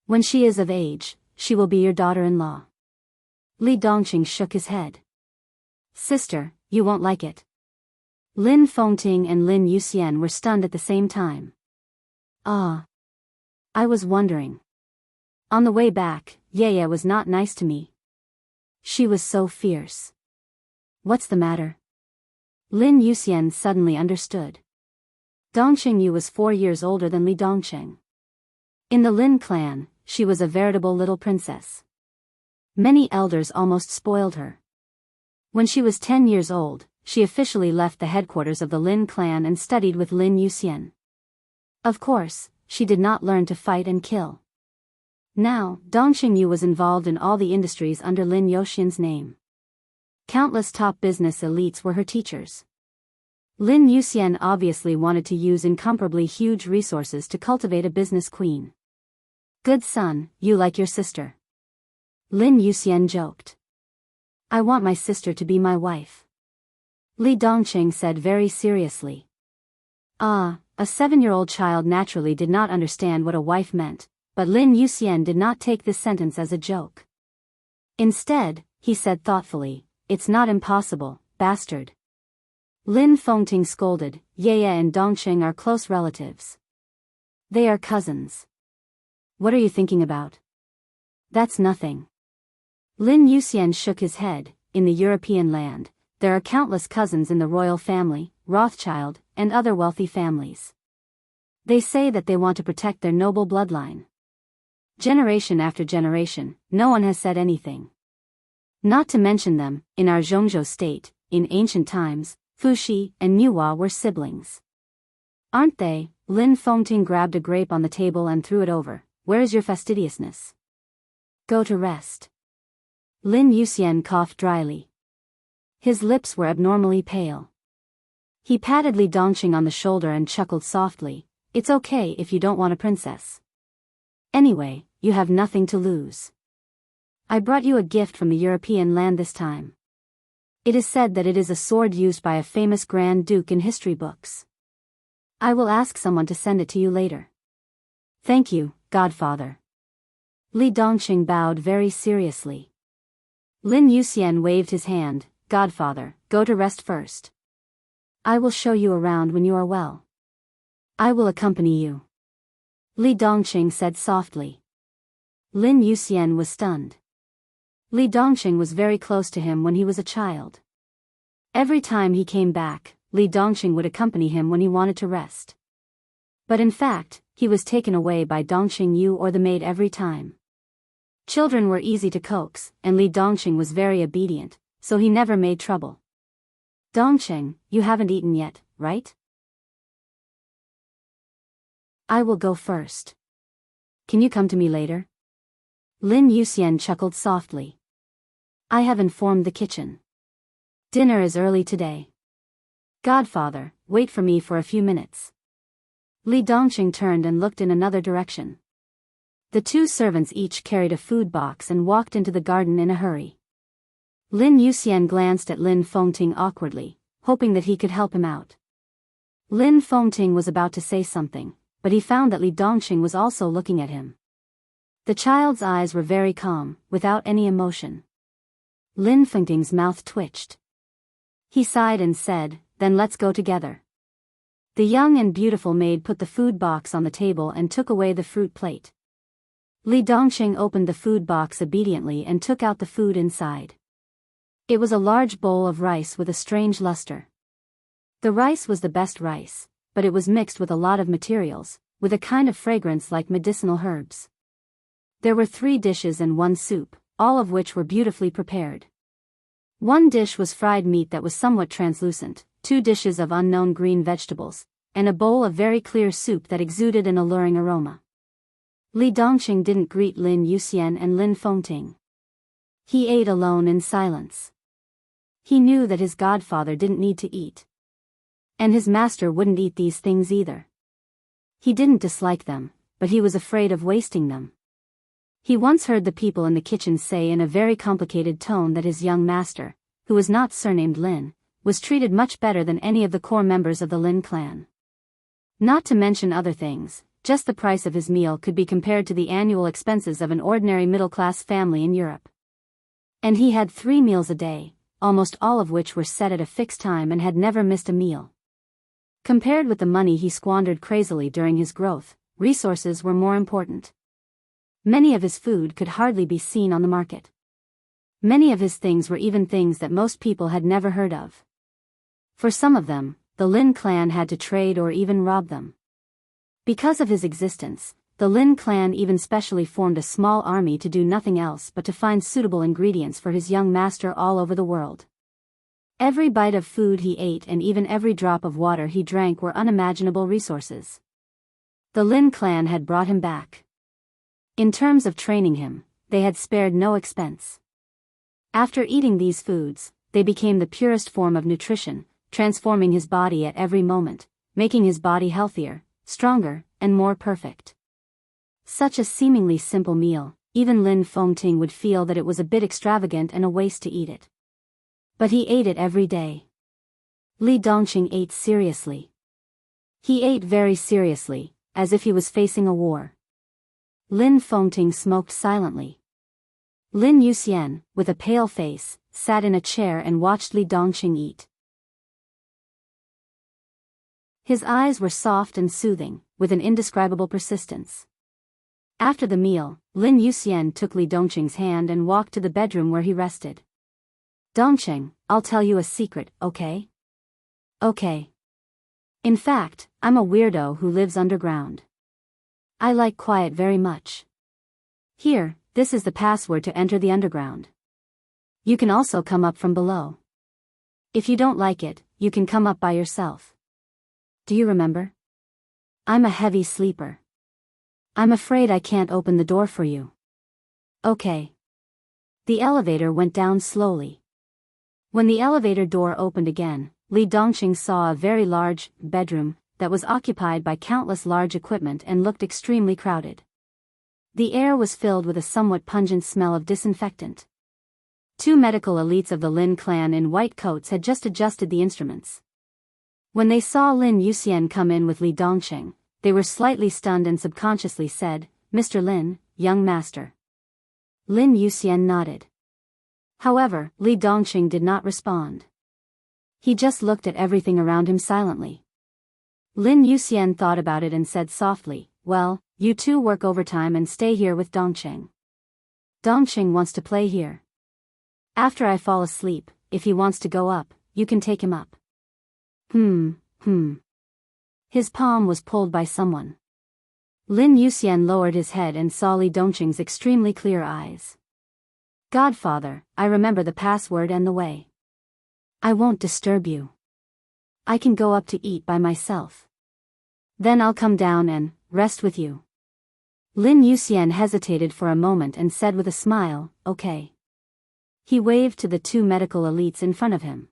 [SPEAKER 1] When she is of age, she will be your daughter-in-law. Li Dongqing shook his head. Sister, you won't like it. Lin Fengting and Lin Yuxian were stunned at the same time. Ah. I was wondering. On the way back, Yaya was not nice to me. She was so fierce. What's the matter? Lin Yuxian suddenly understood. Dongqing Yu was 4 years older than Li Dongqing. In the Lin clan, she was a veritable little princess. Many elders almost spoiled her. When she was 10 years old, she officially left the headquarters of the Lin clan and studied with Lin Yuxian. Of course, she did not learn to fight and kill. Now, Dongqing Yu was involved in all the industries under Lin Yuxian's name. Countless top business elites were her teachers. Lin Yuxian obviously wanted to use incomparably huge resources to cultivate a business queen. Good son, you like your sister. Lin Yuxian joked. I want my sister to be my wife. Li Dongqing said very seriously. A 7-year-old child naturally did not understand what a wife meant, but Lin Yuxian did not take this sentence as a joke. Instead, he said thoughtfully, it's not impossible, bastard. Lin Fengting scolded, Yaya and Dongqing are close relatives. They are cousins. What are you thinking about? That's nothing. Lin Yuxian shook his head. In the European land, there are countless cousins in the royal family, Rothschild, and other wealthy families. They say that they want to protect their noble bloodline. Generation after generation, no one has said anything. Not to mention them, in our Zhongzhou state, in ancient times, Fuxi and Nuwa were siblings. Aren't they? Lin Fengting grabbed a grape on the table and threw it over. Where is your fastidiousness? Go to rest. Lin Yuxian coughed dryly. His lips were abnormally pale. He patted Li Dongqing on the shoulder and chuckled softly. It's okay if you don't want a princess. Anyway, you have nothing to lose. I brought you a gift from the European land this time. It is said that it is a sword used by a famous Grand Duke in history books. I will ask someone to send it to you later. Thank you, Godfather. Li Dongqing bowed very seriously. Lin Yuxian waved his hand. Godfather, go to rest first. I will show you around when you are well. I will accompany you. Li Dongqing said softly. Lin Yuxian was stunned. Li Dongqing was very close to him when he was a child. Every time he came back, Li Dongqing would accompany him when he wanted to rest. But in fact, he was taken away by Dongqing Yu or the maid every time. Children were easy to coax, and Li Dongqing was very obedient, so he never made trouble. Dongqing, you haven't eaten yet, right? I will go first. Can you come to me later? Lin Yuxian chuckled softly. I have informed the kitchen. Dinner is early today. Godfather, wait for me for a few minutes. Li Dongqing turned and looked in another direction. The 2 servants each carried a food box and walked into the garden in a hurry. Lin Yuxian glanced at Lin Fengting awkwardly, hoping that he could help him out. Lin Fengting was about to say something, but he found that Li Dongqing was also looking at him. The child's eyes were very calm, without any emotion. Lin Fengting's mouth twitched. He sighed and said, "Then let's go together." The young and beautiful maid put the food box on the table and took away the fruit plate. Li Dongqing opened the food box obediently and took out the food inside. It was a large bowl of rice with a strange luster. The rice was the best rice, but it was mixed with a lot of materials, with a kind of fragrance like medicinal herbs. There were 3 dishes and 1 soup, all of which were beautifully prepared. 1 dish was fried meat that was somewhat translucent, 2 dishes of unknown green vegetables, and a bowl of very clear soup that exuded an alluring aroma. Li Dongqing didn't greet Lin Yuxian and Lin Fengting. He ate alone in silence. He knew that his godfather didn't need to eat. And his master wouldn't eat these things either. He didn't dislike them, but he was afraid of wasting them. He once heard the people in the kitchen say in a very complicated tone that his young master, who was not surnamed Lin, was treated much better than any of the core members of the Lin clan. Not to mention other things, just the price of his meal could be compared to the annual expenses of an ordinary middle-class family in Europe. And he had 3 meals a day, almost all of which were set at a fixed time and had never missed a meal. Compared with the money he squandered crazily during his growth, resources were more important. Many of his food could hardly be seen on the market. Many of his things were even things that most people had never heard of. For some of them, the Lin clan had to trade or even rob them. Because of his existence, the Lin clan even specially formed a small army to do nothing else but to find suitable ingredients for his young master all over the world. Every bite of food he ate and even every drop of water he drank were unimaginable resources. The Lin clan had brought him back. In terms of training him, they had spared no expense. After eating these foods, they became the purest form of nutrition, transforming his body at every moment, making his body healthier, stronger, and more perfect. Such a seemingly simple meal, even Lin Fengting would feel that it was a bit extravagant and a waste to eat it. But he ate it every day. Li Dongqing ate seriously. He ate very seriously, as if he was facing a war. Lin Fengting smoked silently. Lin Yuxian, with a pale face, sat in a chair and watched Li Dongqing eat. His eyes were soft and soothing, with an indescribable persistence. After the meal, Lin Yuxian took Li Dongqing's hand and walked to the bedroom where he rested. "Dongqing, I'll tell you a secret, okay?" "Okay. In fact, I'm a weirdo who lives underground. I like quiet very much. Here, this is the password to enter the underground. You can also come up from below. If you don't like it, you can come up by yourself. Do you remember? I'm a heavy sleeper. I'm afraid I can't open the door for you." "Okay." The elevator went down slowly. When the elevator door opened again, Li Dongqing saw a very large bedroom that was occupied by countless large equipment and looked extremely crowded. The air was filled with a somewhat pungent smell of disinfectant. 2 medical elites of the Lin clan in white coats had just adjusted the instruments. When they saw Lin Yuxian come in with Li Dongqing, they were slightly stunned and subconsciously said, "Mr. Lin, young master." Lin Yuxian nodded. However, Li Dongqing did not respond. He just looked at everything around him silently. Lin Yuxian thought about it and said softly, "Well, you 2 work overtime and stay here with Dongqing. Dongqing wants to play here. After I fall asleep, if he wants to go up, you can take him up." His palm was pulled by someone. Lin Yuxian lowered his head and saw Li Dongqing's extremely clear eyes. "Godfather, I remember the password and the way. I won't disturb you. I can go up to eat by myself. Then I'll come down and rest with you." Lin Yuxian hesitated for a moment and said with a smile, "Okay." He waved to the 2 medical elites in front of him.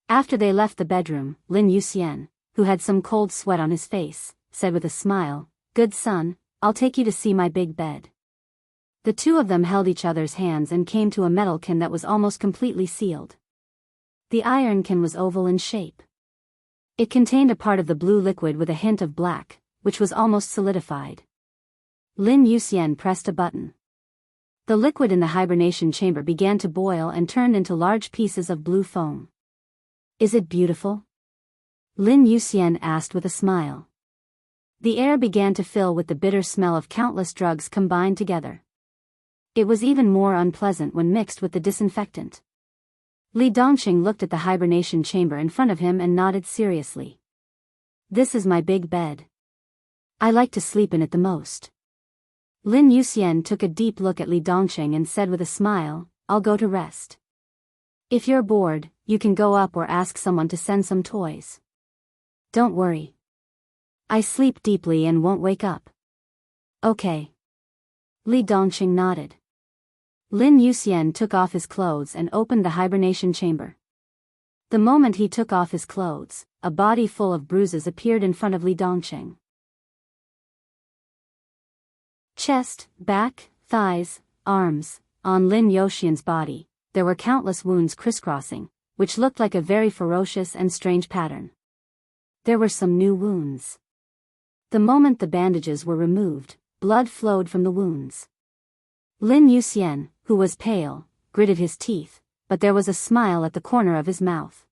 [SPEAKER 1] After they left the bedroom, Lin Yuxian, who had some cold sweat on his face, said with a smile, "Good son, I'll take you to see my big bed." The 2 of them held each other's hands and came to a metal can that was almost completely sealed. The iron can was oval in shape. It contained a part of the blue liquid with a hint of black, which was almost solidified. Lin Yuxian pressed a button. The liquid in the hibernation chamber began to boil and turned into large pieces of blue foam. Is it beautiful? Lin Yuxian asked with a smile. The air began to fill with the bitter smell of countless drugs combined together. It was even more unpleasant when mixed with the disinfectant. Li Dongqing looked at the hibernation chamber in front of him and nodded seriously. This is my big bed. I like to sleep in it the most. Lin Yuxian took a deep look at Li Dongqing and said with a smile, I'll go to rest. If you're bored, you can go up or ask someone to send some toys. Don't worry. I sleep deeply and won't wake up. Okay. Li Dongqing nodded. Lin Yuxian took off his clothes and opened the hibernation chamber. The moment he took off his clothes, a body full of bruises appeared in front of Li Dongqing. Chest, back, thighs, arms, on Lin Yuxian's body, there were countless wounds crisscrossing, which looked like a very ferocious and strange pattern. There were some new wounds. The moment the bandages were removed, blood flowed from the wounds. Lin Yuxian, who was pale, gritted his teeth, but there was a smile at the corner of his mouth.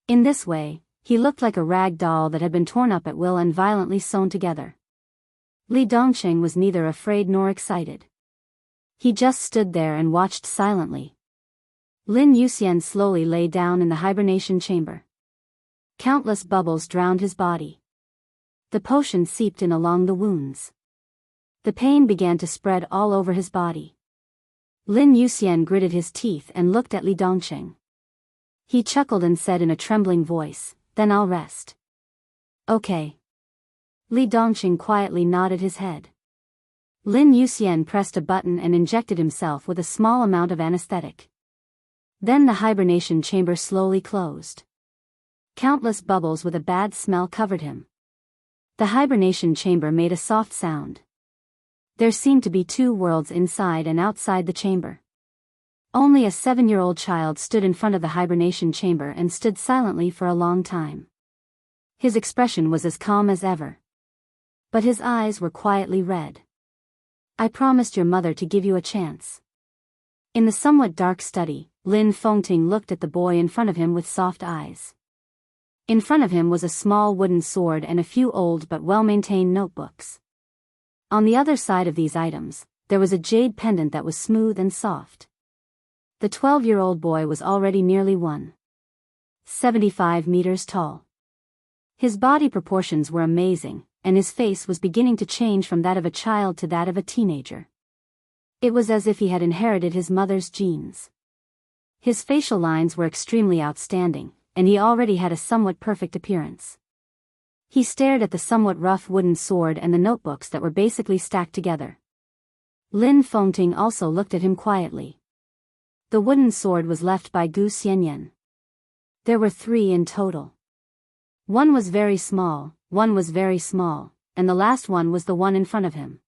[SPEAKER 1] In this way, he looked like a rag doll that had been torn up at will and violently sewn together. Li Dongqing was neither afraid nor excited. He just stood there and watched silently. Lin Yuxian slowly lay down in the hibernation chamber. Countless bubbles drowned his body. The potion seeped in along the wounds. The pain began to spread all over his body. Lin Yuxian gritted his teeth and looked at Li Dongqing. He chuckled and said in a trembling voice, then I'll rest. Okay. Li Dongqing quietly nodded his head. Lin Yuxian pressed a button and injected himself with a small amount of anesthetic. Then the hibernation chamber slowly closed. Countless bubbles with a bad smell covered him. The hibernation chamber made a soft sound. There seemed to be two worlds inside and outside the chamber. Only a 7-year-old child stood in front of the hibernation chamber and stood silently for a long time. His expression was as calm as ever. But his eyes were quietly red. I promised your mother to give you a chance. In the somewhat dark study, Lin Fengting looked at the boy in front of him with soft eyes. In front of him was a small wooden sword and a few old but well-maintained notebooks. On the other side of these items, there was a jade pendant that was smooth and soft. The 12-year-old boy was already nearly 1.75 meters tall. His body proportions were amazing, and his face was beginning to change from that of a child to that of a teenager. It was as if he had inherited his mother's genes. His facial lines were extremely outstanding, and he already had a somewhat perfect appearance. He stared at the somewhat rough wooden sword and the notebooks that were basically stacked together. Lin Fengting also looked at him quietly. The wooden sword was left by Gu Xianyan. There were 3 in total. One was very small, one was very small, and the last one was the one in front of him.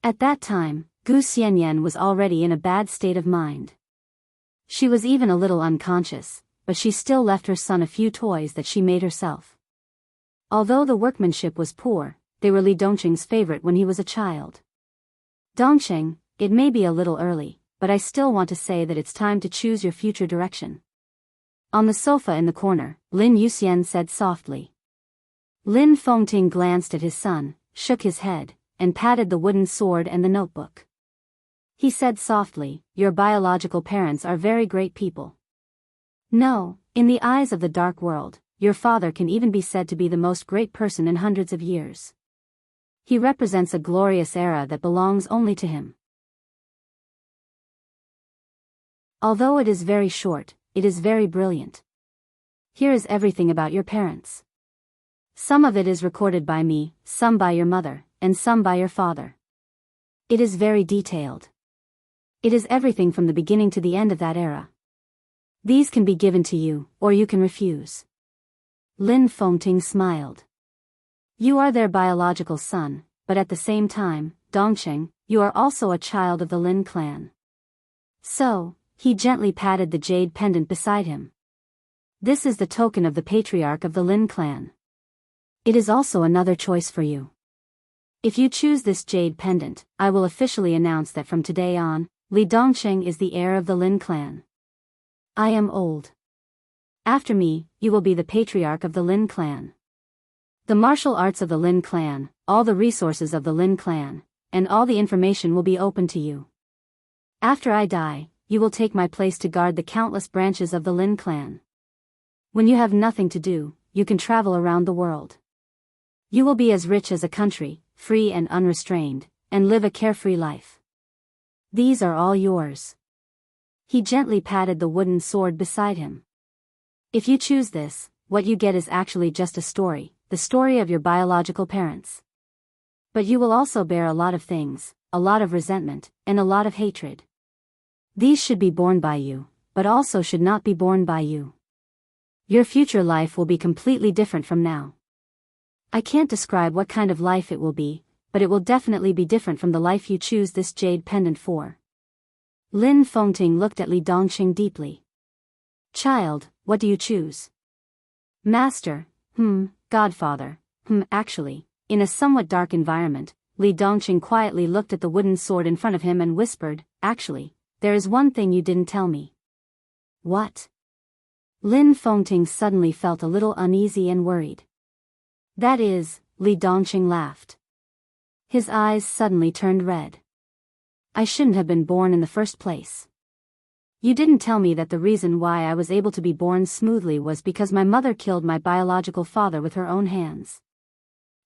[SPEAKER 1] At that time, Gu Xianyan was already in a bad state of mind. She was even a little unconscious, but she still left her son a few toys that she made herself. Although the workmanship was poor, they were Li Dongqing's favorite when he was a child. Dongqing, it may be a little early, but I still want to say that it's time to choose your future direction. On the sofa in the corner, Lin Yuxian said softly. Lin Fengting glanced at his son, shook his head, and patted the wooden sword and the notebook. He said softly, your biological parents are very great people. No, in the eyes of the dark world, your father can even be said to be the most great person in hundreds of years. He represents a glorious era that belongs only to him. Although it is very short, it is very brilliant. Here is everything about your parents. Some of it is recorded by me, some by your mother, and some by your father. It is very detailed. It is everything from the beginning to the end of that era. These can be given to you, or you can refuse. Lin Fengting smiled. You are their biological son, but at the same time, Dongqing, you are also a child of the Lin clan. So, he gently patted the jade pendant beside him. This is the token of the patriarch of the Lin clan. It is also another choice for you. If you choose this jade pendant, I will officially announce that from today on, Li Dongsheng is the heir of the Lin clan. I am old. After me, you will be the patriarch of the Lin clan. The martial arts of the Lin clan, all the resources of the Lin clan, and all the information will be open to you. After I die, you will take my place to guard the countless branches of the Lin clan. When you have nothing to do, you can travel around the world. You will be as rich as a country, free and unrestrained, and live a carefree life. These are all yours. He gently patted the wooden sword beside him. If you choose this, what you get is actually just a story, the story of your biological parents. But you will also bear a lot of things, a lot of resentment, and a lot of hatred. These should be borne by you, but also should not be borne by you. Your future life will be completely different from now. I can't describe what kind of life it will be, but it will definitely be different from the life you choose this jade pendant for. Lin Fengting looked at Li Dongsheng deeply. Child, what do you choose? Master, Godfather, actually, in a somewhat dark environment, Li Dongsheng quietly looked at the wooden sword in front of him and whispered, actually, there is one thing you didn't tell me. What? Lin Fengting suddenly felt a little uneasy and worried. That is, Li Dongsheng laughed. His eyes suddenly turned red. I shouldn't have been born in the first place. You didn't tell me that the reason why I was able to be born smoothly was because my mother killed my biological father with her own hands.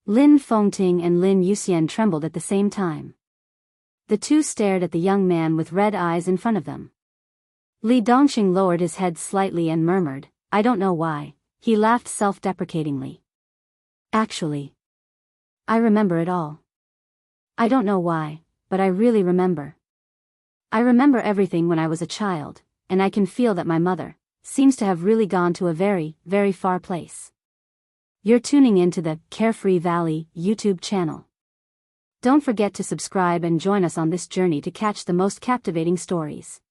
[SPEAKER 1] Lin Fengting and Lin Yuxian trembled at the same time. The two stared at the young man with red eyes in front of them. Li Dongsheng lowered his head slightly and murmured, I don't know why. He laughed self-deprecatingly. Actually, I remember it all. I don't know why, but I really remember. I remember everything when I was a child, and I can feel that my mother seems to have really gone to a very, very far place. You're tuning into the Carefree Valley YouTube channel. Don't forget to subscribe and join us on this journey to catch the most captivating stories.